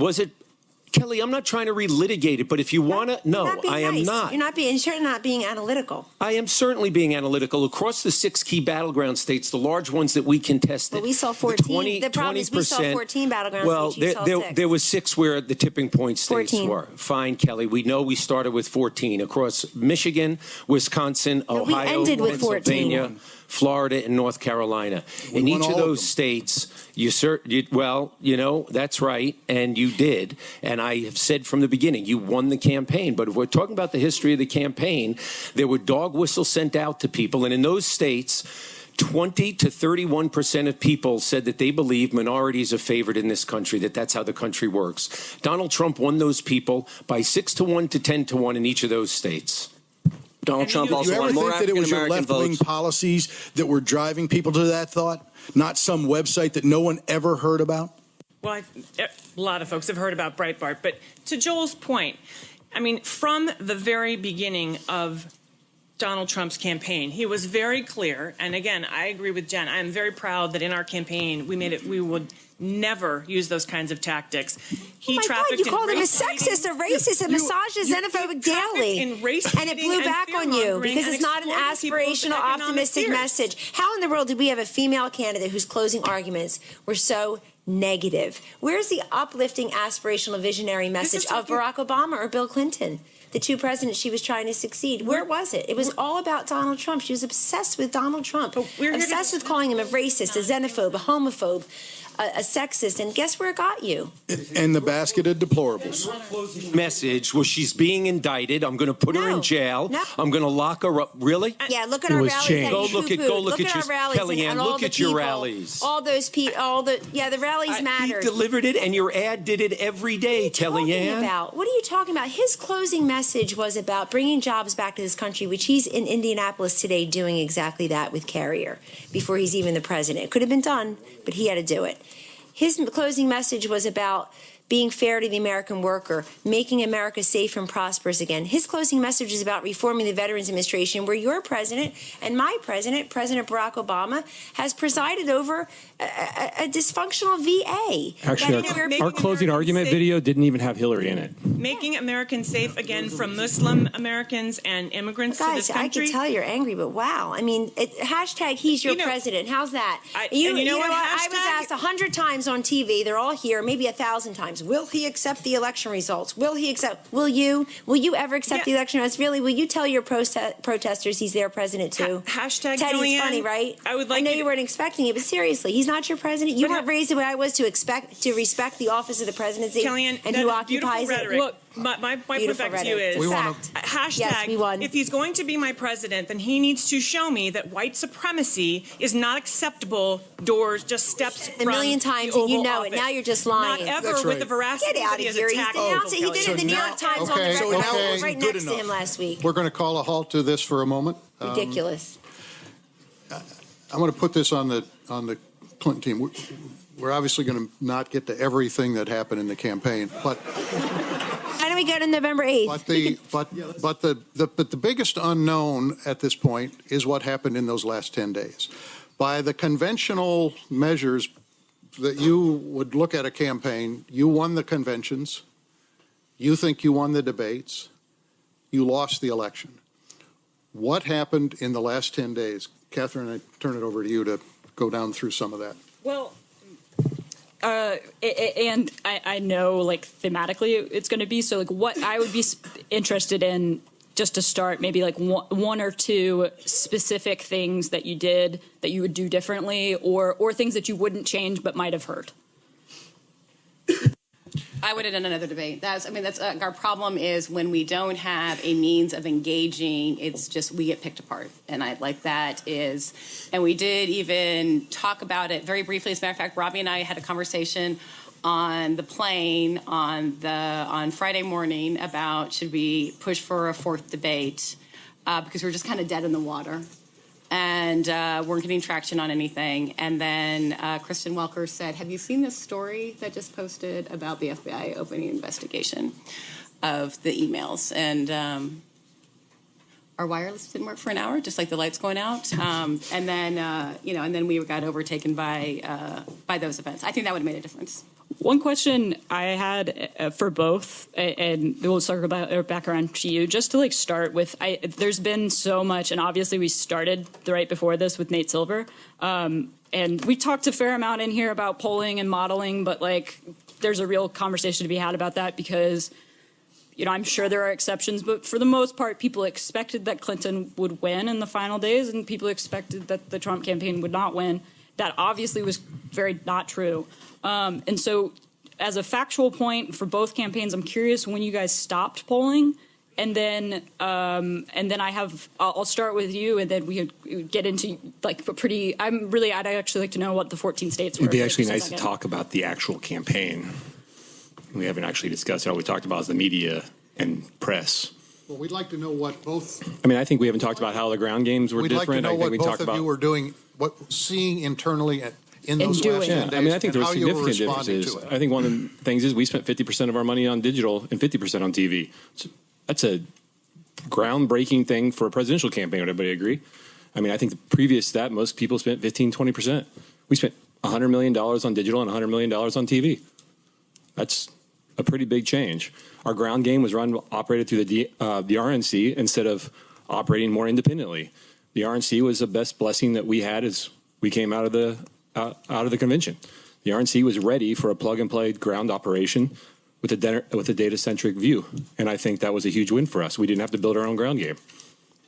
Kelly, I'm not trying to relitigate it, but if you want to, no, I am not. You're certainly not being analytical. I am certainly being analytical. Across the 6 key battleground states, the large ones that we contested. Well, we saw 14. The problem is we saw 14 battleground states. You saw 6. There was 6 where the tipping point states 14. were. Fine, Kelly. We know we started with 14 across Michigan, Wisconsin, Ohio, we ended with Pennsylvania, 14. Florida, and North Carolina. In each of those states, that's right, and you did. And I have said from the beginning, you won the campaign. But if we're talking about the history of the campaign, there were dog whistles sent out to people. And in those states, 20 to 31% of people said that they believe minorities are favored in this country, that's how the country works. Donald Trump won those people by 6-1 to 10-1 in each of those states. Donald Trump also You ever won more think that it was your African-American left-wing votes. policies that were driving people to that thought, not some website that no one ever heard about? Well, a lot of folks have heard about Breitbart, but to Joel's point, from the very beginning of Donald Trump's campaign, he was very clear. And again, I agree with Jen. I am very proud that in our campaign, we would never use those kinds of tactics. He trafficked you called in him a race sexist, a racist, a misogynist, xenophobic daily. in race And it blew back on you because it's not an aspirational, optimistic message. How in the world did we have a female candidate whose closing arguments were so negative? Where's the uplifting, aspirational, visionary message of Barack Obama or Bill Clinton? The 2 presidents she was trying to succeed. Where was it? It was all about Donald Trump. She was obsessed with Donald Trump. Obsessed with calling him a racist, a xenophobe, a homophobe, a sexist. And guess where it got you? And the basket of deplorables. Message was she's being indicted. I'm going to put her in jail. No. I'm going to lock her up. Really? Yeah, look at our rallies. Go look at your Kellyanne. look at your rallies. All those people. The rallies mattered. He delivered it, and your ad did it every day, Kellyanne. What are you talking about? His closing message was about bringing jobs back to this country, which he's in Indianapolis today doing exactly that with Carrier before he's even the president. It could have been done, but he had to do it. His closing message was about being fair to the American worker, making America safe and prosperous again. His closing message is about reforming the Veterans Administration, where your president and my president, President Barack Obama, has presided over a dysfunctional VA. Actually, our closing argument video didn't even have Hillary in it. Making Americans safe again from Muslim Americans and immigrants to Guys, this country. I can tell you're angry, but wow. I mean, hashtag he's your president. How's that? You know what? I was asked 100 times on TV. They're all here, maybe 1,000 times. Will he accept the election results? Will he accept? Will you ever accept the election results? Really? Will you tell your protesters he's their president too? Hashtag Teddy's KellyAnee, funny, right? I know you weren't expecting it, but seriously, he's not your president. You weren't raised the way I was to respect the office of the presidency KellyAnee, and that who is occupies rhetoric. it. Look, my point back to you is hashtag, if he's going to be my president, then he needs to show me that white supremacy is not acceptable doors, just steps a million times, and you know it. Now you're just lying. Not ever with the veracity Get out that he of has here. attacked. He denounced it. He did it in the New York Times on the record. Right next to him last week. We're going to call a halt to this for a moment. Ridiculous. I'm going to put this on the Clinton team. We're obviously going to not get to everything that happened in the campaign, but how do we go to November 8th? But the biggest unknown at this point is what happened in those last 10 days. By the conventional measures that you would look at a campaign, you won the conventions, you think you won the debates, you lost the election. What happened in the last 10 days? Catherine, I turn it over to you to go down through some of that. Well, and I know, like, thematically it's going to be, so, like, what I would be interested in, just to start, maybe, like, one or two specific things that you did that you would do differently, or things that you wouldn't change but might have hurt. I would have done another debate. That's our problem is when we don't have a means of engaging, it's just we get picked apart. And and we did even talk about it very briefly. As a matter of fact, Robbie and I had a conversation on the plane on Friday morning about should we push for a fourth debate because we're just kind of dead in the water. And weren't getting traction on anything. And then Kristen Welker said, have you seen this story that just posted about the FBI opening investigation of the emails? And our wireless didn't work for an hour, just like the lights going out. And then we got overtaken by those events. I think that would have made a difference. One question I had for both, and we'll circle back around to you, just to start with, there's been so much, and obviously we started right before this with Nate Silver, and we talked a fair amount in here about polling and modeling, but there's a real conversation to be had about that because, I'm sure there are exceptions, but for the most part, people expected that Clinton would win in the final days, and people expected that the Trump campaign would not win. That obviously was very not true. And so as a factual point for both campaigns, I'm curious when you guys stopped polling. And then I'll start with you, and then we get into I'd actually like to know what the 14 states were. It'd be actually nice to talk about the actual campaign. We haven't actually discussed it. All we talked about is the media and press. Well, we'd like to know what both. I think we haven't talked about how the ground games were different. We'd like to know I think what both of you were doing, seeing internally in those last 10 days. I think there were significant differences. I think one of the things is we spent 50% of our money on digital and 50% on TV. So that's a groundbreaking thing for a presidential campaign. Would everybody agree? I think the previous to that, most people spent 15, 20%. We spent $100 million on digital and $100 million on TV. That's a pretty big change. Our ground game was operated through the RNC instead of operating more independently. The RNC was the best blessing that we had as we came out of the convention. The RNC was ready for a plug-and-play ground operation with a data-centric view, and I think that was a huge win for us. We didn't have to build our own ground game.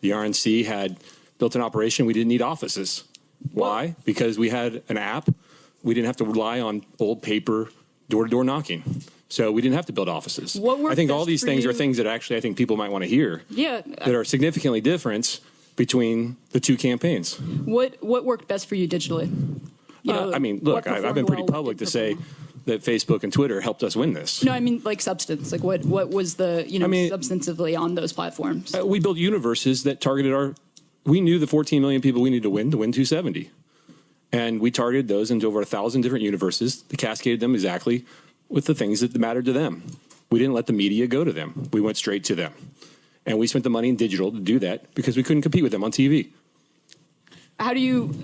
The RNC had built an operation. We didn't need offices. Why? Because we had an app. We didn't have to rely on old paper door-to-door knocking. So we didn't have to build offices. I think all these things are things that actually I think people might want to hear. Yeah. That are significantly different between the two campaigns. What worked best for you digitally? Look, I've been pretty public to say that Facebook and Twitter helped us win this. No, substance. What was the substantively on those platforms? We built universes that targeted we knew the 14 million people we needed to win 270. And we targeted those into over 1,000 different universes, cascaded them exactly with the things that mattered to them. We didn't let the media go to them. We went straight to them. And we spent the money in digital to do that because we couldn't compete with them on TV. How do you,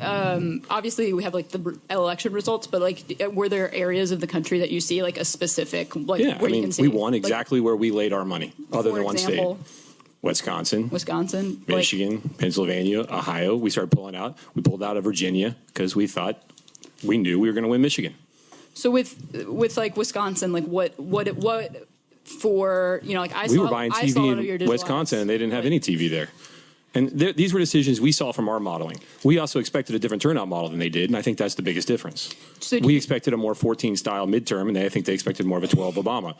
obviously we have like the election results, but like, were there areas of the country that you see like a specific, like Yeah, where I you mean, can see? we won exactly where we laid our money, other than one example, state. Wisconsin, like, Michigan, Pennsylvania, Ohio. We started pulling out. We pulled out of Virginia because we thought we knew we were going to win Michigan. so with like Wisconsin, like what for, you know, like We were buying TV in Wisconsin, and they didn't have any TV there. And these were decisions we saw from our modeling. We also expected a different turnout model than they did, and I think that's the biggest difference. So We expected a more 14-style midterm, and I think they expected more of a 12 Obama.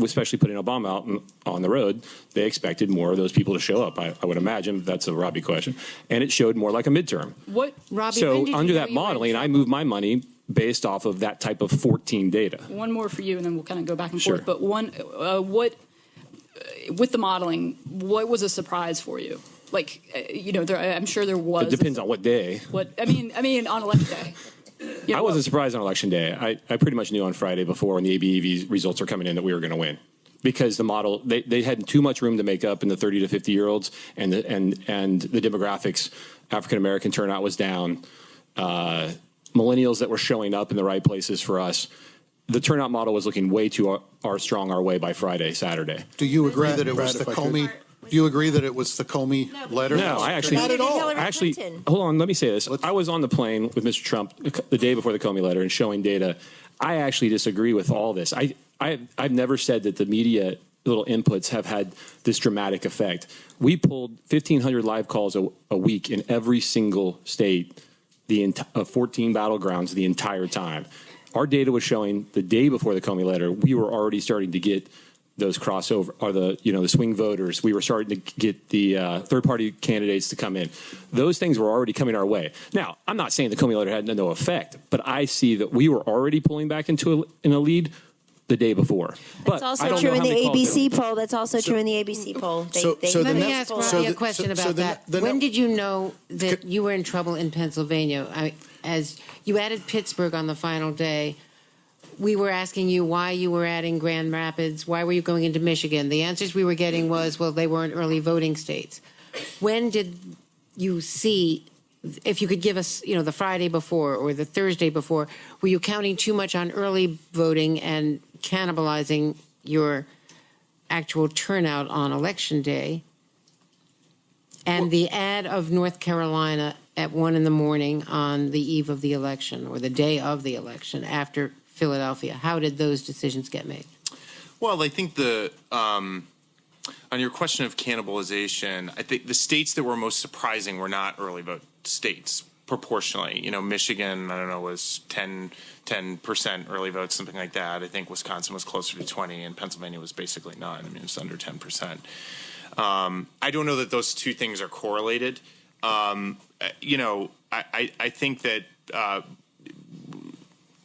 Especially putting Obama out on the road, they expected more of those people to show up. I would imagine that's a Robbie question. And it showed more like a midterm. What, Robbie, when So did you under know that you were in modeling, I moved my money based off of that type of 14 data. one more for you, and then we'll kind of go back and Sure. forth. But one, what with the modeling, what was a surprise for you? Like, you know, I'm sure there was. It depends on what day. What I mean, on election day. You know, I wasn't surprised on election day. I pretty much knew on Friday before when the ABEV results were coming in that we were going to win. Because the model, they had too much room to make up in the 30 to 50 year olds, and the demographics, African American turnout was down. Millennials that were showing up in the right places for us. The turnout model was looking way too strong our way by Friday, Saturday. Do you agree Brad- that it was Brad, the if I could- Comey? Do you agree that it was the Comey letter? No, I actually Not at all. Actually, hold on. Let me say this. I was on the plane with Mr. Trump the day before the Comey letter and showing data. I actually disagree with all this. I've never said that the media little inputs have had this dramatic effect. We pulled 1,500 live calls a week in every single state, 14 battlegrounds the entire time. Our data was showing the day before the Comey letter, we were already starting to get those crossover, or the swing voters. We were starting to get the third-party candidates to come in. Those things were already coming our way. Now, I'm not saying the Comey letter had no effect, but I see that we were already pulling back into a lead the day before. But That's I also don't true know in how the many calls ABC there were. poll. That's also true in the ABC poll. Let me ask Robbie a question about that. the When net- did you know that you were in trouble in Pennsylvania? As you added Pittsburgh on the final day, we were asking you why you were adding Grand Rapids. Why were you going into Michigan? The answers we were getting was, well, they weren't early voting states. When did you see, if you could give us, the Friday before or the Thursday before, were you counting too much on early voting and cannibalizing your actual turnout on election day? And the ad of North Carolina at 1 a.m. on the eve of the election or the day of the election after Philadelphia. How did those decisions get made? Well, I think on your question of cannibalization, I think the states that were most surprising were not early vote states proportionally. Michigan, I don't know, was 10% early votes, something like that. I think Wisconsin was closer to 20, and Pennsylvania was basically none. I mean, it was under 10%. I don't know that those two things are correlated. I think that,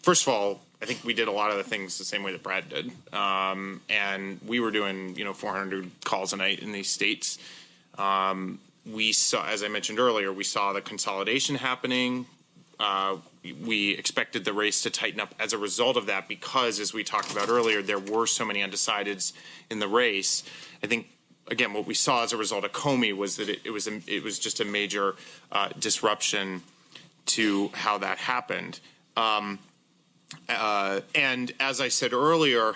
first of all, I think we did a lot of the things the same way that Brad did. And we were doing, 400 calls a night in these states. We saw, as I mentioned earlier, we saw the consolidation happening. We expected the race to tighten up as a result of that because, as we talked about earlier, there were so many undecideds in the race. I think, again, what we saw as a result of Comey was that it was just a major disruption to how that happened. And as I said earlier,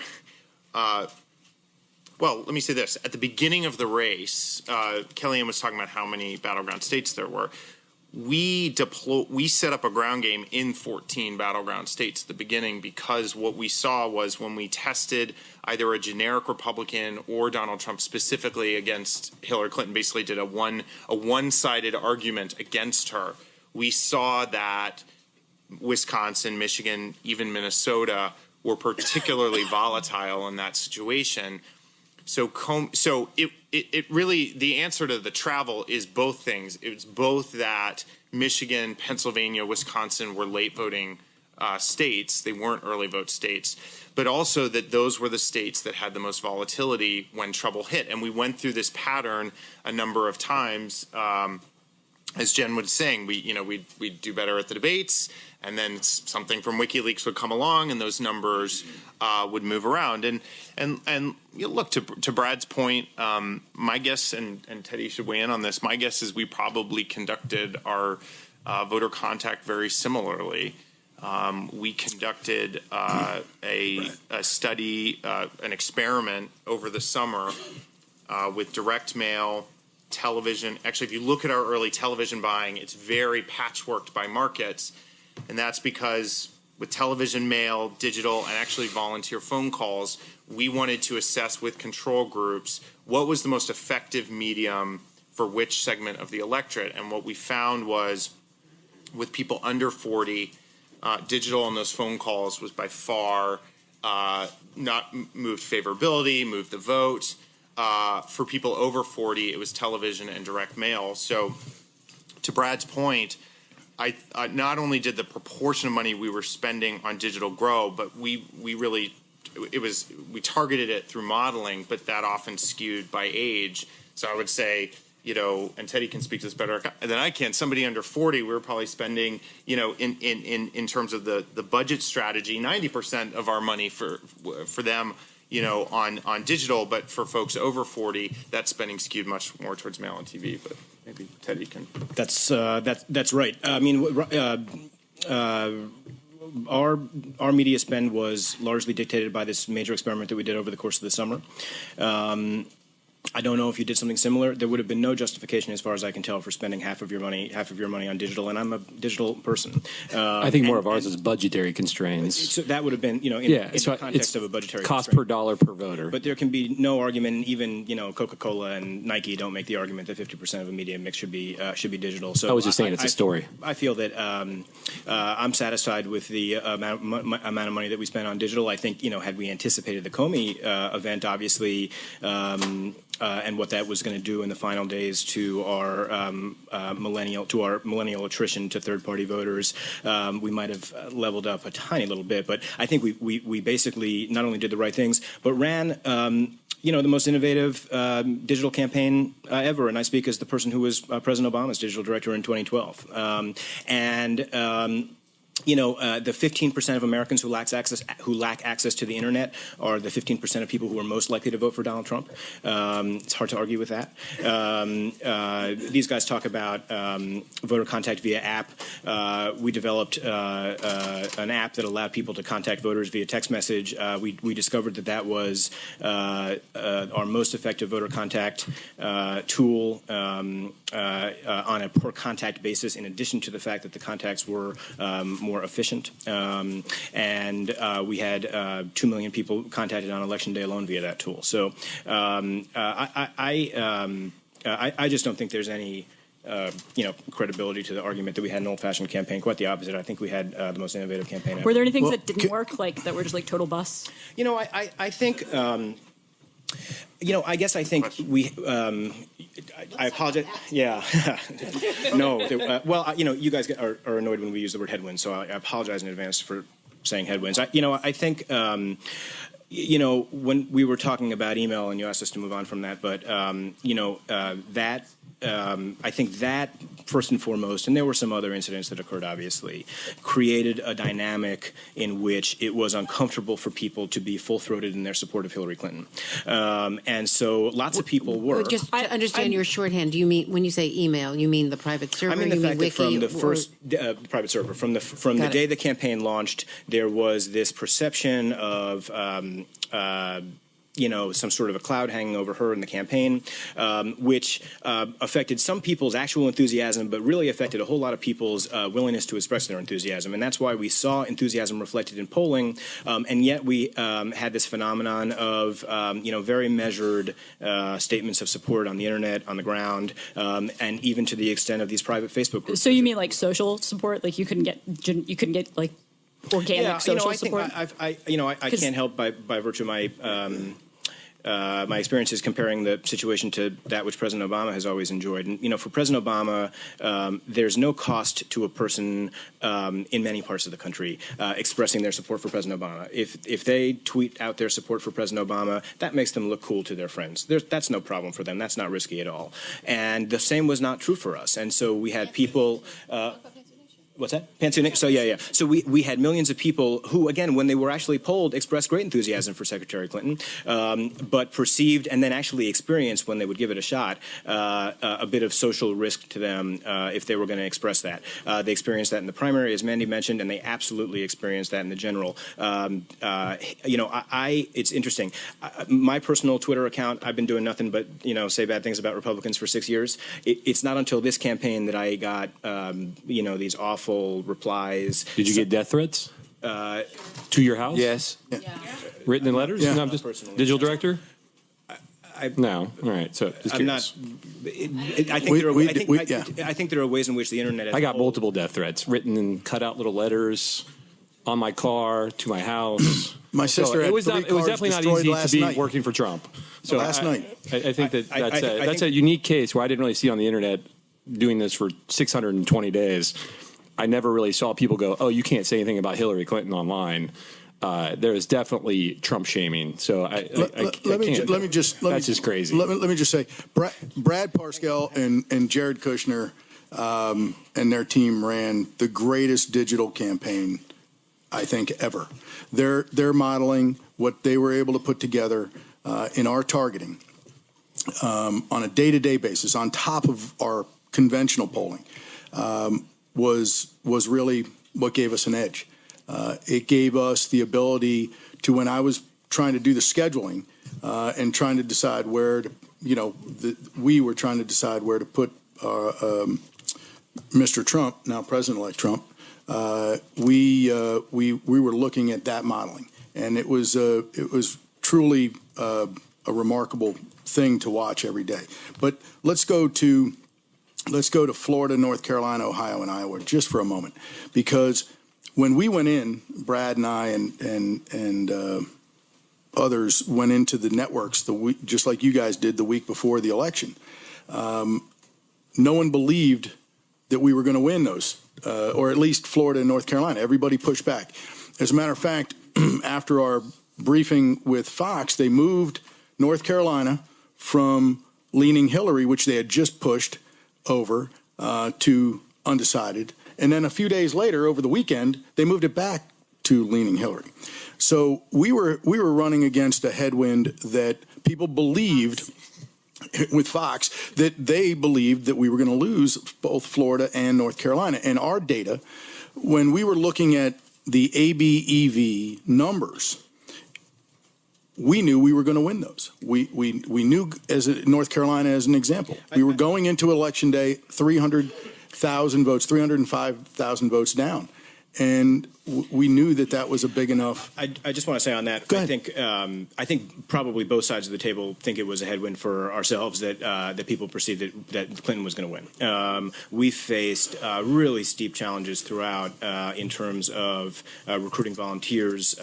well, let me say this. At the beginning of the race, KellyAnee was talking about how many battleground states there were. We set up a ground game in 14 battleground states at the beginning because what we saw was when we tested either a generic Republican or Donald Trump specifically against Hillary Clinton, basically did a one-sided argument against her, we saw that Wisconsin, Michigan, even Minnesota were particularly volatile in that situation. So it really, the answer to the travel is both things. It's both that Michigan, Pennsylvania, Wisconsin were late voting states. They weren't early vote states, but also that those were the states that had the most volatility when trouble hit. And we went through this pattern a number of times as Jen was saying, we'd do better at the debates, and then something from WikiLeaks would come along, and those numbers would move around. And look, to Brad's point, my guess, and Teddy should weigh in on this, my guess is we probably conducted our voter contact very similarly. We conducted a study, an experiment over the summer with direct mail, television. Actually, if you look at our early television buying, it's very patchworked by markets. And that's because with television, mail, digital, and actually volunteer phone calls, we wanted to assess with control groups what was the most effective medium for which segment of the electorate. And what we found was with people under 40, digital on those phone calls was by far not moved favorability, moved the vote. For people over 40, it was television and direct mail. So to Brad's point, I not only did the proportion of money we were spending on digital grow, but we targeted it through modeling, but that often skewed by age. So I would say, and Teddy can speak to this better than I can, somebody under 40, we were probably spending, in terms of the budget strategy, 90% of our money for them, on digital, but for folks over 40, that spending skewed much more towards mail and TV. But maybe Teddy can. That's right. I mean, our media spend was largely dictated by this major experiment that we did over the course of the summer. I don't know if you did something similar. There would have been no justification, as far as I can tell, for spending half of your money on digital, and I'm a digital person. I think more of ours is budgetary constraints. So that would have been, in the context of a budgetary cost constraint. per dollar per voter. But there can be no argument, even Coca-Cola and Nike don't make the argument that 50% of a media mix should be digital. So I was just saying it's a story. I feel that I'm satisfied with the amount of money that we spent on digital. I think had we anticipated the Comey event, obviously. And what that was going to do in the final days to our millennial attrition to third-party voters, we might have leveled up a tiny little bit. But I think we basically not only did the right things, but ran the most innovative digital campaign ever. And I speak as the person who was President Obama's digital director in 2012. The 15% of Americans who lack access to the internet are the 15% of people who are most likely to vote for Donald Trump. It's hard to argue with that. These guys talk about voter contact via app. We developed an app that allowed people to contact voters via text message. We discovered that was our most effective voter contact tool on a per contact basis, in addition to the fact that the contacts were more efficient. And we had 2 million people contacted on Election Day alone via that tool. So I just don't think there's any credibility to the argument that we had an old-fashioned campaign. Quite the opposite. I think we had the most innovative campaign ever. Were there any things that didn't work, that were just like total busts? I think... I guess I think we. I apologize. Yeah. No. You guys are annoyed when we use the word headwinds, so I apologize in advance for saying headwinds. I think. When we were talking about email, and you asked us to move on from that, but that. I think that, first and foremost, and there were some other incidents that occurred, obviously, created a dynamic in which it was uncomfortable for people to be full-throated in their support of Hillary Clinton. And so lots of people were. Just to understand your shorthand, do you mean, when you say email, you mean the private server? I mean the fact that from the first private server, from the day the campaign launched, there was this perception of some sort of a cloud hanging over her in the campaign, which affected some people's actual enthusiasm, but really affected a whole lot of people's willingness to express their enthusiasm. And that's why we saw enthusiasm reflected in polling, and yet we had this phenomenon of, very measured statements of support on the internet, on the ground, and even to the extent of these private Facebook groups. So you mean like social support? Like you couldn't get like organic social support? I can't help by virtue of my My experience is comparing the situation to that which President Obama has always enjoyed. And, for President Obama, there's no cost to a person in many parts of the country expressing their support for President Obama. If they tweet out their support for President Obama, that makes them look cool to their friends. That's no problem for them. That's not risky at all. And the same was not true for us. And so we had people. What's that? Pantsunik? So, yeah. So we had millions of people who, again, when they were actually polled, expressed great enthusiasm for Secretary Clinton, but perceived and then actually experienced, when they would give it a shot, a bit of social risk to them if they were going to express that. They experienced that in the primary, as Mandy mentioned, and they absolutely experienced that in the general. It's interesting. My personal Twitter account, I've been doing nothing but, say bad things about Republicans for 6 years. It's not until this campaign that I got, these awful replies. Did you get death threats? To your house? Yes. Yeah. Written in letters? Yeah. No, I'm just digital director? No. All right. So just I'm curious. not. I think there are ways in which the internet. As I got a whole- multiple death threats written in cut out little letters on my car to my house. My sister had it was three it was cars definitely not destroyed easy to last be night. working for Trump. So Last night. I think that's think- a unique case where I didn't really see on the internet doing this for 620 days. I never really saw people go, "Oh, you can't say anything about Hillary Clinton online." There is definitely Trump shaming. So Let me just crazy. Let me just say, Brad Parscale and Jared Kushner and their team ran the greatest digital campaign, I think, ever. They're modeling what they were able to put together in our targeting on a day-to-day basis, on top of our conventional polling, was really what gave us an edge. It gave us the ability to, when I was trying to do the scheduling and trying to decide where to, we were trying to decide where to put Mr. Trump, now President-elect Trump. We were looking at that modeling, and it was truly a remarkable thing to watch every day. But let's go to Florida, North Carolina, Ohio, and Iowa just for a moment, because when we went in, Brad and I and others went into the networks just like you guys did the week before the election. No one believed that we were going to win those, or at least Florida and North Carolina. Everybody pushed back. As a matter of fact, after our briefing with Fox, they moved North Carolina from leaning Hillary, which they had just pushed over, to undecided. And then a few days later, over the weekend, they moved it back to leaning Hillary. So we were running against a headwind that people believed, with Fox, that they believed that we were going to lose both Florida and North Carolina. And our data, when we were looking at the ABEV numbers, we knew we were going to win those. We knew, as North Carolina as an example, we were going into Election Day 300,000 votes, 305,000 votes down. And we knew that was a big enough. I just want to say on that, I think probably both sides of the table think it was a headwind for ourselves that people perceived that Clinton was going to win. We faced really steep challenges throughout in terms of recruiting volunteers,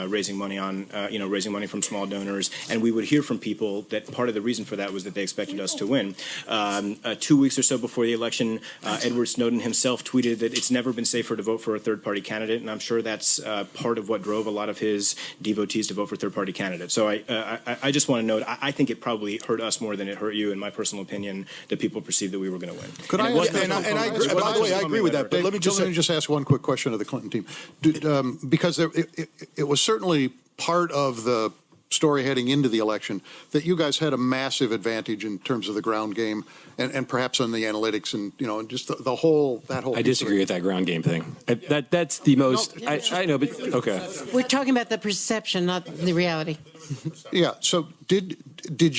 raising money raising money from small donors, and we would hear from people that part of the reason for that was that they expected us to win. 2 weeks or so before the election, Edward Snowden himself tweeted that it's never been safer to vote for a third-party candidate, and I'm sure that's part of what drove a lot of his devotees to vote for third-party candidates. So I just want to note, I think it probably hurt us more than it hurt you, in my personal opinion, that people perceived that we were going to win. Could I ask, and I agree, by the way, I agree with that, but let me just ask one quick question of the Clinton team. Because it was certainly part of the story heading into the election that you guys had a massive advantage in terms of the ground game and perhaps on the analytics and just the whole I disagree with that ground game thing. That's the most. I know, but okay. We're talking about the perception, not the reality. Yeah. So did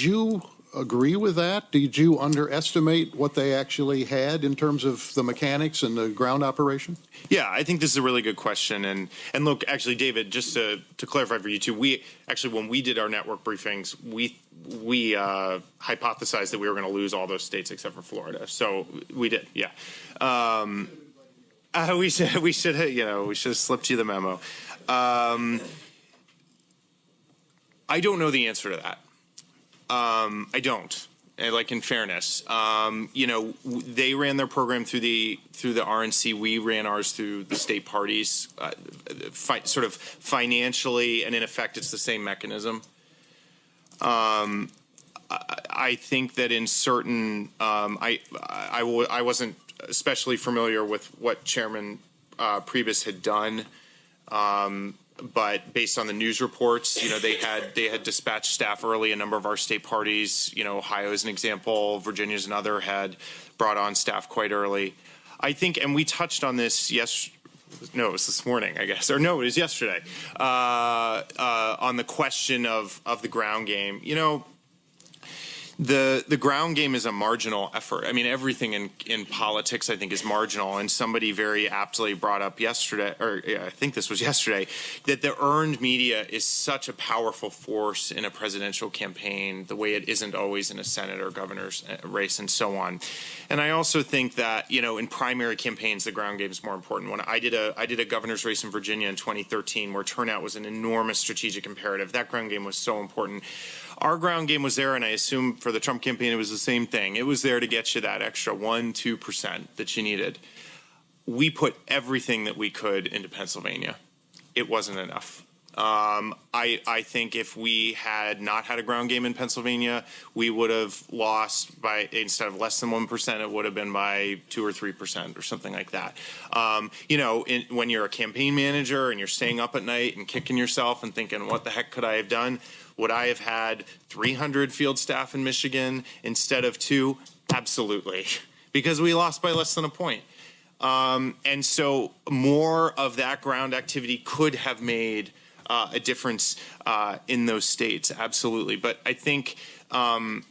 you agree with that? Did you underestimate what they actually had in terms of the mechanics and the ground operation? Yeah, I think this is a really good question. And look, actually, David, just to clarify for you too, we actually, when we did our network briefings, we hypothesized that we were going to lose all those states except for Florida. So we did, yeah. We should have slipped you the memo. I don't know the answer to that. I don't. Like, in fairness, they ran their program through the RNC. We ran ours through the state parties, sort of financially, and in effect, it's the same mechanism. I think that in certain, I wasn't especially familiar with what Chairman Priebus had done. But based on the news reports, they had dispatched staff early. A number of our state parties, Ohio is an example, Virginia is another, had brought on staff quite early. I think, and we touched on this it was this morning, I guess, or no, it was yesterday, on the question of the ground game. The ground game is a marginal effort. I mean, everything in politics, I think, is marginal. And somebody very aptly brought up yesterday, I think this was yesterday, that the earned media is such a powerful force in a presidential campaign, the way it isn't always in a Senate or governor's race and so on. And I also think that, in primary campaigns, the ground game is more important. When I did a governor's race in Virginia in 2013, where turnout was an enormous strategic imperative, that ground game was so important. Our ground game was there, and I assume for the Trump campaign it was the same thing. It was there to get you that extra 1-2% that you needed. We put everything that we could into Pennsylvania. It wasn't enough. I think if we had not had a ground game in Pennsylvania, we would have lost by, instead of less than 1%, it would have been by 2 or 3% or something like that. When you're a campaign manager and you're staying up at night and kicking yourself and thinking, what the heck could I have done? Would I have had 300 field staff in Michigan instead of 2? Absolutely, because we lost by less than a point. And so more of that ground activity could have made a difference in those states, absolutely. But I think, none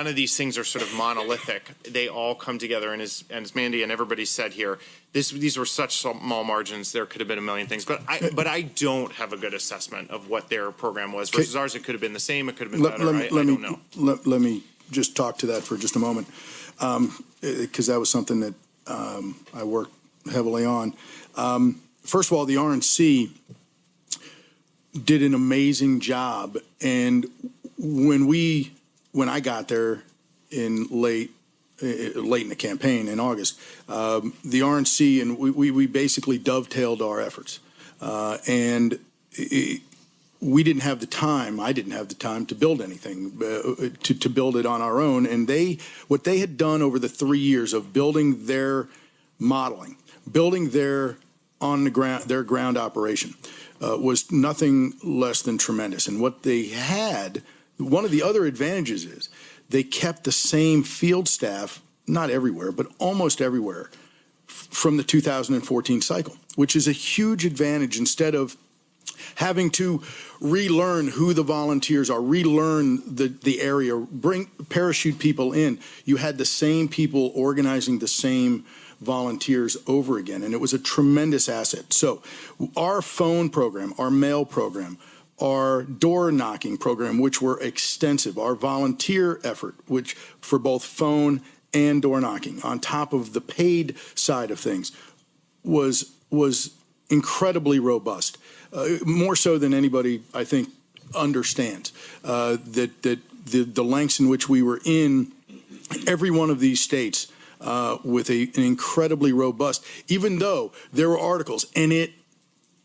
of these things are sort of monolithic. They all come together, and as Mandy and everybody said here, these were such small margins. There could have been a million things, but I don't have a good assessment of what their program was versus ours. It could have been the same. It could have been better. I don't know. Let me just talk to that for just a moment, because that was something that I worked heavily on. First of all, the RNC did an amazing job, and when I got there in late in the campaign in August, the RNC and we basically dovetailed our efforts, and we didn't have the time. I didn't have the time to build anything, to build it on our own. And what they had done over the 3 years of building their modeling, building their ground operation, was nothing less than tremendous. And what they had, one of the other advantages is they kept the same field staff, not everywhere, but almost everywhere, from the 2014 cycle, which is a huge advantage. Instead of having to relearn who the volunteers are, relearn the area, parachute people in, you had the same people organizing the same volunteers over again, and it was a tremendous asset. So our phone program, our mail program, our door knocking program, which were extensive, our volunteer effort, which for both phone and door knocking, on top of the paid side of things, was incredibly robust, more so than anybody, I think, understands. That the lengths in which we were in every one of these states with an incredibly robust, even though there were articles, and it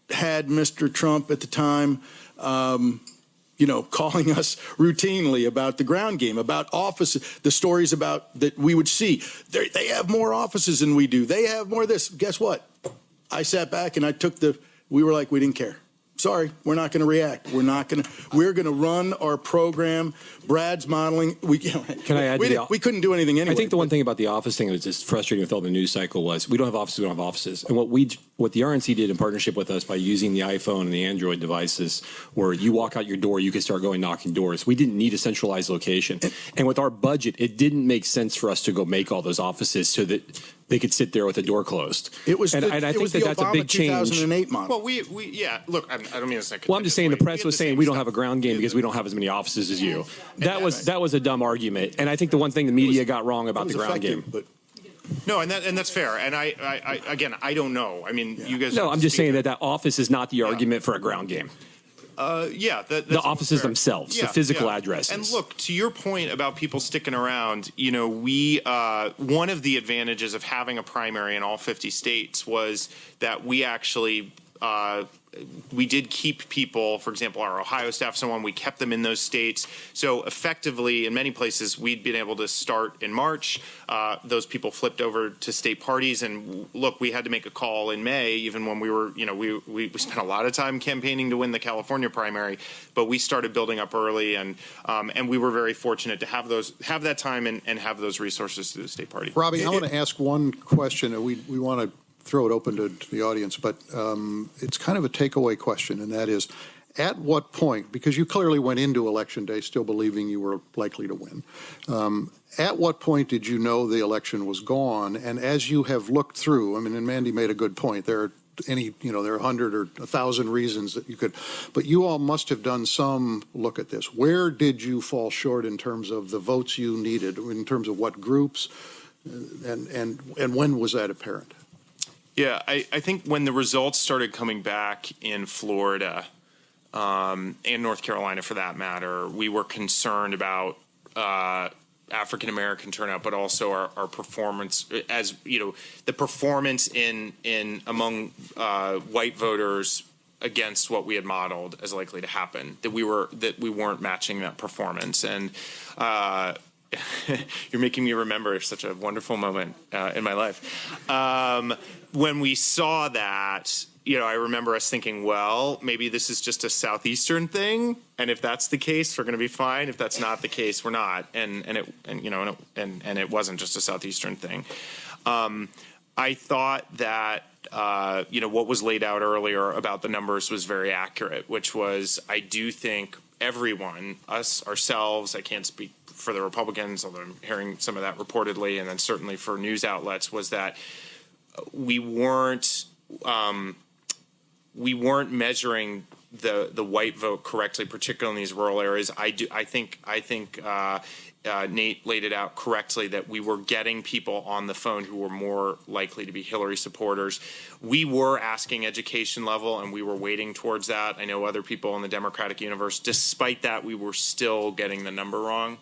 had Mr. Trump at the time, calling us routinely about the ground game, about offices, the stories about that we would see. They have more offices than we do. They have more of this. Guess what? I sat back and we were like, we didn't care. Sorry, we're not going to react. We're going to run our program. Brad's modeling. Can I add we couldn't do anything anyway. I think the one thing about the office thing that was just frustrating with all the news cycle was we don't have offices. And what the RNC did in partnership with us by using the iPhone and the Android devices, where you walk out your door, you can start going knocking doors. We didn't need a centralized location. And with our budget, it didn't make sense for us to go make all those offices so that they could sit there with the door closed. It was and I think that's a big change. 2008 model. Well, look, I don't mean to say. Well, I'm just saying the press was saying we don't have a ground game because we don't have as many offices as you. That was a dumb argument, and I think the one thing the media got wrong about the ground game. No, and that's fair. And I don't know. I mean, you guys. No, I'm just saying that office is not the argument for a ground game. Yeah, The offices themselves, the physical addresses. And look, to your point about people sticking around, you know, we one of the advantages of having a primary in all 50 states was that we actually we did keep people, for example, our Ohio staff, so on, we kept them in those states. So effectively, in many places, we'd been able to start in March. Those people flipped over to state parties. And look, we had to make a call in May, even when we were, you know, we spent a lot of time campaigning to win the California primary, but we started building up early. And we were very fortunate to have that time and have those resources to the state party. Robbie, I want to ask one question, and we want to throw it open to the audience, but it's kind of a takeaway question, and that is, at what point, because you clearly went into Election Day still believing you were likely to win, at what point did you know the election was gone? And as you have looked through, I mean, and Mandy made a good point, there are 100 or 1,000 reasons that you could, but you all must have done some look at this. Where did you fall short in terms of the votes you needed, in terms of what groups, and when was that apparent? Yeah, I think when the results started coming back in Florida and North Carolina, for that matter, we were concerned about African American turnout, but also our performance, as you know, the performance in among white voters against what we had modeled as likely to happen. That we weren't matching that performance, and you're making me remember such a wonderful moment in my life. When we saw that, you know, I remember us thinking, well, maybe this is just a Southeastern thing, and if that's the case, we're going to be fine. If that's not the case, we're not. And it wasn't just a Southeastern thing. I thought that you know, what was laid out earlier about the numbers was very accurate, which was, I do think everyone, us, ourselves, I can't speak for the Republicans, although I'm hearing some of that reportedly, and then certainly for news outlets, was that we weren't measuring the white vote correctly, particularly in these rural areas. I think Nate laid it out correctly that we were getting people on the phone who were more likely to be Hillary supporters. We were asking education level, and we were waiting towards that. I know other people in the Democratic universe, despite that, we were still getting the number wrong.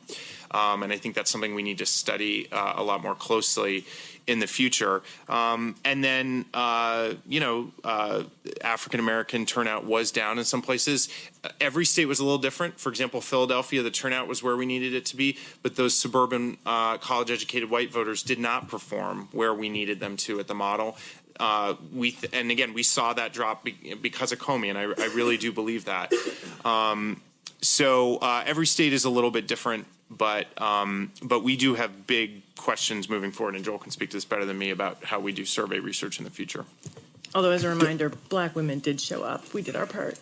And I think that's something we need to study a lot more closely in the future. And then, African American turnout was down in some places. Every state was a little different. For example, Philadelphia, the turnout was where we needed it to be, but those suburban college-educated white voters did not perform where we needed them to at the model. And again, we saw that drop because of Comey, and I really do believe that. So every state is a little bit different, but we do have big questions moving forward, and Joel can speak to this better than me about how we do survey research in the future. Although, as a reminder, Black women did show up. We did our part.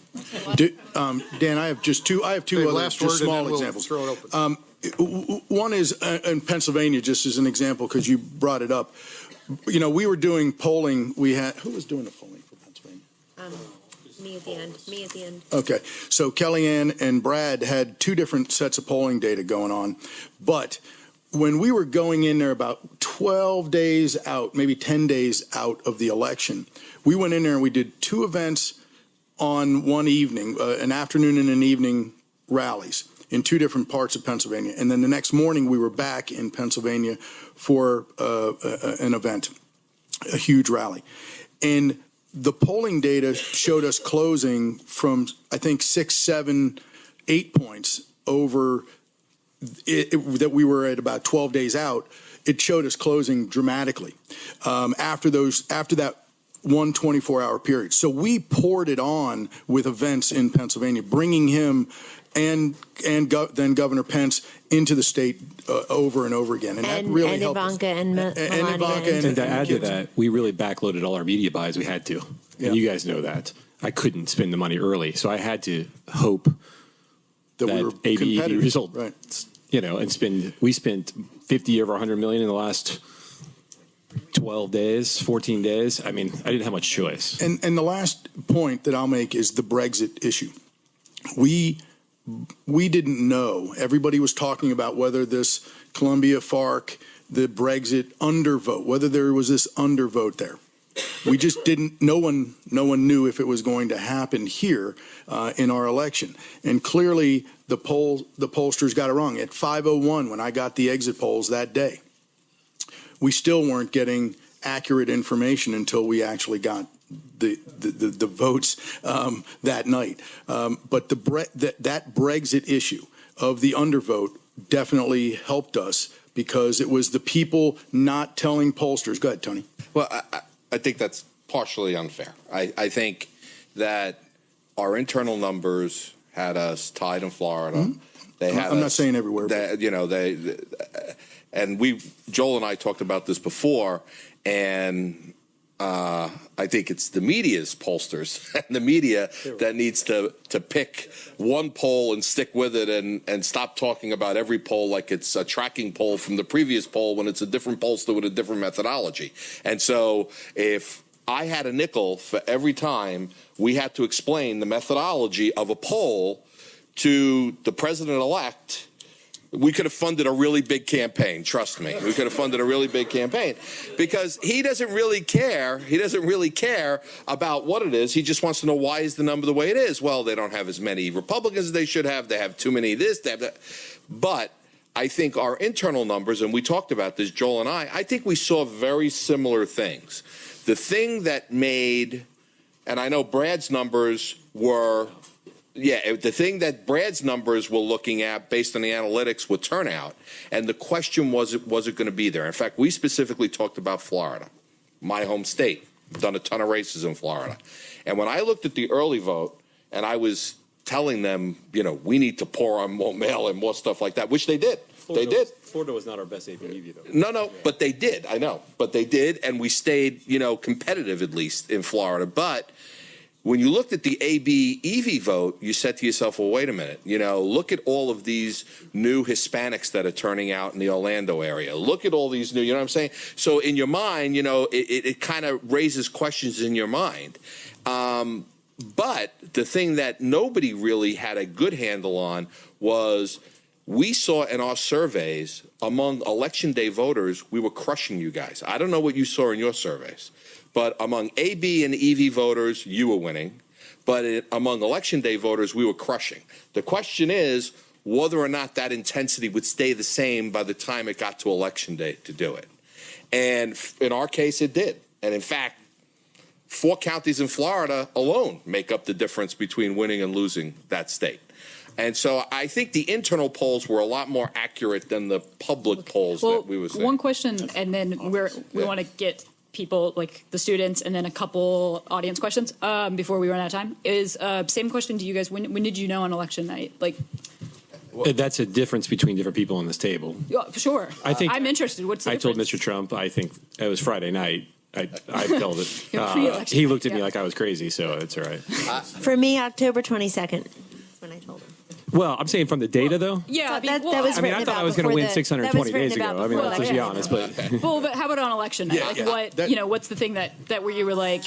Dan, I have two other just small examples. Throw it open. One is in Pennsylvania, just as an example, because you brought it up. You know, we were doing polling. Who was doing the polling for Pennsylvania? Me at the end. Okay, so KellyAnee and Brad had two different sets of polling data going on, but when we were going in there about 12 days out, maybe 10 days out of the election, we went in there and we did two events on one evening, an afternoon and an evening rallies in two different parts of Pennsylvania. And then the next morning we were back in Pennsylvania for an event, a huge rally. And the polling data showed us closing from, I think, 6, 7, 8 points over that we were at about 12 days out. It showed us closing dramatically after that 24-hour period. So we poured it on with events in Pennsylvania, bringing him and then Governor Pence into the state over and over again, and that really helped us. Ivanka and Melania. And to add to that, we really backloaded all our media buys. We had to, and you guys know that. I couldn't spend the money early, so I had to hope that we were ABED result, right? You know, and we spent 50 over 100 million in the last 12 days, 14 days. I mean, I didn't have much choice. And the last point that I'll make is the Brexit issue. We didn't know. Everybody was talking about whether this Colombia FARC, the Brexit undervote, whether there was this undervote there. We just didn't. No one knew if it was going to happen here in our election. And clearly, the pollsters got it wrong. At 5:01, when I got the exit polls that day, we still weren't getting accurate information until we actually got the votes that night. But that Brexit issue of the undervote definitely helped us because it was the people not telling pollsters. Go ahead, Tony. Well, I think that's partially unfair. I think that our internal numbers had us tied in Florida. Mm-hmm. They had I'm not saying everywhere. And Joel and I talked about this before, and I think it's the media's pollsters and the media that needs to pick one poll and stick with it and stop talking about every poll like it's a tracking poll from the previous poll when it's a different pollster with a different methodology. And so if I had a nickel for every time we had to explain the methodology of a poll to the president-elect, we could have funded a really big campaign. Trust me. We could have funded a really big campaign because he doesn't really care. He doesn't really care about what it is. He just wants to know why is the number the way it is. Well, they don't have as many Republicans as they should have. They have too many of this. They have that. But I think our internal numbers, and we talked about this, Joel and I think we saw very similar things. The thing that made, and I know Brad's numbers were, the thing that Brad's numbers were looking at based on the analytics with turnout, and the question was it going to be there? In fact, we specifically talked about Florida, my home state. Done a ton of races in Florida. And when I looked at the early vote, and I was telling them, we need to pour on more mail and more stuff like that, which they did. They did. Florida was not our best ABEV, though. No, but they did. I know. But they did, and we stayed, competitive at least in Florida. But when you looked at the ABEV vote, you said to yourself, well, wait a minute. Look at all of these new Hispanics that are turning out in the Orlando area. Look at all these new, you know what I'm saying? So in your mind, it kind of raises questions in your mind. But the thing that nobody really had a good handle on was we saw in our surveys among election day voters, we were crushing you guys. I don't know what you saw in your surveys, but among AB and EV voters, you were winning. But among election day voters, we were crushing. The question is whether or not that intensity would stay the same by the time it got to election day to do it. And in our case, it did. And in fact, 4 counties in Florida alone make up the difference between winning and losing that state. And so I think the internal polls were a lot more accurate than the public polls that we were seeing. One question, and then we want to get people, like the students, and then a couple audience questions before we run out of time. Is same question to you guys. When did you know on election night? That's a difference between different people on this table. Yeah, sure. I think I'm interested. What's the I difference? told Mr. Trump, I think it was Friday night. I told it. He looked at me like I was crazy, so it's all right. For me, October 22nd. That's when I told him. Well, I'm saying from the data, though. Yeah, that was I thought I was going to win 620 days ago. I mean, let's be honest. But well, but how about on election night? What's the thing that where you were like?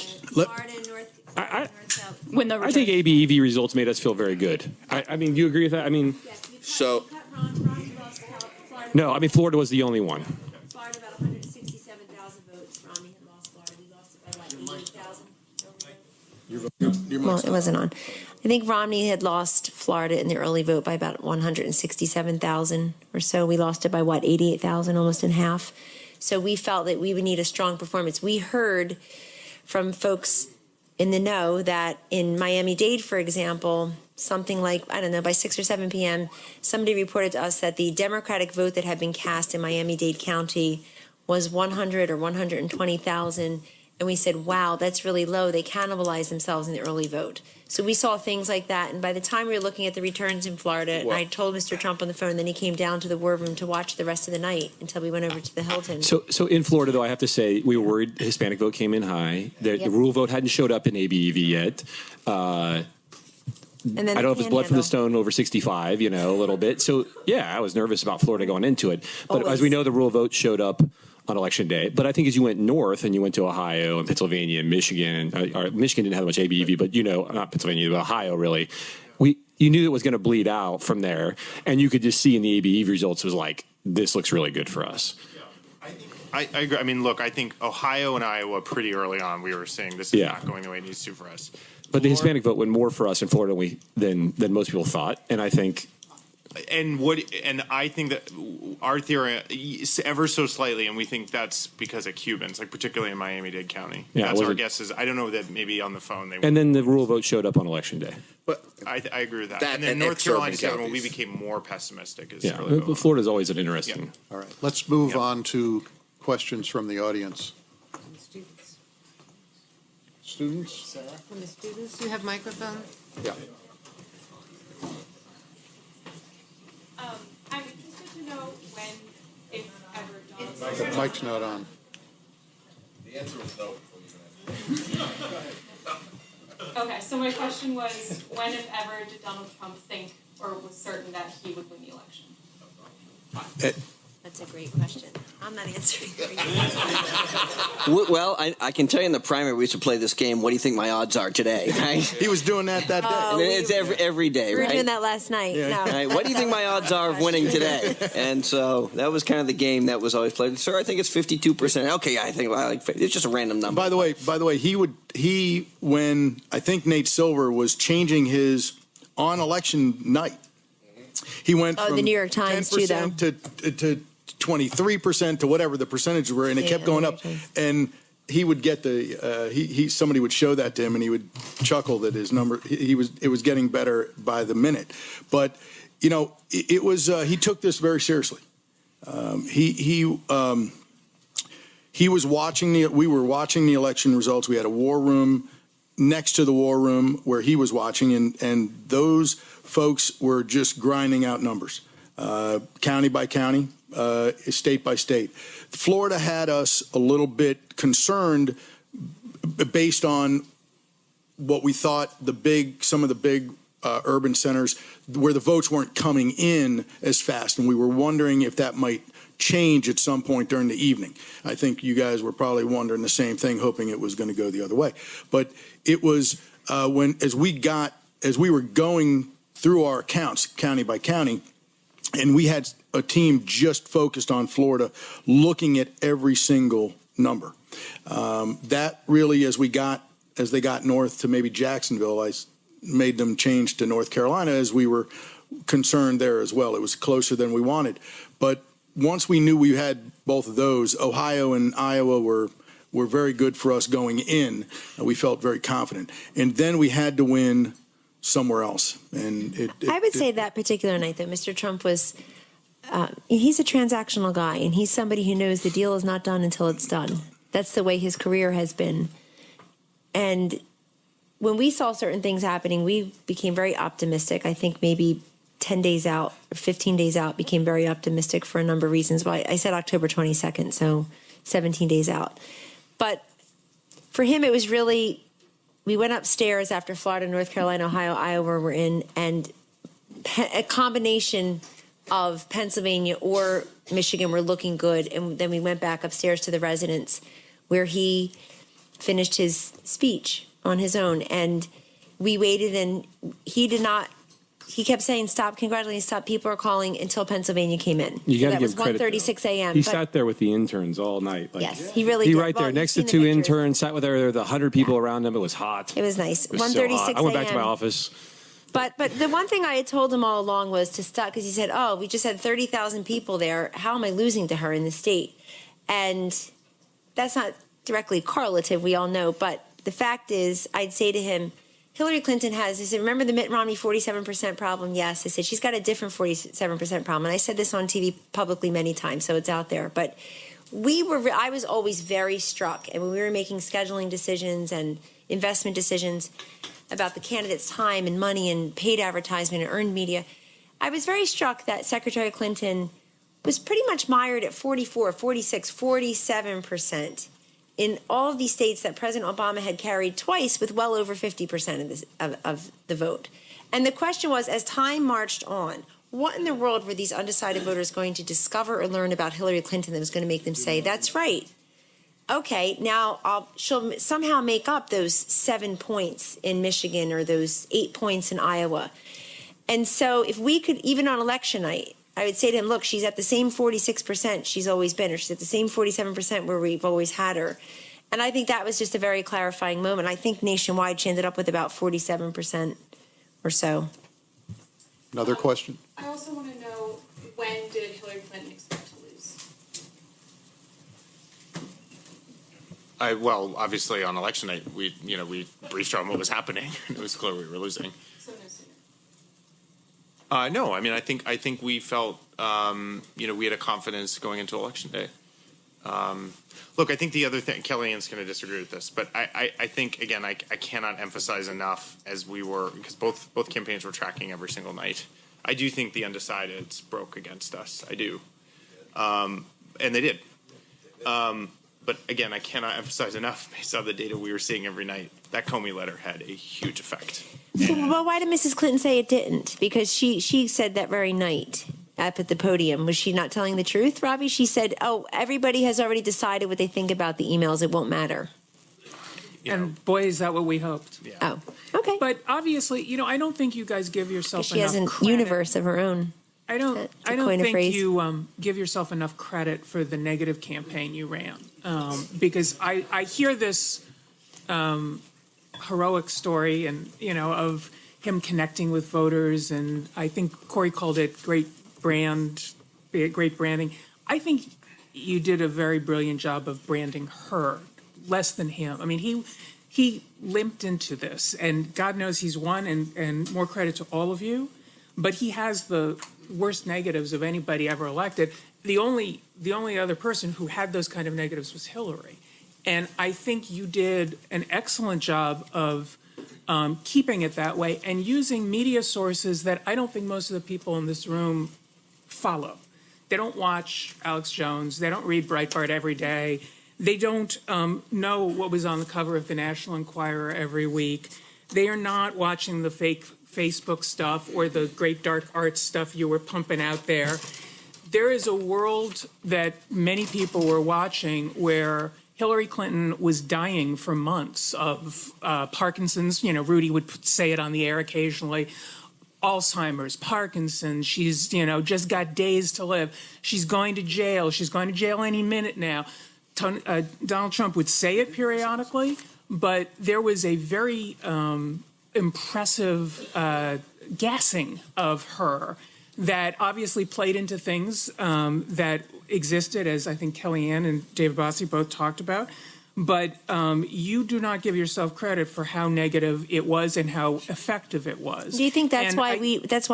I think ABEV results made us feel very good. I mean, do you agree with that? I mean, so no, I mean Florida was the only one. Florida about 167,000 votes. Romney had lost Florida. We lost it by what, 80,000? Well, it wasn't on. I think Romney had lost Florida in the early vote by about 167,000 or so. We lost it by what, 88,000, almost in half. So we felt that we would need a strong performance. We heard from folks in the know that in Miami-Dade, for example, something like, I don't know, by 6 or 7 p.m., somebody reported to us that the Democratic vote that had been cast in Miami-Dade County was 100 or 120,000. And we said, wow, that's really low. They cannibalized themselves in the early vote. So we saw things like that. And by the time we were looking at the returns in Florida, I told Mr. Trump on the phone, then he came down to the war room to watch the rest of the night until we went over to the Hilton. So in Florida, though, I have to say, we were worried the Hispanic vote came in high. The rural vote hadn't showed up in ABEV yet. And then I don't know if it's blood from the stone over 65, a little bit. So, yeah, I was nervous about Florida going into it. But as we know, the rural vote showed up on election day. But I think as you went north and you went to Ohio and Pennsylvania and Michigan, or Michigan didn't have much ABEV, but not Pennsylvania, but Ohio really, you knew it was going to bleed out from there. And you could just see in the ABEV results, it was like, this looks really good for us. I agree. I mean, look, I think Ohio and Iowa pretty early on, we were saying this is not going the way it needs to for us. But the Hispanic vote went more for us in Florida than most people thought, and I think. And I think that our theory ever so slightly, and we think that's because of Cubans, like particularly in Miami-Dade County. Yeah, that's our guess. Is I don't know that maybe on the phone they. And then the rural vote showed up on election day. But I agree with that. That And then and North exurban Carolina, when we counties. became more pessimistic, is Yeah, really but Florida's always an interesting. All right, let's move on to questions from the audience. Students? From the students, you have microphone? Yeah. I'm interested to know when, if ever, The mic's not on. The answer is no. Okay, so my question was, when, if ever, did Donald Trump think or was certain that he would win the election? That's a great question. I'm not answering. Well, I can tell you in the primary we used to play this game. What do you think my odds are today? Right? He was doing that day. And it's every day, We were right? doing that last night. Yeah. No. Right, what do you think my odds are of winning today? And so that was kind of the game that was always played. Sir, I think it's 52%. Okay, I think it's just a random number. By the way, when I think Nate Silver was changing his on election night, he went from the New York Times too, though. 10% to 23% to whatever the percentages were, and it kept going up. And he would get somebody would show that to him, and he would chuckle that his number it was getting better by the minute. But it was he took this very seriously. He was watching we were watching the election results. We had a war room next to the war room where he was watching, and those folks were just grinding out numbers, county by county, state by state. Florida had us a little bit concerned based on what we thought some of the big urban centers where the votes weren't coming in as fast, and we were wondering if that might change at some point during the evening. I think you guys were probably wondering the same thing, hoping it was going to go the other way. But it was as we were going through our accounts, county by county, and we had a team just focused on Florida, looking at every single number. That really, as they got north to maybe Jacksonville, I made them change to North Carolina as we were concerned there as well. It was closer than we wanted. But once we knew we had both of those, Ohio and Iowa were very good for us going in. We felt very confident. And then we had to win somewhere else. And I would say that particular night, though, Mr. Trump was, he's a transactional guy, and he's somebody who knows the deal is not done until it's done. That's the way his career has been. And when we saw certain things happening, we became very optimistic. I think maybe 10 days out or 15 days out became very optimistic for a number of reasons. Well, I said October 22nd, so 17 days out. But for him, it was really, we went upstairs after Florida, North Carolina, Ohio, Iowa were in, and a combination of Pennsylvania or Michigan were looking good. And then we went back upstairs to the residence where he finished his speech on his own. And we waited, and he kept saying, stop congratulating, stop, people are calling, until Pennsylvania came in. You got to that give was credit. 1:36 a.m. He but sat there with the interns all night. Yes, he really did. Right Well, there you've next to seen the two pictures. interns, sat with the 100 people around him. It was hot. It was nice. It was so 1:36 hot. I went back to my a.m. office. But the one thing I had told him all along was to stop, because he said, oh, we just had 30,000 people there. How am I losing to her in the state? And that's not directly correlative, we all know. But the fact is, I'd say to him, Hillary Clinton I said, remember the Mitt Romney 47% problem? Yes. I said, she's got a different 47% problem. And I said this on TV publicly many times, so it's out there. But I was always very struck. And when we were making scheduling decisions and investment decisions about the candidates' time and money and paid advertisement and earned media, I was very struck that Secretary Clinton was pretty much mired at 44, 46, 47% in all of these states that President Obama had carried twice with well over 50% of the vote. And the question was, as time marched on, what in the world were these undecided voters going to discover or learn about Hillary Clinton that was going to make them say, that's right? Okay, now she'll somehow make up those 7 points in Michigan or those 8 points in Iowa. And so if we could, even on election night, I would say to him, look, she's at the same 46% she's always been, or she's at the same 47% where we've always had her. And I think that was just a very clarifying moment. I think nationwide she ended up with about 47% or so. Another question? I also want to know, when did Hillary Clinton expect to lose? Well, obviously on election night, we briefed her on what was happening, and it was clear we were losing. So no sooner. No, I mean, I think we felt, we had a confidence going into election day. Look, I think the other thing, Kellyanne's going to disagree with this, but I think, again, I cannot emphasize enough as we were, because both campaigns were tracking every single night. I do think the undecideds broke against us. I do. And they did. But again, I cannot emphasize enough, based on the data we were seeing every night, that Comey letter had a huge effect. Well, why did Mrs. Clinton say it didn't? Because she said that very night up at the podium. Was she not telling the truth, Robbie? She said, oh, everybody has already decided what they think about the emails. It won't matter. And boy, is that what we hoped. Yeah. Oh, okay. But obviously, I don't think you guys give yourself She enough has a credit. universe of her own. I don't coin a think phrase. you give yourself enough credit for the negative campaign you ran. Because I hear this heroic story and, of him connecting with voters. And I think Corey called it great branding. I think you did a very brilliant job of branding her, less than him. I mean, he limped into this, and God knows he's won, and more credit to all of you. But he has the worst negatives of anybody ever elected. The only other person who had those kind of negatives was Hillary. And I think you did an excellent job of keeping it that way and using media sources that I don't think most of the people in this room follow. They don't watch Alex Jones. They don't read Breitbart every day. They don't know what was on the cover of the National Enquirer every week. They are not watching the fake Facebook stuff or the great dark arts stuff you were pumping out there. There is a world that many people were watching where Hillary Clinton was dying for months of Parkinson's. Rudy would say it on the air occasionally. Alzheimer's, Parkinson's. She's, just got days to live. She's going to jail. She's going to jail any minute now. Donald Trump would say it periodically, but there was a very impressive gassing of her that obviously played into things that existed, as I think Kellyanne and David Bossie both talked about. But you do not give yourself credit for how negative it was and how effective it was. Do you think that's why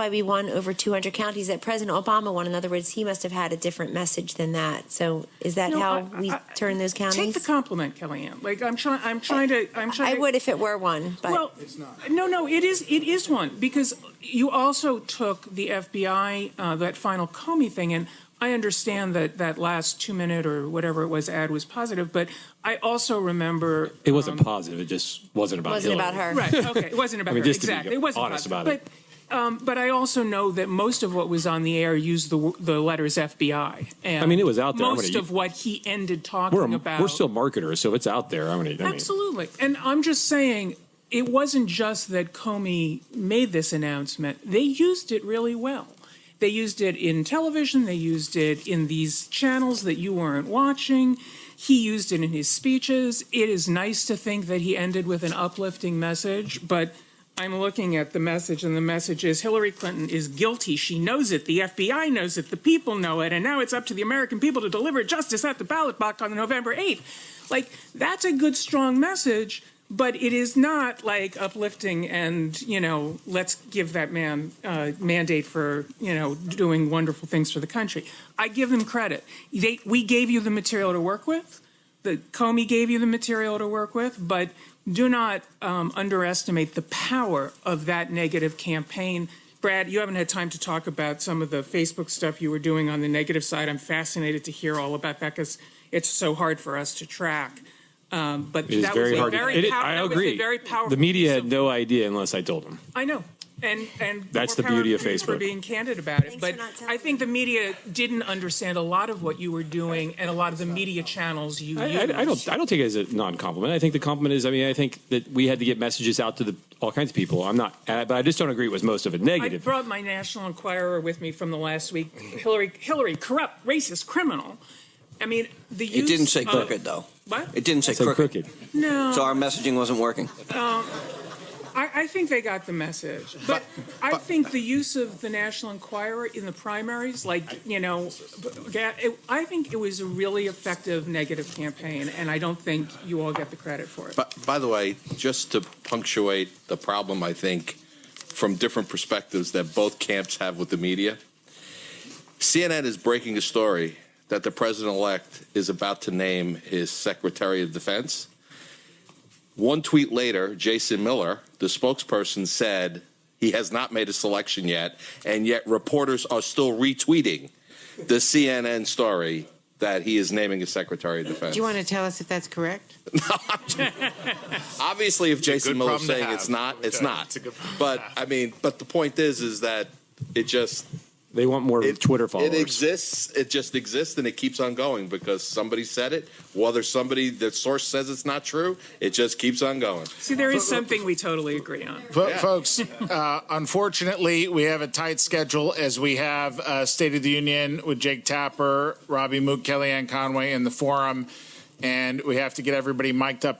we won over 200 counties that President Obama won? In other words, he must have had a different message than that. So is that how we turn those counties? Take the compliment, Kellyanne. Like I'm trying to. I would if it were one, but well, it's not. No, it is one, because you also took the FBI that final Comey thing, and I understand that last 2-minute or whatever it was ad was positive, but I also remember It wasn't positive. It just wasn't about wasn't Hillary. about her. Right. Okay. It wasn't about her. just to be Exactly. It wasn't honest about about it. But I also know that most of what was on the air used the letters FBI. And I mean, it was out there. Most of what he ended talking about. We're still marketers, so it's out there. Absolutely. And I'm just saying, it wasn't just that Comey made this announcement. They used it really well. They used it in television. They used it in these channels that you weren't watching. He used it in his speeches. It is nice to think that he ended with an uplifting message, but I'm looking at the message, and the message is Hillary Clinton is guilty. She knows it. The FBI knows it. The people know it. And now it's up to the American people to deliver justice at the ballot box on November 8th. Like, that's a good, strong message. But it is not like uplifting and, let's give that man mandate for, doing wonderful things for the country. I give them credit. We gave you the material to work with. The Comey gave you the material to work with, but do not underestimate the power of that negative campaign. Brad, you haven't had time to talk about some of the Facebook stuff you were doing on the negative side. I'm fascinated to hear all about that because it's so hard for us to track. But It is that very was hard. I agree. very powerful. The media had no idea unless I told them. I know. And That's more the beauty of power to you for Facebook. being candid about it. But I think the media didn't understand a lot of what you were doing and a lot of the media channels you used. I don't take it as a non-compliment. I think the compliment is, I think that we had to get messages out to all kinds of people. But I just don't agree with most of it I negative. brought my National Enquirer with me from the last week. Hillary, corrupt, racist, criminal. I mean, the use It didn't say of- crooked, though. What? It didn't say It said crooked. No. So our messaging wasn't working. I think they got the message. But I think the use of the National Enquirer in the primaries, I think it was a really effective negative campaign, and I don't think you all get the credit for it. But by the way, just to punctuate the problem, I think, from different perspectives that both camps have with the media, CNN is breaking a story that the president-elect is about to name his Secretary of Defense. One tweet later, Jason Miller, the spokesperson, said he has not made a selection yet, and yet reporters are still retweeting the CNN story that he is naming a Secretary of Defense. Do you want to tell us if that's correct? Obviously, if Jason Miller's problem to saying have. it's not, it's Okay, not. it's a good problem to But have. I mean, but the point is that it just They want more Twitter followers. it exists. It just exists, and it keeps on going because somebody said it. Whether the source says it's not true, it just keeps on going. See, there is something we totally agree on. Folks, unfortunately, we have a tight schedule as we have State of the Union with Jake Tapper, Robbie Mook, KellyAnee Conway in the forum, and we have to get everybody mic'd up.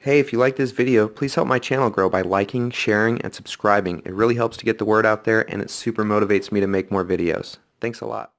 Hey, if you like this video, please help my channel grow by liking, sharing, and subscribing. It really helps to get the word out there, and it super motivates me to make more videos. Thanks a lot.